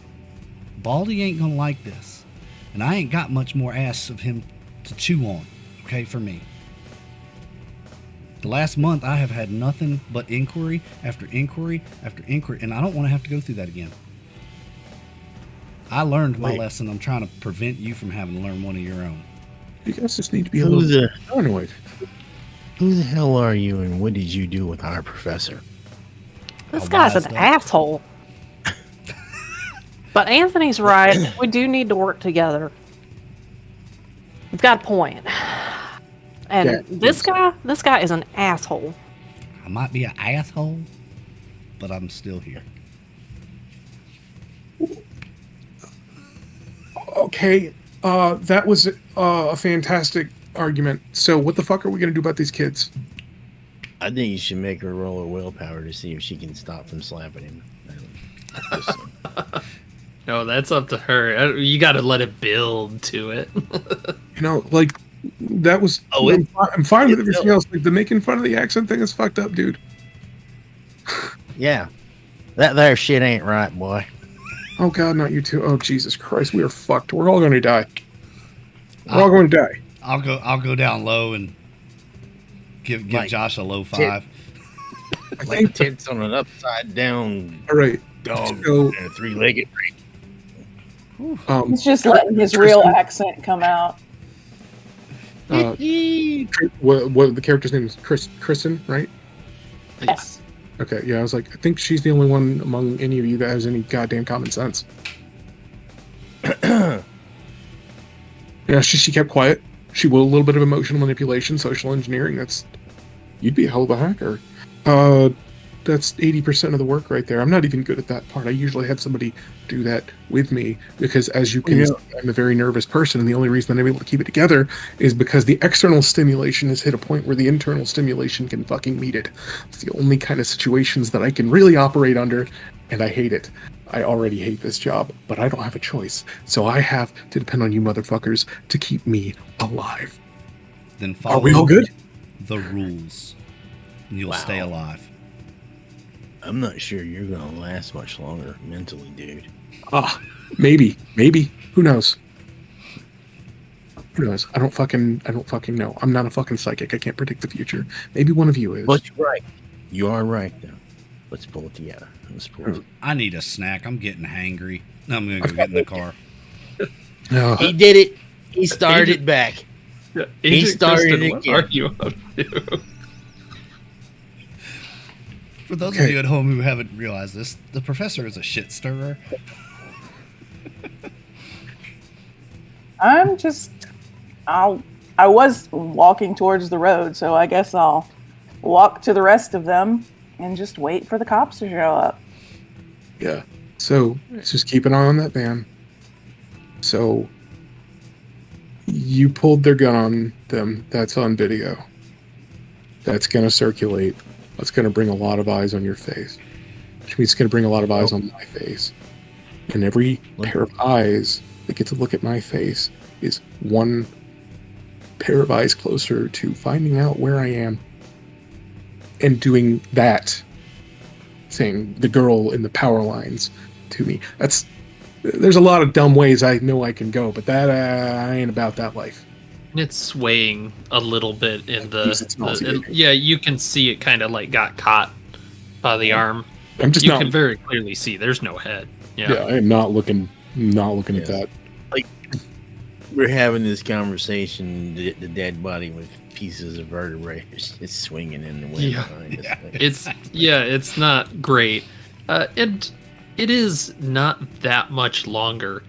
Baldy ain't gonna like this. And I ain't got much more ass of him to chew on, okay, for me. The last month, I have had nothing but inquiry after inquiry after inquiry, and I don't want to have to go through that again. I learned my Wait. lesson. I'm trying to prevent you from having to learn one of your own. You guys just need to be a Who little the paranoid. who the hell are you, and what did you do with our professor? This I guy's an wised up. asshole. But Anthony's right. We do need to work together. You've got a point. And Yeah, this guy is an asshole. I might be an asshole, but I'm still here. Okay, that was a fantastic argument. So what the fuck are we gonna do about these kids? I think you should make her roll her willpower to see if she can stop from slapping him. Just- No, that's up to her. You got to let it build to it. You know, like that was. Oh, I'm fine with it- everything else. Like the making fun of the accent thing is fucked up, dude. yeah, that there shit ain't right, boy. Oh God, not you two. Oh Jesus Christ, we are fucked. We're all gonna die. We're all going to die. I'll go down low and give Like, Josh a low 5. I Like think. tits on an upside down All right. dog So, and a three-legged. He's just letting his real accent come out. what the character's name is? Kristen, right? Yes. Okay, yeah, I was like, I think she's the only one among any of you that has any goddamn common sense. Yeah, she kept quiet. She will a little bit of emotional manipulation, social engineering. You'd be a hell of a hacker. That's 80% of the work right there. I'm not even good at that part. I usually have somebody do that with me because, as you can see, I'm a very nervous person, and the only reason I'm able to keep it together is because the external stimulation has hit a point where the internal stimulation can fucking meet it. It's the only kind of situations that I can really operate under, and I hate it. I already hate this job, but I don't have a choice. So I have to depend on you motherfuckers to keep me alive. Then follow Are we all good? the rules, and you'll Wow. stay alive. I'm not sure you're gonna last much longer mentally, dude. Maybe. Who knows? Who knows? I don't fucking know. I'm not a fucking psychic. I can't predict the future. Maybe one of you is. But you're right. You are right, though. Let's pull it together. Let's pull it. I need a snack. I'm getting hangry. I'm gonna go get in the car. No. He did it. He started it back. Agent started Kristen, what again. are you up to? For those of Okay. you at home who haven't realized this, the professor is a shit stirrer. I was walking towards the road, so I guess I'll walk to the rest of them and just wait for the cops to show up. Yeah. So just keep an eye on that van. So you pulled their gun on them. That's on video. That's going to circulate. That's going to bring a lot of eyes on your face. Which means it's going to bring a lot of eyes on my face. And every pair of eyes that get to look at my face is one pair of eyes closer to finding out where I am and doing that thing, the girl in the power lines to me. There's a lot of dumb ways I know I can go, but that I ain't about that life. It's swaying a little bit in Because it's nauseating. yeah, you can see it kind of like got caught by the arm. I'm just You not. can very clearly see there's no head. Yeah, I am not looking at Yeah. that. We're having this conversation. The dead body with pieces of vertebrae is swinging in the wind Yeah. behind us. It's not great. And it is not that much longer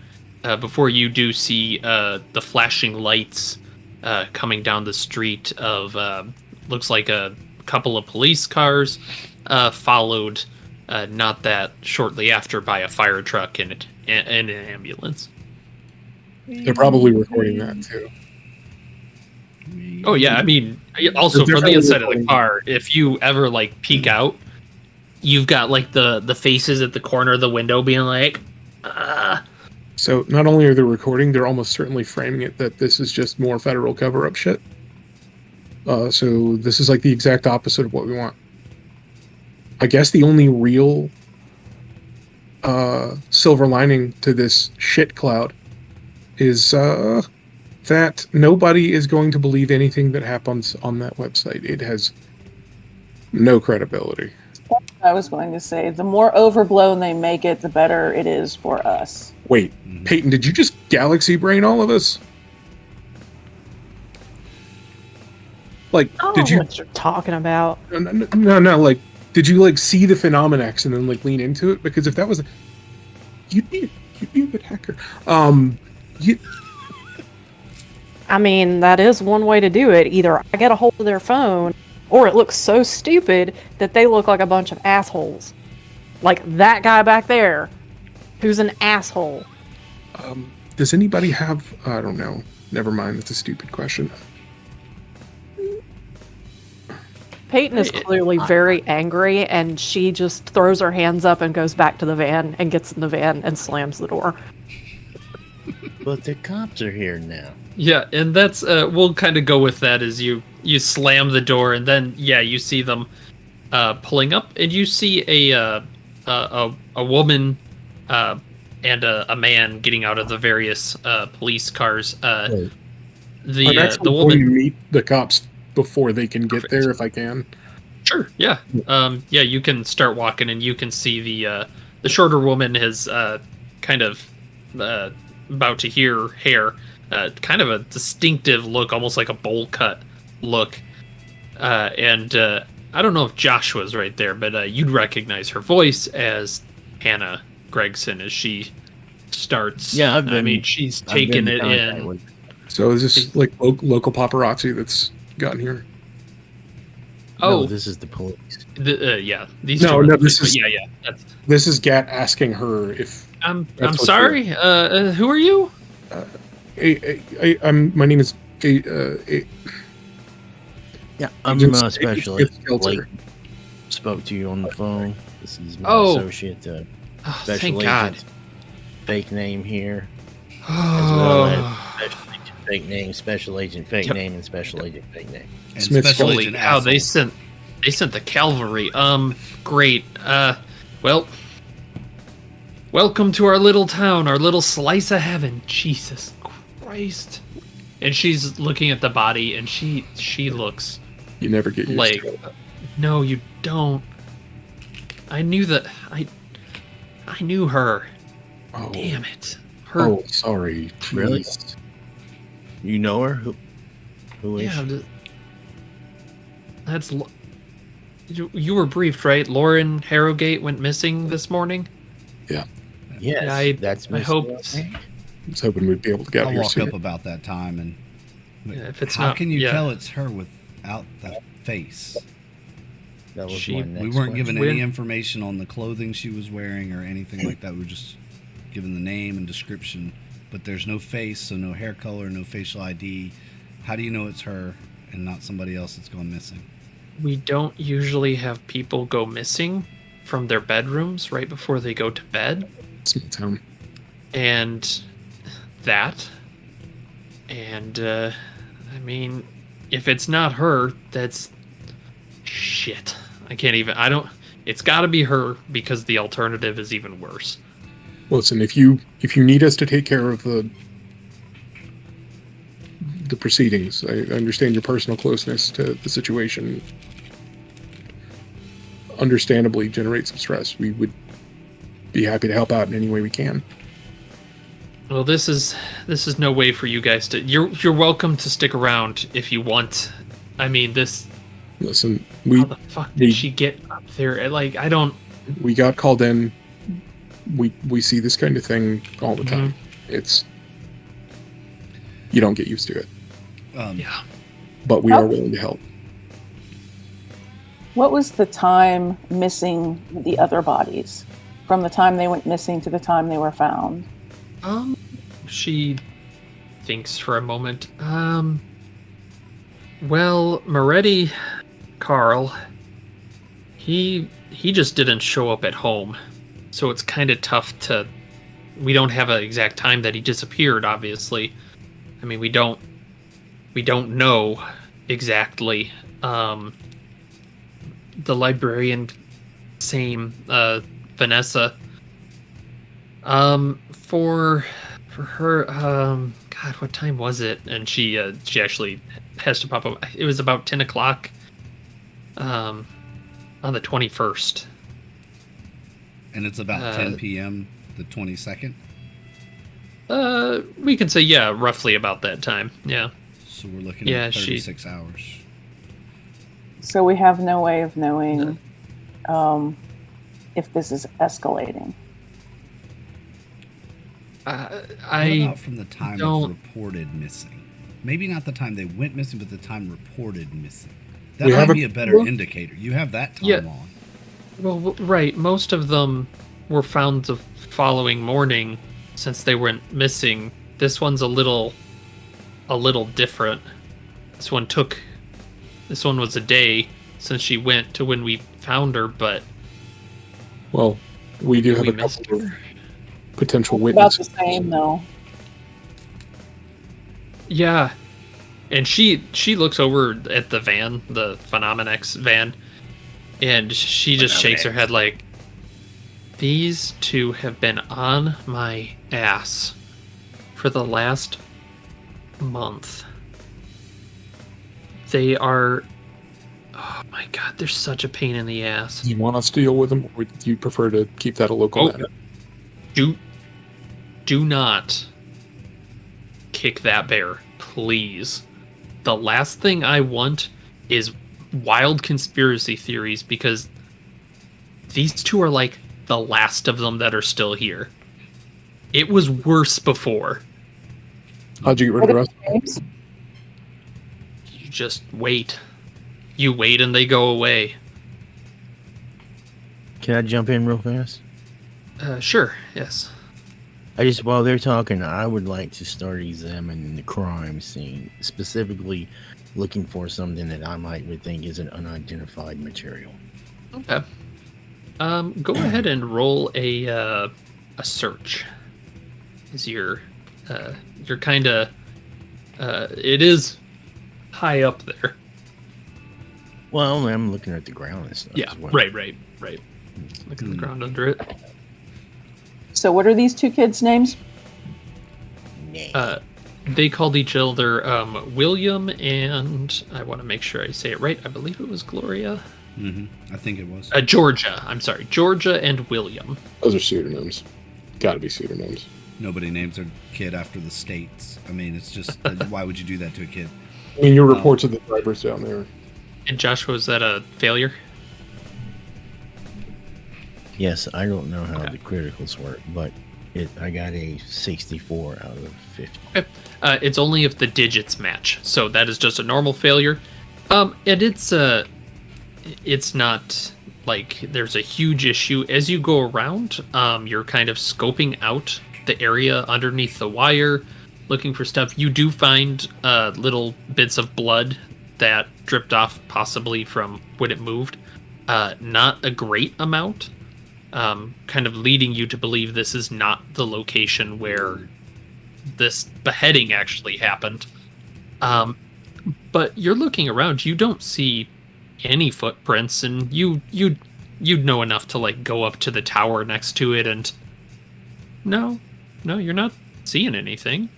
before you do see the flashing lights coming down the street of looks like a couple of police cars, followed not that shortly after by a fire truck and an ambulance. They're probably recording that too. Oh yeah, I mean, also They're from the definitely inside of the recording. car, if you ever like peek out, you've got like the faces at the corner of the window being like, So not only are they recording, they're almost certainly framing it that this is just more federal cover-up shit. So this is like the exact opposite of what we want. I guess the only real silver lining to this shit cloud is that nobody is going to believe anything that happens on that website. It has no credibility. I was going to say, the more overblown they make it, the better it is for us. Wait, Peyton, did you just galaxy brain all of us? Like, Oh, did you? what you're talking about? No. Like, did you like see the Phenomenex and then like lean into it? Because if that was, you'd be a good hacker. You, I mean, that is one way to do it. Either I get a hold of their phone, or it looks so stupid that they look like a bunch of assholes. Like that guy back there, who's an asshole. does anybody have? I don't know. Never mind. That's a stupid question. Peyton is clearly very angry, and she just throws her hands up and goes back to the van and gets in the van and slams the door. But the cops are here now. Yeah, and that's we'll kind of go with that as you slam the door, and then you see them pulling up, and you see a woman and a man getting out of the various police cars. I'm The actually the going woman. to meet the cops before they can get there, if I can. Sure. Yeah. You can start walking, and you can see the shorter woman has kind of about to hear hair, kind of a distinctive look, almost like a bowl cut look. And I don't know if Joshua's right there, but you'd recognize her voice as Hannah Gregson as she starts. Yeah, I mean, she's taking it in. So is this like local paparazzi that's gotten here? Oh, No, this is the police. yeah. These No, two are no, the this police, is- but yeah. That's, This is Gatt asking her if I'm That's what sorry. Who are you? my name is Yeah, I'm Agent- a special Agent agent. Skelter. Blake spoke to you on the phone. This is my Oh. associate, Oh, special thank agent. God. Fake name here, as well as Oh, special agent fake name, special agent fake Yep. name, and special agent fake name. And Smith special holy agent cow! They asshole. sent the cavalry. Great. Well, welcome to our little town, our little slice of heaven. Jesus Christ! And she's looking at the body, and she looks You never get used like, to it. no, you don't. I knew that. I knew her. Oh, Damn it. Her. oh, sorry. Really? Jeez. You know her? Who is Yeah, she? that's. You were briefed, right? Lauren Harrogate went missing this morning. Yes, Yeah, that's I Miss hope- Lauren. I was hoping we'd be able to get I'll here walk soon. up about that time and. Yeah, if it's how not- can you yeah. tell it's her without the face? That was She- my we next We weren't question. given When- any information on the clothing she was wearing or anything like that. We were just given the name and description, but there's no face, so no hair color, no facial ID. How do you know it's her and not somebody else that's gone missing? We don't usually have people go missing from their bedrooms right before they go to bed. Small town. And that. And, I mean, if it's not her, that's. Shit. It's gotta be her because the alternative is even worse. Listen, if you need us to take care of the proceedings, I understand your personal closeness to the situation. Understandably, generates some stress. We would be happy to help out in any way we can. Well, this is no way for you guys to. You're welcome to stick around if you want. I mean, this. Listen, How the fuck did we- she get up there? Like, I don't. we got called in. We see this kind of thing all the time. It's you don't get used to it, Yeah. but we are willing to help. What was the time missing the other bodies? From the time they went missing to the time they were found? She thinks for a moment. Well, Moretti, Carl, he just didn't show up at home, so it's kind of tough to. We don't have an exact time that he disappeared. Obviously, I mean we don't know exactly. The librarian, same. Vanessa. For her, God, what time was it? And she actually has to pop up. It was about 10 o'clock. On the 21st. And it's about 10 p.m. the 22nd. We can say, yeah, roughly about that time. Yeah. So we're looking at 36 hours. So we have no way of knowing if this is escalating. What about from the time it's reported missing? Maybe not the time they went missing, but the time reported missing. That might be a better indicator. You have that time on. Well, right. Most of them were found the following morning, since they went missing. This one's a little different. This one was a day since she went to when we found her, but well, we do have a couple of potential witnesses. About the same, though. Yeah, and she looks over at the van, the Phenomenex van, and she just shakes her head like, these two have been on my ass for the last month. They are... Oh my god, they're such a pain in the ass. You want us to deal with them, or would you prefer to keep that a local matter? Do not kick that bear, please. The last thing I want is wild conspiracy theories, because these two are like the last of them that are still here. It was worse before. How'd you get rid of the rest? You just wait. You wait and they go away. Can I jump in real fast? Sure, yes. While they're talking, I would like to start examining the crime scene, specifically looking for something that I would think is an unidentified material. Okay. Go ahead and roll a search. Is you're kind of it is high up there. Well, I'm looking at the ground and stuff. Yeah, as well. right. Look at the ground under it. So what are these two kids' names? They called each other William and I want to make sure I say it right. I believe it was Gloria. Mm-hmm. I think it was. Georgia. I'm sorry. Georgia and William. Those are pseudonyms. Gotta be pseudonyms. Nobody names their kid after the states. I mean, it's just, why would you do that to a kid? I mean, your reports of the drivers down there. And Joshua, was that a failure? Yes, I don't know how the criticals work, but I got a 64 out of 50. Okay. It's only if the digits match, so that is just a normal failure. And it's not like there's a huge issue. As you go around, you're kind of scoping out the area underneath the wire, looking for stuff. You do find little bits of blood that dripped off possibly from when it moved. Not a great amount. Kind of leading you to believe this is not the location where this beheading actually happened. But you're looking around, you don't see any footprints, and you'd know enough to like go up to the tower next to it, and no, you're not seeing anything.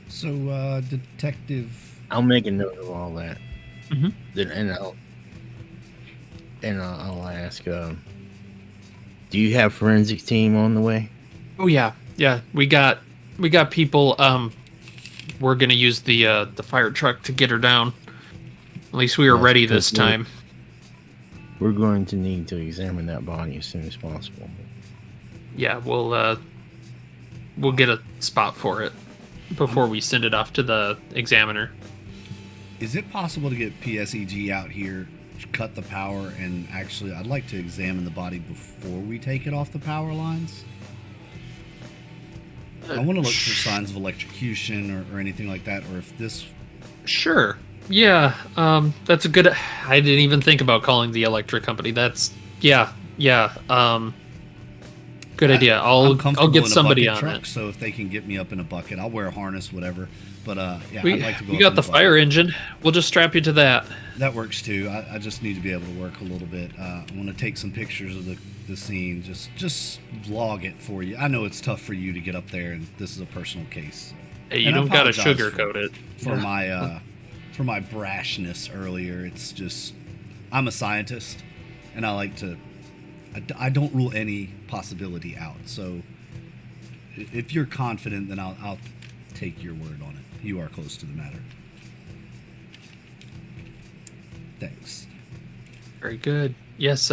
So, Detective... I'll make a note of all that. Mm-hmm. And I'll ask, do you have forensics team on the way? Oh yeah, we got people. We're gonna use the fire truck to get her down. At least we were ready this time. We're going to need to examine that body as soon as possible. Yeah, we'll get a spot for it before we send it off to the examiner. Is it possible to get PSEG out here, cut the power, and actually, I'd like to examine the body before we take it off the power lines? I want to look for signs of electrocution or anything like that, or if this... Sure. Yeah, that's a good... I didn't even think about calling the electric company. That's... Yeah. Good idea. I'll get somebody on truck, it. So if they can get me up in a bucket, I'll wear a harness, whatever. But yeah, I'd like to go. You got the fire engine. We'll just strap you to that. That works too. I just need to be able to work a little bit. I want to take some pictures of the scene. Just vlog it for you. I know it's tough for you to get up there, and this is a personal case. Hey, you And I don't gotta apologize sugarcoat it. for my brashness earlier. It's just I'm a scientist, and I like to. I don't rule any possibility out. So, if you're confident, then I'll take your word on it. You are close to the matter. Thanks. Very good. Yes,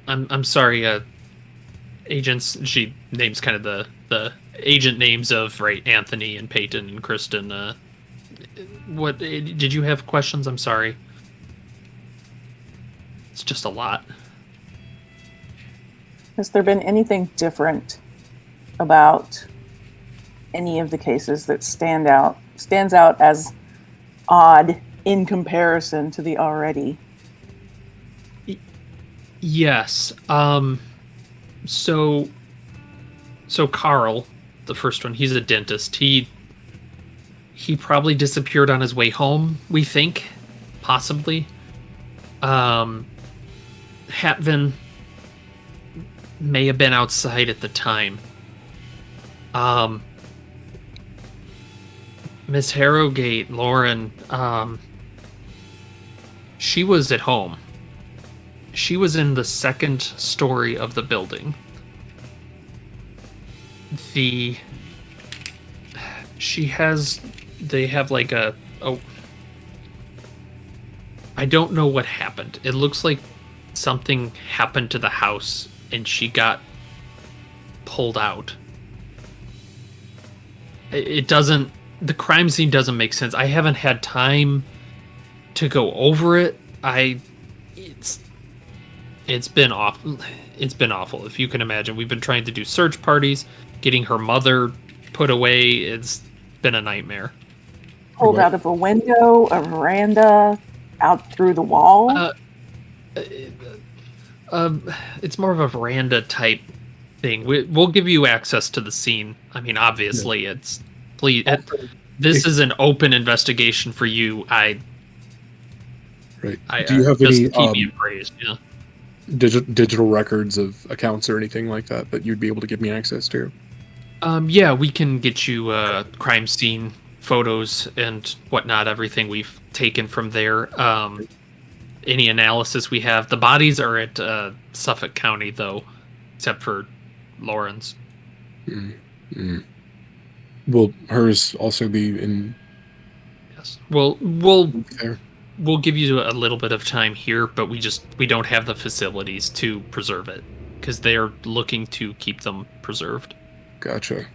I'm sorry, agents. She names kind of the agent names of Anthony and Peyton and Kristen. What did you have questions? I'm sorry. It's just a lot. Has there been anything different about any of the cases that stands out as odd in comparison to the already? Yes. So Carl, the first one, he's a dentist. He probably disappeared on his way home, we think, possibly. Hatvin may have been outside at the time. Miss Harrogate, Lauren, she was at home. She was in the second story of the building. They have like a I don't know what happened. It looks like something happened to the house and she got pulled out. The crime scene doesn't make sense. I haven't had time to go over it. It's been awful. It's been awful. If you can imagine, we've been trying to do search parties, getting her mother put away. It's been a nightmare. Pulled out of a window, a veranda, out through the wall. It's more of a veranda type thing. We'll give you access to the scene. I mean, obviously, this is an open investigation for you. Right. Do you have any keep me appraised? Yeah. Digital records of accounts or anything like that you'd be able to give me access to? Yeah, we can get you crime scene photos and whatnot. Everything we've taken from there. Any analysis we have. The bodies are at Suffolk County, though, except for Lauren's. Mm-hmm. Will hers also be in? Yes. We'll give you a little bit of time here, but we don't have the facilities to preserve it because they're looking to keep them preserved. Gotcha.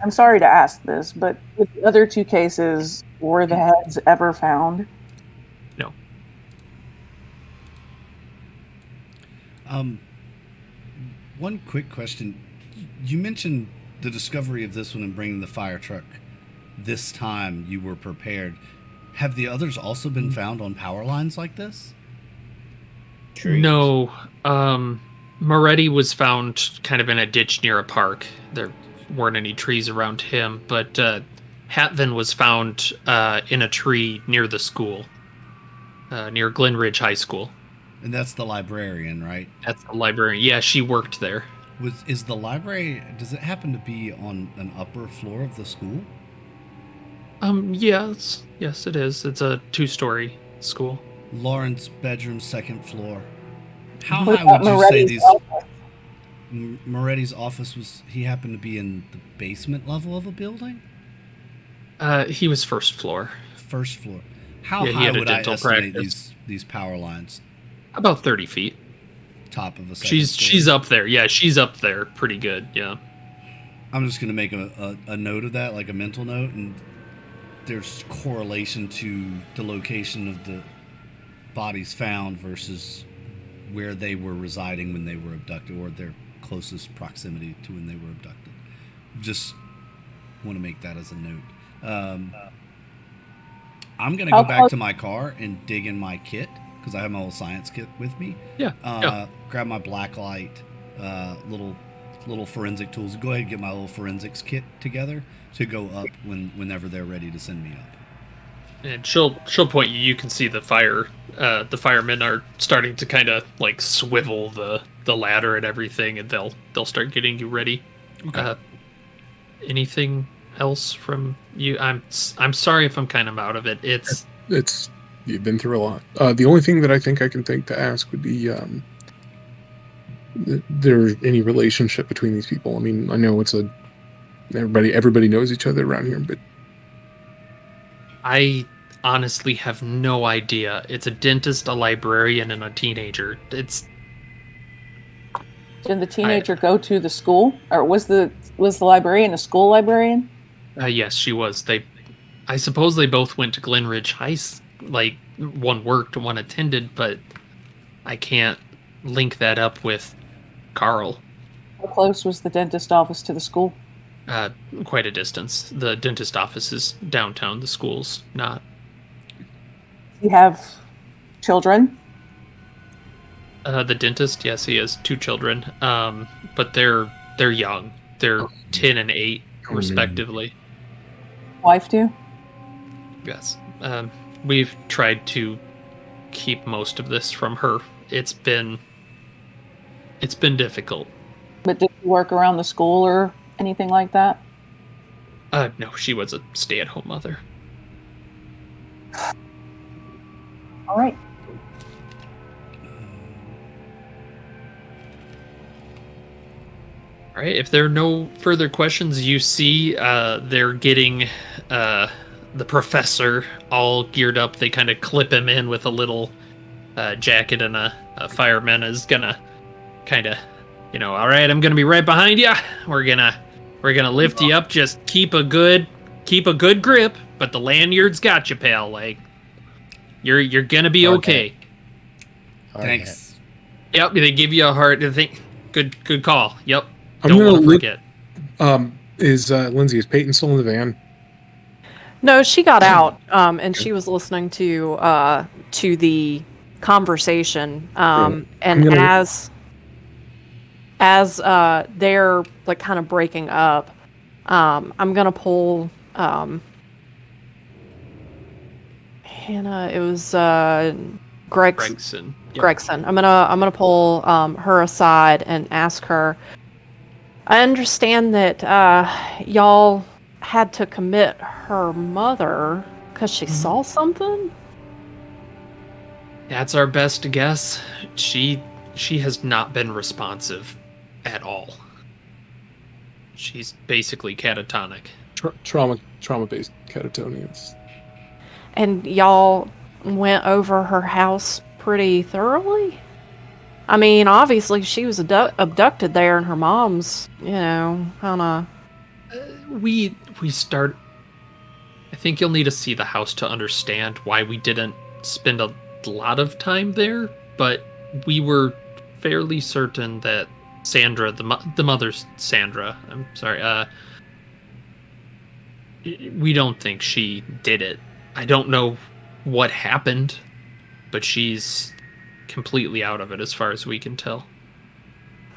I'm sorry to ask this, but with the other two cases, were the heads ever found? No. One quick question. You mentioned the discovery of this one and bringing the fire truck. This time you were prepared. Have the others also been found on power lines like this? Trees. No. Moretti was found kind of in a ditch near a park. There weren't any trees around him, but Hatvin was found in a tree near the school, near Glen Ridge High School. And that's the librarian, right? That's the librarian. Yeah, she worked there. Is the library, does it happen to be on an upper floor of the school? Yes, it is. It's a 2-story school. Lauren's bedroom, second floor. How What high would you about say Moretti's these? office? Moretti's office was. He happened to be in the basement level of a building. He was first floor. First floor. How Yeah, he high had a would I dental estimate practice. these power lines? About 30 feet. Top of a second She's story? up there. Yeah, she's up there pretty good. Yeah. I'm just gonna make a note of that, like a mental note, and there's correlation to the location of the bodies found versus where they were residing when they were abducted, or their closest proximity to when they were abducted. Just want to make that as a note. I'm gonna go back to my car and dig in my kit because I have my little science kit with me. Yeah. Grab my black light, little forensic tools. Go ahead and get my little forensics kit together to go up whenever they're ready to send me up. And she'll point you. You can see the firemen are starting to kind of like swivel the ladder and everything, and they'll start getting you ready. Okay. Anything else from you? I'm sorry if I'm kind of out of it. It's You've been through a lot. The only thing that I think I can think to ask would be there any relationship between these people. I mean, I know it's everybody knows each other around here, but I honestly have no idea. It's a dentist, a librarian, and a teenager. Did the teenager go to the school, or was the librarian a school librarian? Yes, she was. I suppose they both went to Glenridge High. Like, one worked, one attended, but I can't link that up with Carl. How close was the dentist office to the school? Quite a distance. The dentist office is downtown. The school's not. You have children? The dentist, yes, he has 2 children. But they're young. They're 10 and 8, respectively. Wife too? Yes. We've tried to keep most of this from her. It's been difficult. But did you work around the school or anything like that? No, she was a stay-at-home mother. All right. All right, if there are no further questions, you see they're getting the professor all geared up. They kind of clip him in with a little jacket, and a fireman is gonna kind of, all right, I'm gonna be right behind you. We're gonna lift you up. Just keep a good grip. But the lanyard's got you, pal. Like, you're gonna be okay. Thanks. Yep, they give you a heart. I think good call. Yep. I'm Don't gonna want to forget. Is Lindsay, is Peyton still in the van? No, she got out, and she was listening to the conversation. And as they're like kind of breaking up, I'm gonna pull Hannah. It was Gregson. Yep. Gregson. I'm gonna pull her aside and ask her. I understand that y'all had to commit her mother because she saw something? That's our best guess. She has not been responsive at all. She's basically catatonic. Trauma-based catatonias. And y'all went over her house pretty thoroughly? I mean, obviously she was abducted there, and her mom's, kind of... We start... I think you'll need to see the house to understand why we didn't spend a lot of time there, but we were fairly certain that Sandra, the mother's Sandra, I'm sorry, we don't think she did it. I don't know what happened, but she's completely out of it as far as we can tell.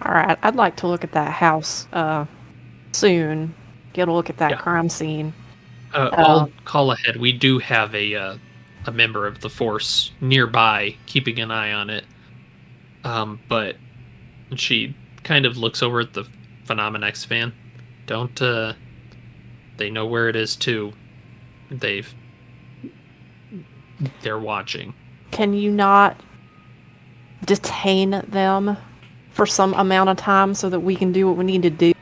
All right, I'd like to look at that house soon. Get a look at that crime scene. I'll call ahead. We do have a member of the force nearby keeping an eye on it. But she kind of looks over at the Phenomenex van. They know where it is too. They're watching. Can you not detain them for some amount of time so that we can do what we need to do?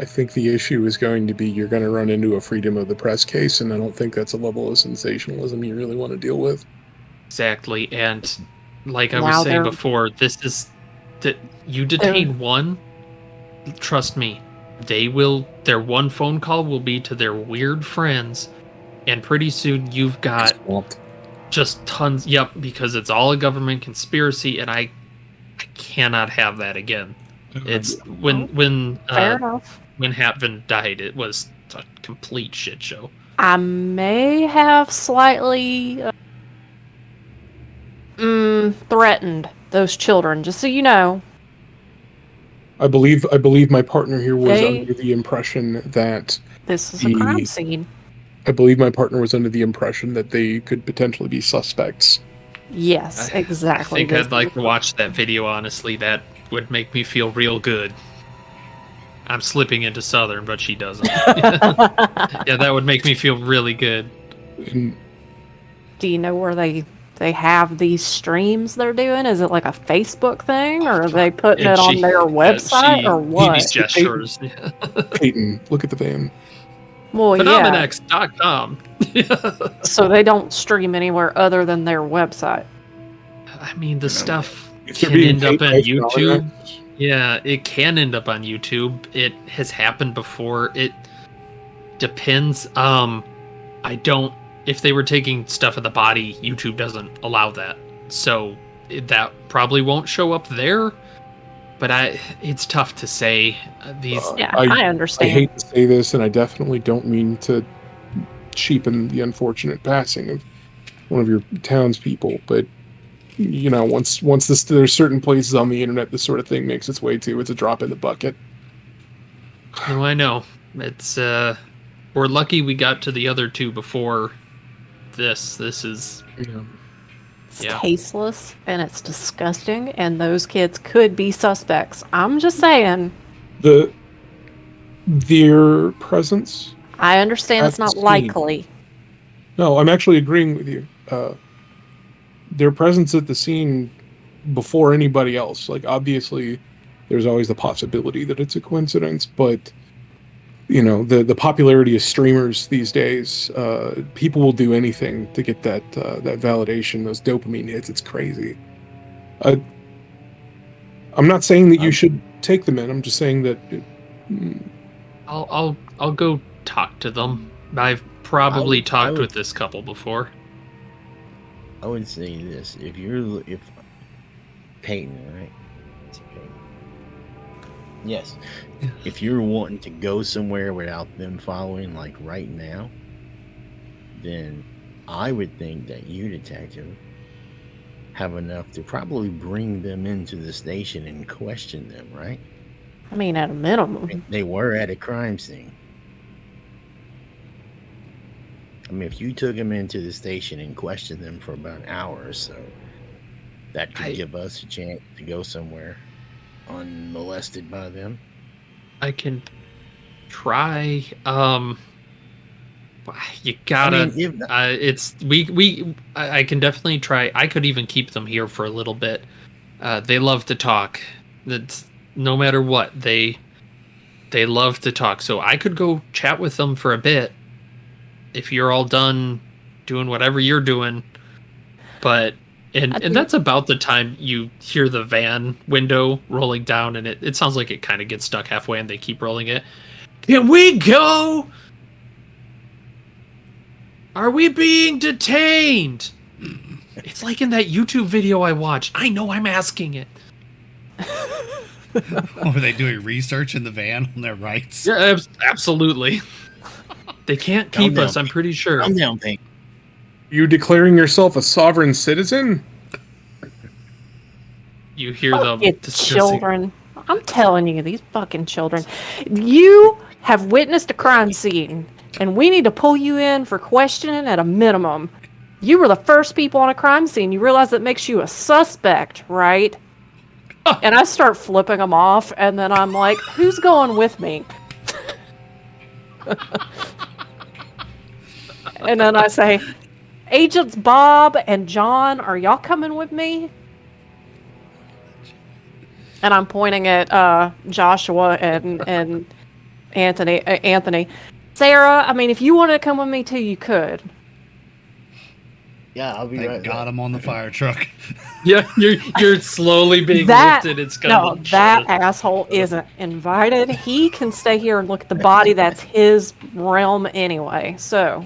I think the issue is going to be you're going to run into a freedom of the press case, and I don't think that's a level of sensationalism you really want to deal with. Exactly, and like I was saying before, this is that you detain one. Trust me, their one phone call will be to their weird friends, and pretty soon you've got just tons. Yep, because it's all a government conspiracy, and I cannot have that again. It's when Hatvan died, it was a complete shit show. I may have slightly threatened those children, just so you know. I believe my partner here was under the impression that this is a crime scene. I believe my partner was under the impression that they could potentially be suspects. Yes, exactly. I think I'd like to watch that video, honestly. That would make me feel real good. I'm slipping into Southern, but she doesn't. Yeah, that would make me feel really good. Do you know where they have these streams they're doing? Is it like a Facebook thing, or are they putting it on their website, or what? He gestures. Peyton, look at the van. Well, yeah. Phenomenex.com. So they don't stream anywhere other than their website. I mean, the stuff If they're can being end up paid on by YouTube. Phenomenex, Yeah, it can end up on YouTube. It has happened before. It depends. I don't. If they were taking stuff of the body, YouTube doesn't allow that, so that probably won't show up there. But it's tough to say. These. Yeah, I I understand. I hate to say this, and I definitely don't mean to cheapen the unfortunate passing of one of your townspeople, but you know, once there's certain places on the internet this sort of thing makes its way to, it's a drop in the bucket. Oh, I know. It's we're lucky we got to the other two before this. This is It's yeah. tasteless and it's disgusting, and those kids could be suspects. I'm just saying. Their presence. I understand At it's the not scene. likely. No, I'm actually agreeing with you. Their presence at the scene before anybody else. Like, obviously, there's always the possibility that it's a coincidence, but you know, the popularity of streamers these days, people will do anything to get that validation, those dopamine hits. It's crazy. I'm not saying that you should take them in. I'm just saying that. I'll go talk to them. I've probably I talked would- with this couple before. I would say this: if Peyton, right? It's Peyton. Yes. If you're wanting to go somewhere without them following, like right now, then I would think that you, detective, have enough to probably bring them into the station and question them, right? I mean, at a minimum. They were at a crime scene. I mean, if you took them into the station and questioned them for about an hour or so, that could give us a chance to go somewhere unmolested by them. I can try. You gotta. I mean, I can definitely try. I could even keep them here for a little bit. They love to talk. That's no matter what they love to talk. So I could go chat with them for a bit if you're all done doing whatever you're doing. But and that's about the time you hear the van window rolling down, and it sounds like it kind of gets stuck halfway, and they keep rolling it. Can we go? Are we being detained? It's like in that YouTube video I watched. I know I'm asking it. Or are they doing research in the van on their rights? Yeah, absolutely. They can't Calm keep down, us, I'm pretty sure. Calm down, Pink. You declaring yourself a sovereign citizen? You hear them Fucking discussing. children. I'm telling you, these fucking children. You have witnessed a crime scene, and we need to pull you in for questioning at a minimum. You were the first people on a crime scene. You realize that makes you a suspect, right? And I start flipping them off, and then I'm like, who's going with me? And then I say, Agents Bob and John, are y'all coming with me? And I'm pointing at Joshua and Anthony. Sarah, I mean, if you wanted to come with me too, you could. Yeah, I'll be Thank right God back. I'm on the fire truck. Yeah, you're slowly being That lifted. It's no, gonna that asshole isn't invited. He can stay here and look at the body. That's his realm anyway. So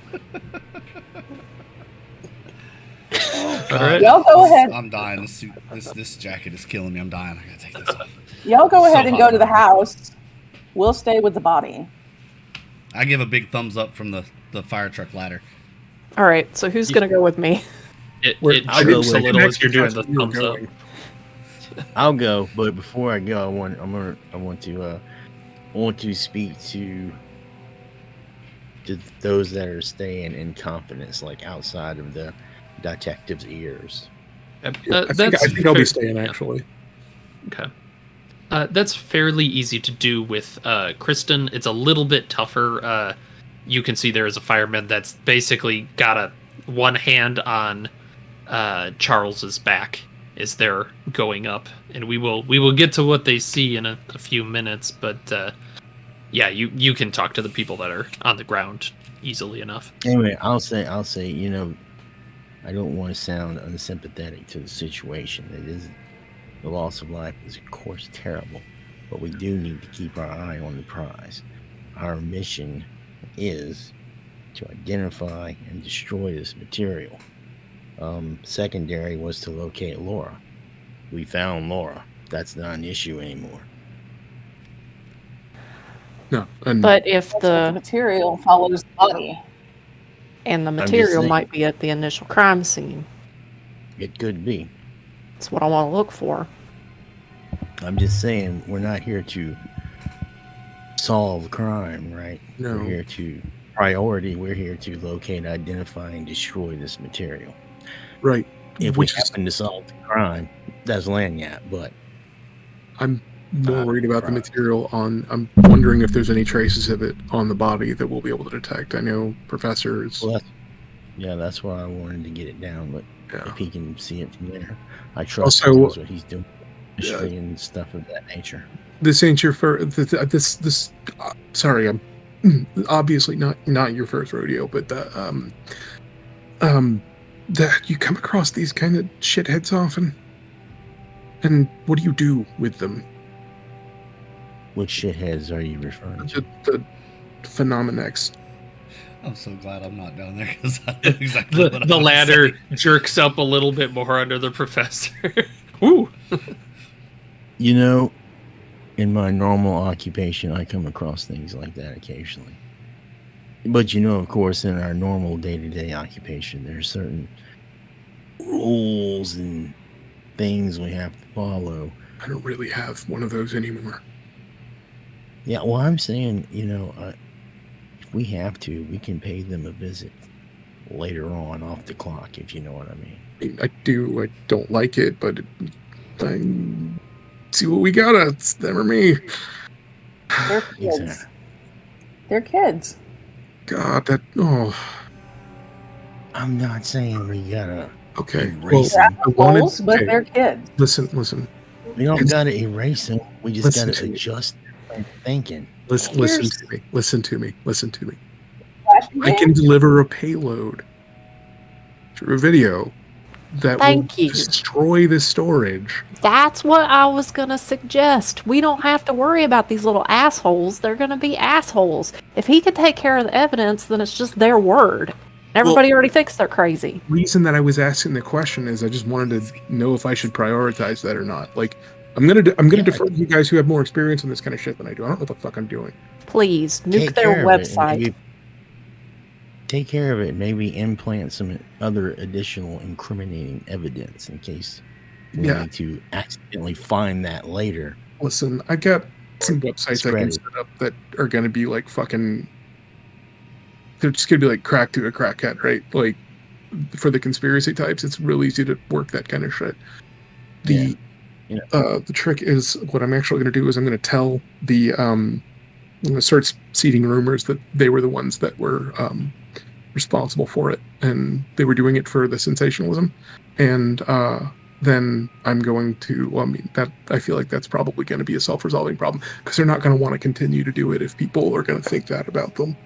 God, right. Y'all go ahead. I'm dying. This jacket is killing me. I'm dying. I gotta take this off. Y'all go So ahead and hot go to the now. house. We'll stay with the body. I give a big thumbs up from the fire truck ladder. all right. So who's gonna go with me? It I'll droops go a with little you. as you're doing the You're thumbs up. going. I'll go, but before I go, I want to speak to those that are staying in confidence, like outside of the detective's ears. I think I'll be staying, yeah. actually. Okay. That's fairly easy to do with Kristen. It's a little bit tougher. You can see there is a fireman that's basically got a one hand on Charles's back as they're going up, and we will get to what they see in a few minutes. But yeah, you can talk to the people that are on the ground easily enough. Anyway, I'll say, I don't want to sound unsympathetic to the situation. It is, the loss of life is of course terrible, but we do need to keep our eye on the prize. Our mission is to identify and destroy this material. Secondary was to locate Laura. We found Laura. That's not an issue anymore. No, and But if That's what the the material follows the body. and the just material saying. might be at the initial crime scene, It could be. that's what I want to look for. I'm just saying, we're not here to solve crime, right? No. We're here to we're here to locate, identify, and destroy this material. right, If we which is, happen to solve the crime, that's Lanyat, but I'm more worried about the Right. material on. I'm wondering if there's any traces of it on the body that we'll be able to detect. I know Professor is. well, that's why I wanted to get it down, but Yeah. if he can see it from there, I trust Also, he knows what he's doing. History and stuff of that nature. This ain't your first. This. Sorry, I'm obviously not your first rodeo, but that you come across these kind of shitheads often. And what do you do with them? Which shitheads are you referring to? The Phenomenex. I'm so glad I'm not down there because I know exactly what The I'm ladder saying. jerks up a little bit more under the professor. Ooh. You know, in my normal occupation, I come across things like that occasionally. But you know, of course, in our normal day-to-day occupation, there's certain rules and things we have to follow. I don't really have one of those anymore. Yeah, well, I'm saying, you know, if we have to, we can pay them a visit later on off the clock, if you know what I mean. I mean, I do. I don't like it, but I see what we got. It's them or me. They're kids. Exactly. They're kids. God, that. Oh, I'm not saying we gotta okay. erase Well, them. I wanted. Holes, but Okay, they're kids. listen. We don't it's- gotta erase them. We just Listen gotta to me. adjust our thinking. Listen to me. Listen to me. Flashing I game? can deliver a payload through a video that Thank will you. destroy the storage. That's what I was gonna suggest. We don't have to worry about these little assholes. They're gonna be assholes. If he can take care of the evidence, then it's just their word. Everybody already thinks they're crazy. Reason that I was asking the question is I just wanted to know if I should prioritize that or not. Like, I'm gonna Yeah. defer to you guys who have more experience on this kind of shit than I do. I don't know what the fuck I'm doing. Please, nuke Take their care of it and website. maybe- Take care of it. Maybe implant some other additional incriminating evidence in case we Yeah. need to accidentally find that later. Listen, I got some websites I can Spread it. set up that are gonna be like fucking. They're just gonna be like crack to a crackhead, right? Like for the conspiracy types, it's real easy to work that kind of shit. The the trick is what I'm actually gonna do is I'm gonna tell the I'm gonna start seeding rumors that they were the ones that were responsible for it, and they were doing it for the sensationalism, and then I'm going to. Well, I mean, that I feel like that's probably going to be a self-resolving problem because they're not going to want to continue to do it if people are going to think that about them.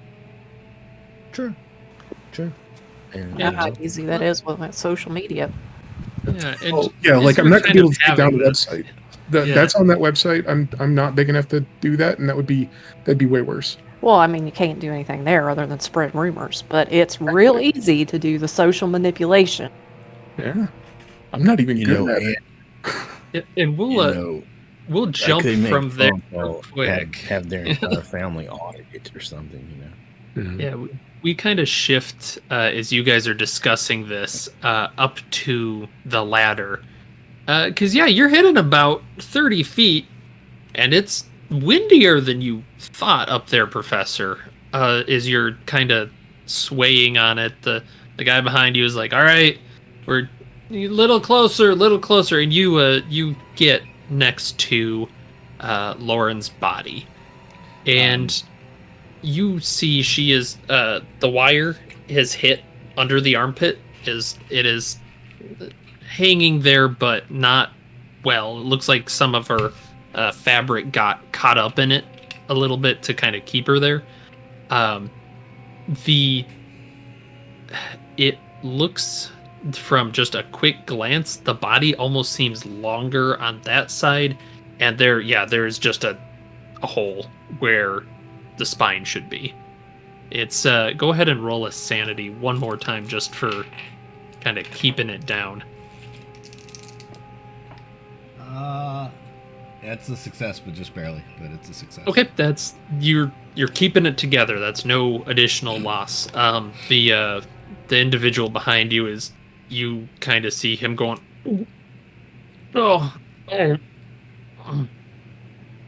Sure. And You know how easy that is with like, social media. Yeah, and Oh, yeah, as like I'm you're not going to be kind able of to take down having the this- website. Yeah. That's on that website. I'm not big enough to do that, and that'd be way worse. Well, I mean, you can't do anything there other than spread rumors, but it's real easy to do the social manipulation. Yeah, I'm not even you good know, at and, it. and we'll you know, we'll I jump could make from there phone real call, quick. have their entire family audited or something, you know. Yeah, we kind of shift as you guys are discussing this up to the ladder. Because, yeah, you're hitting about 30 feet, and it's windier than you thought up there, Professor. As you're kind of swaying on it, the guy behind you is like, all right, we're a little closer, and you get next to Lauren's body. And you see she is, the wire has hit under the armpit. It is hanging there, but not well. It looks like some of her fabric got caught up in it a little bit to kind of keep her there. It looks, from just a quick glance, the body almost seems longer on that side, and there is just a hole where the spine should be. It's go ahead and roll a sanity one more time just for kind of keeping it down. It's a success, but just barely. But it's a success. Okay, that's you're keeping it together. That's no additional loss. The individual behind you is, you kind of see him going, oh,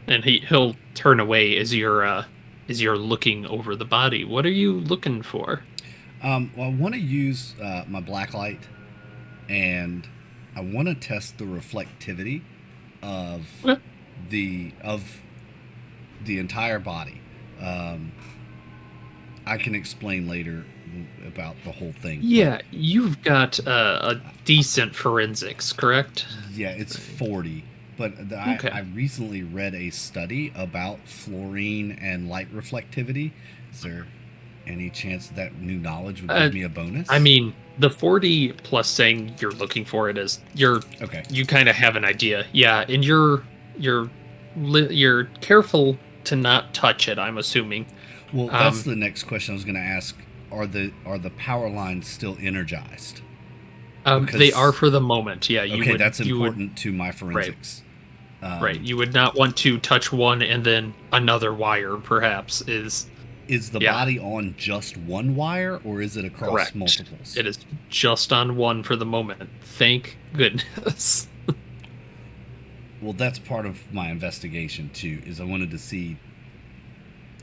and he'll turn away as you're looking over the body. What are you looking for? Well, I want to use my black light, and I want to test the reflectivity of the entire body. I can explain later about the whole thing. Yeah, you've got a decent forensics, correct? Yeah, it's 40. But Okay. I recently read a study about fluorine and light reflectivity. Is there any chance that new knowledge would give me a bonus? I mean, the 40 plus saying you're looking for it is okay. You kind of have an idea. Yeah, and you're careful to not touch it, I'm assuming. Well, that's the next question I was going to ask. Are the power lines still energized? They are for the moment. Yeah. That's important to my forensics. Right. You would not want to touch one and then another wire, perhaps, is the body on just one wire, or is it across correct. multiples? It is just on one for the moment. Thank goodness. Well, that's part of my investigation, too, is I wanted to see,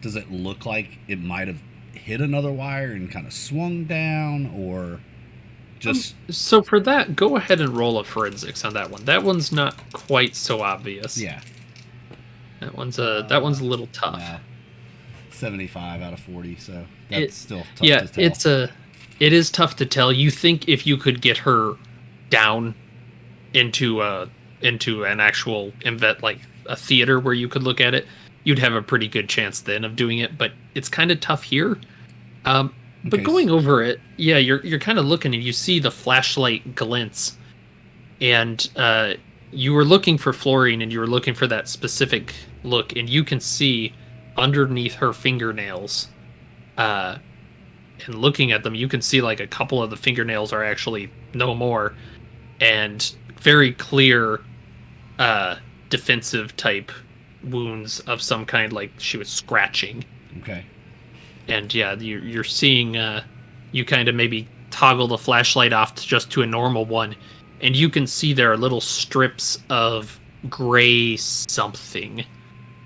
does it look like it might have hit another wire and kind of swung down, or just... So for that, go ahead and roll a forensics on that one. That one's not quite so obvious. Yeah. That one's a little tough. No. 75 out of 40, so that's still tough to tell. It is tough to tell. You think if you could get her down into an actual like a theater where you could look at it, you'd have a pretty good chance then of doing it, but it's kind of tough here. But going over it, yeah, you're kind of looking and you see the flashlight glints, and you were looking for fluorine and you were looking for that specific look, and you can see underneath her fingernails, and looking at them, you can see like a couple of the fingernails are actually no more, and very clear defensive type wounds of some kind, like she was scratching. Okay. And yeah, you're seeing, you kind of maybe toggle the flashlight off just to a normal one, and you can see there are little strips of gray something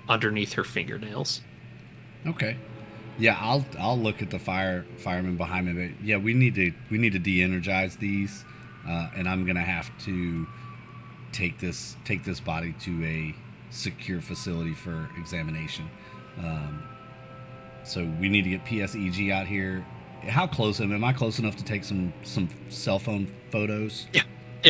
underneath her fingernails. Okay. Yeah, I'll look at the fireman behind me. But yeah, we need to de-energize these, and I'm gonna have to take this body to a secure facility for examination. So we need to get PSEG out here. How close am I close enough to take some cell phone photos? Yeah.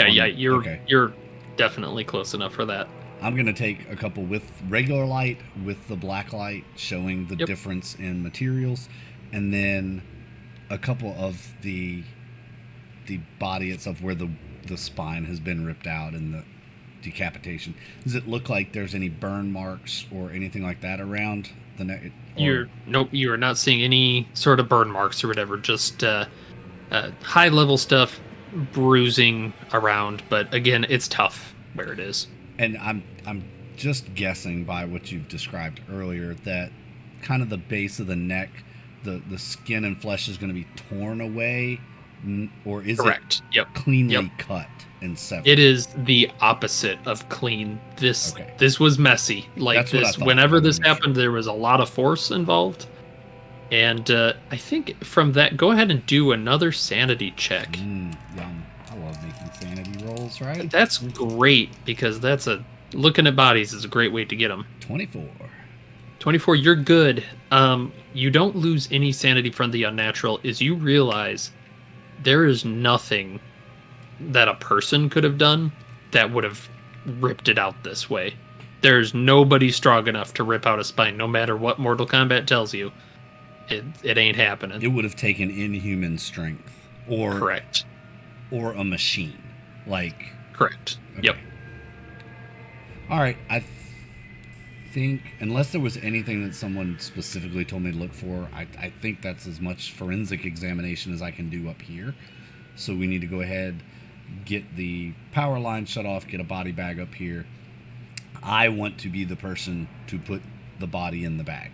You're definitely close enough for that. I'm going to take a couple with regular light, with the black light, showing the difference in materials, and then a couple of the body itself where the spine has been ripped out and the decapitation. Does it look like there's any burn marks or anything like that around the neck? Nope, you are not seeing any sort of burn marks or whatever, just high level stuff, bruising around, but again, it's tough where it is. And I'm just guessing by what you've described earlier that kind of the base of the neck, the skin and flesh is going to be torn away, or is correct? It cleanly cut and severed? It is the opposite of clean. This was messy. Like that's this, whenever this happened, there was a lot of force involved. And I think from that, go ahead and do another sanity check. Yum. I love making sanity rolls, right? That's great, because looking at bodies is a great way to get them. 24, you're good. You don't lose any sanity from the unnatural, as you realize there is nothing that a person could have done that would have ripped it out this way. There's nobody strong enough to rip out a spine, no matter what Mortal Kombat tells you. It ain't happening. It would have taken inhuman strength, or Correct. or a machine, like. Correct. Okay. Yep. All right, I think unless there was anything that someone specifically told me to look for, I think that's as much forensic examination as I can do up here. So we need to go ahead, get the power line shut off, get a body bag up here. I want to be the person to put the body in the bag.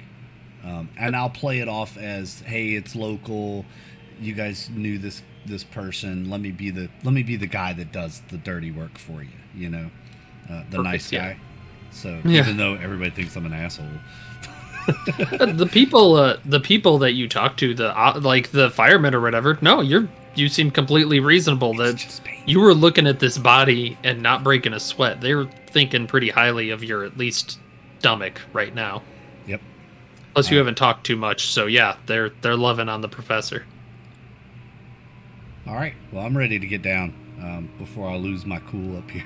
And I'll play it off as, hey, it's local. You guys knew this person. Let me be the guy that does the dirty work for you. You know, the Perfect, nice yeah. guy. So Yeah. even though everybody thinks I'm an asshole, The people that you talk to, like the firemen or whatever, no, you seem completely reasonable. it's That just pain. you were looking at this body and not breaking a sweat. They were thinking pretty highly of your at least stomach right now. Yep. Plus, you haven't talked too much, so yeah, they're loving on the professor. All right. Well, I'm ready to get down before I lose my cool up here.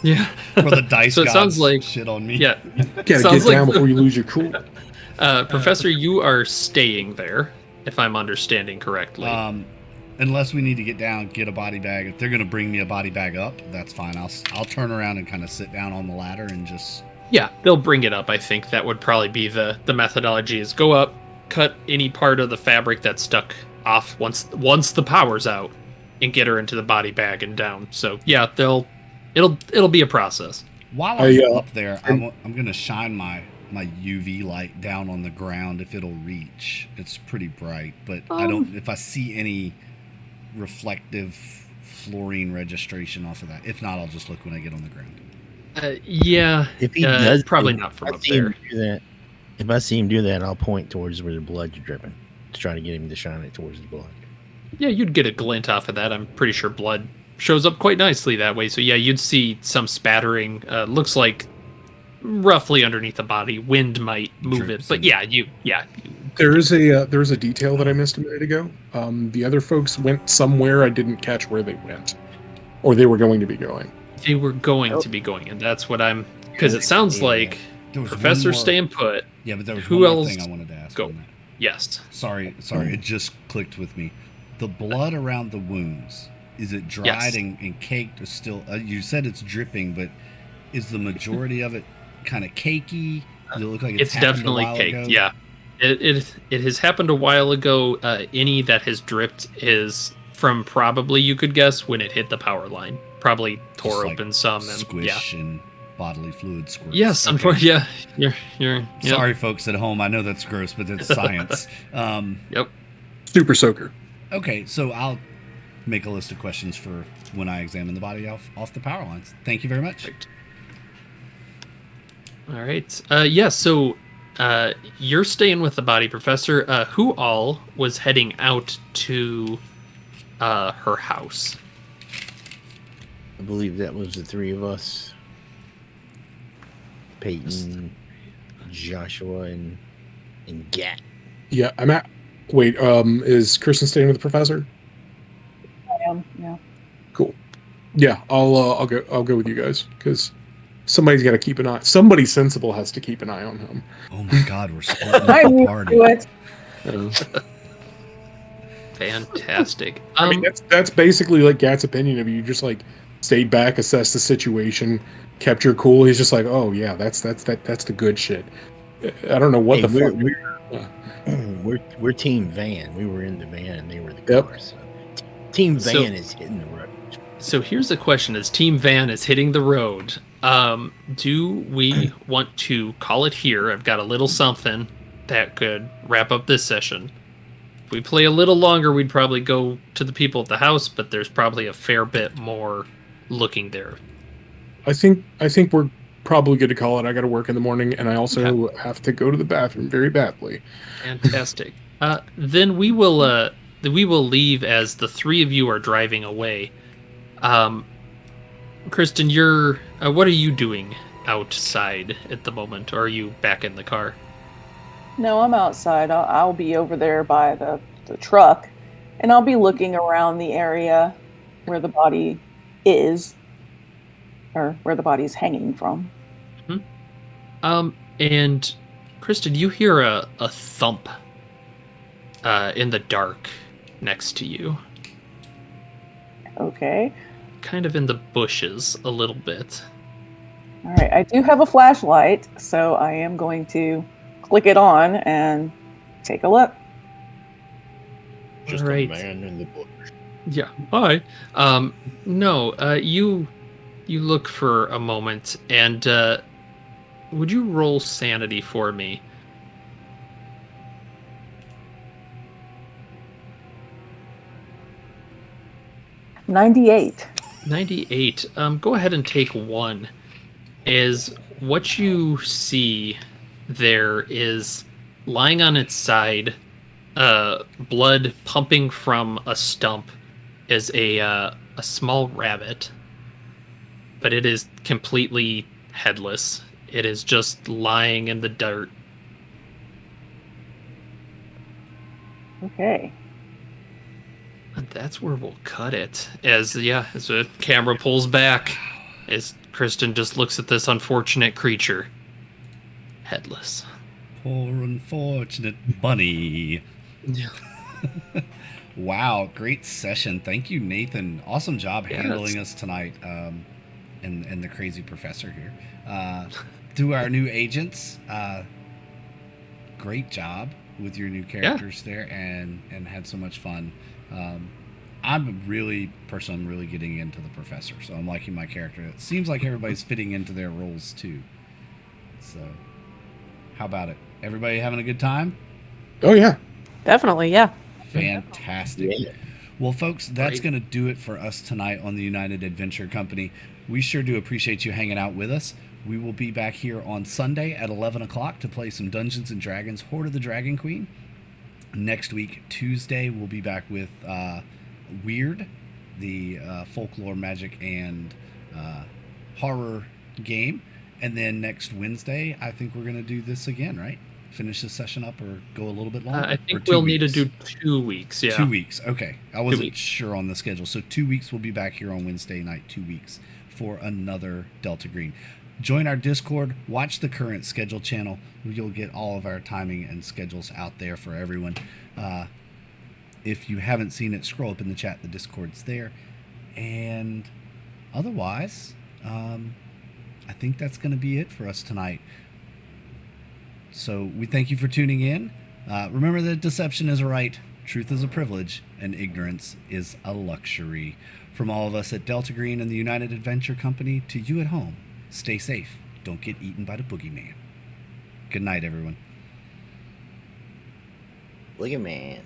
Yeah. Or the dice So it gods sounds like- shit on me. Yeah. Gotta Sounds get down like- before you lose your cool. Professor, you are staying there, if I'm understanding correctly. Unless we need to get down, get a body bag. If they're going to bring me a body bag up, that's fine. I'll turn around and kind of sit down on the ladder and just. Yeah, they'll bring it up. I think that would probably be the methodology: is go up, cut any part of the fabric that's stuck off once the power's out, and get her into the body bag and down. So yeah, it'll be a process. While I'm up there, I'm going to shine my UV light down on the ground if it'll reach. It's pretty bright, but I don't. If I see any reflective fluorine registration off of that, if not, I'll just look when I get on the ground. Yeah, If he does, probably if not from I up see him there. do that, if I see him do that, I'll point towards where the blood's dripping to try to get him to shine it towards the blood. Yeah, you'd get a glint off of that. I'm pretty sure blood shows up quite nicely that way. So yeah, you'd see some spattering. Looks like roughly underneath the body. Wind might move it, but yeah. There is a detail that I missed a minute ago. The other folks went somewhere. I didn't catch where they went, or they were going to be going. They were going to be going, and that's what I'm. Because it sounds like There was Professor one more- staying put. Yeah, but there was Who one more else? thing I wanted to ask. Go. on that. Yes. Sorry, it just clicked with me. The blood around the wounds, is it dried Yes. and caked or still? You said it's dripping, but is the majority of it kind of cakey? Does it look like It's happened definitely a while caked. ago? Yeah. It has happened a while ago. Any that has dripped is from probably, you could guess, when it hit the power line. Probably tore Just like open some and squish and bodily fluid squirt. Yes, Okay. unfortunately, yeah. You're yep. Sorry, folks at home. I know that's gross, but it's science. Yep. Super soaker. Okay, so I'll make a list of questions for when I examine the body off the power lines. Thank you very much. Perfect. All right. Yeah. So, you're staying with the body, Professor. Who all was heading out to her house? I believe that was the three of us. Peyton, Joshua, and Gatt. Yeah, I'm at. Wait, is Kristen staying with the professor? I am, yeah. Cool. Yeah, I'll go with you guys because somebody's got to keep an eye. Somebody sensible has to keep an eye on him. Oh my God, we're splitting I up the knew party. it. Fantastic. I mean, that's basically like Gatt's opinion of you. Just like stayed back, assessed the situation, kept your cool. He's just like, oh yeah, that's the good shit. I don't know what Hey, the fuck. We're Team Van. We were in the van and they were the Yep. car. So Team So- Van is hitting the road. So here's the question: as Team Van is hitting the road, do we want to call it here? I've got a little something that could wrap up this session. If we play a little longer, we'd probably go to the people at the house, but there's probably a fair bit more looking there. I think we're probably good to call it. I got to work in the morning, and I also have to go to the bathroom very badly. Fantastic. Then we will leave as the three of you are driving away. Kristen, you're what are you doing outside at the moment, or are you back in the car? No, I'm outside. I'll be over there by the truck. And I'll be looking around the area where the body is, or where the body is hanging from. And Kristen, you hear a thump in the dark next to you, Okay. kind of in the bushes a little bit. All right. I do have a flashlight, so I am going to click it on and take a look. Just Alright. a man in the bush. Yeah. Hi. No. You look for a moment, and would you roll sanity for me? 98. 98. Go ahead and take one. Is what you see there is lying on its side, blood pumping from a stump, is a small rabbit, but it is completely headless. It is just lying in the dirt. Okay. And that's where we'll cut it. As the camera pulls back, as Kristen just looks at this unfortunate creature, headless. Poor unfortunate bunny. Yeah. Wow, great session. Thank you, Nathan. Awesome job Yes. handling us tonight. And the crazy professor here. To our new agents, great job with your new characters there, and had so much fun. I'm really getting into the professor, so I'm liking my character. It seems like everybody's fitting into their roles too. So, how about it? Everybody having a good time? Oh yeah. Definitely, yeah. Fantastic. Yeah. Well, folks, that's Right. going to do it for us tonight on the United Adventure Company. We sure do appreciate you hanging out with us. We will be back here on Sunday at 11 o'clock to play some Dungeons & Dragons Horde of the Dragon Queen. Next week, Tuesday, we'll be back with Weird, the folklore, magic, and horror game. And then next Wednesday, I think we're going to do this again, right? Finish this session up or go a little bit longer? I Or think 2 we'll need to weeks? do 2 weeks. Yeah. 2 weeks. Okay. I wasn't weeks. sure on the schedule. So 2 weeks, we'll be back here on Wednesday night, 2 weeks, for another Delta Green. Join our Discord. Watch the current schedule channel. You'll get all of our timing and schedules out there for everyone. If you haven't seen it, scroll up in the chat. The Discord's there. And otherwise, I think that's going to be it for us tonight. So we thank you for tuning in. Remember that deception is a right, truth is a privilege, and ignorance is a luxury. From all of us at Delta Green and the United Adventure Company to you at home, stay safe. Don't get eaten by the boogeyman. Good night, everyone. Look at man.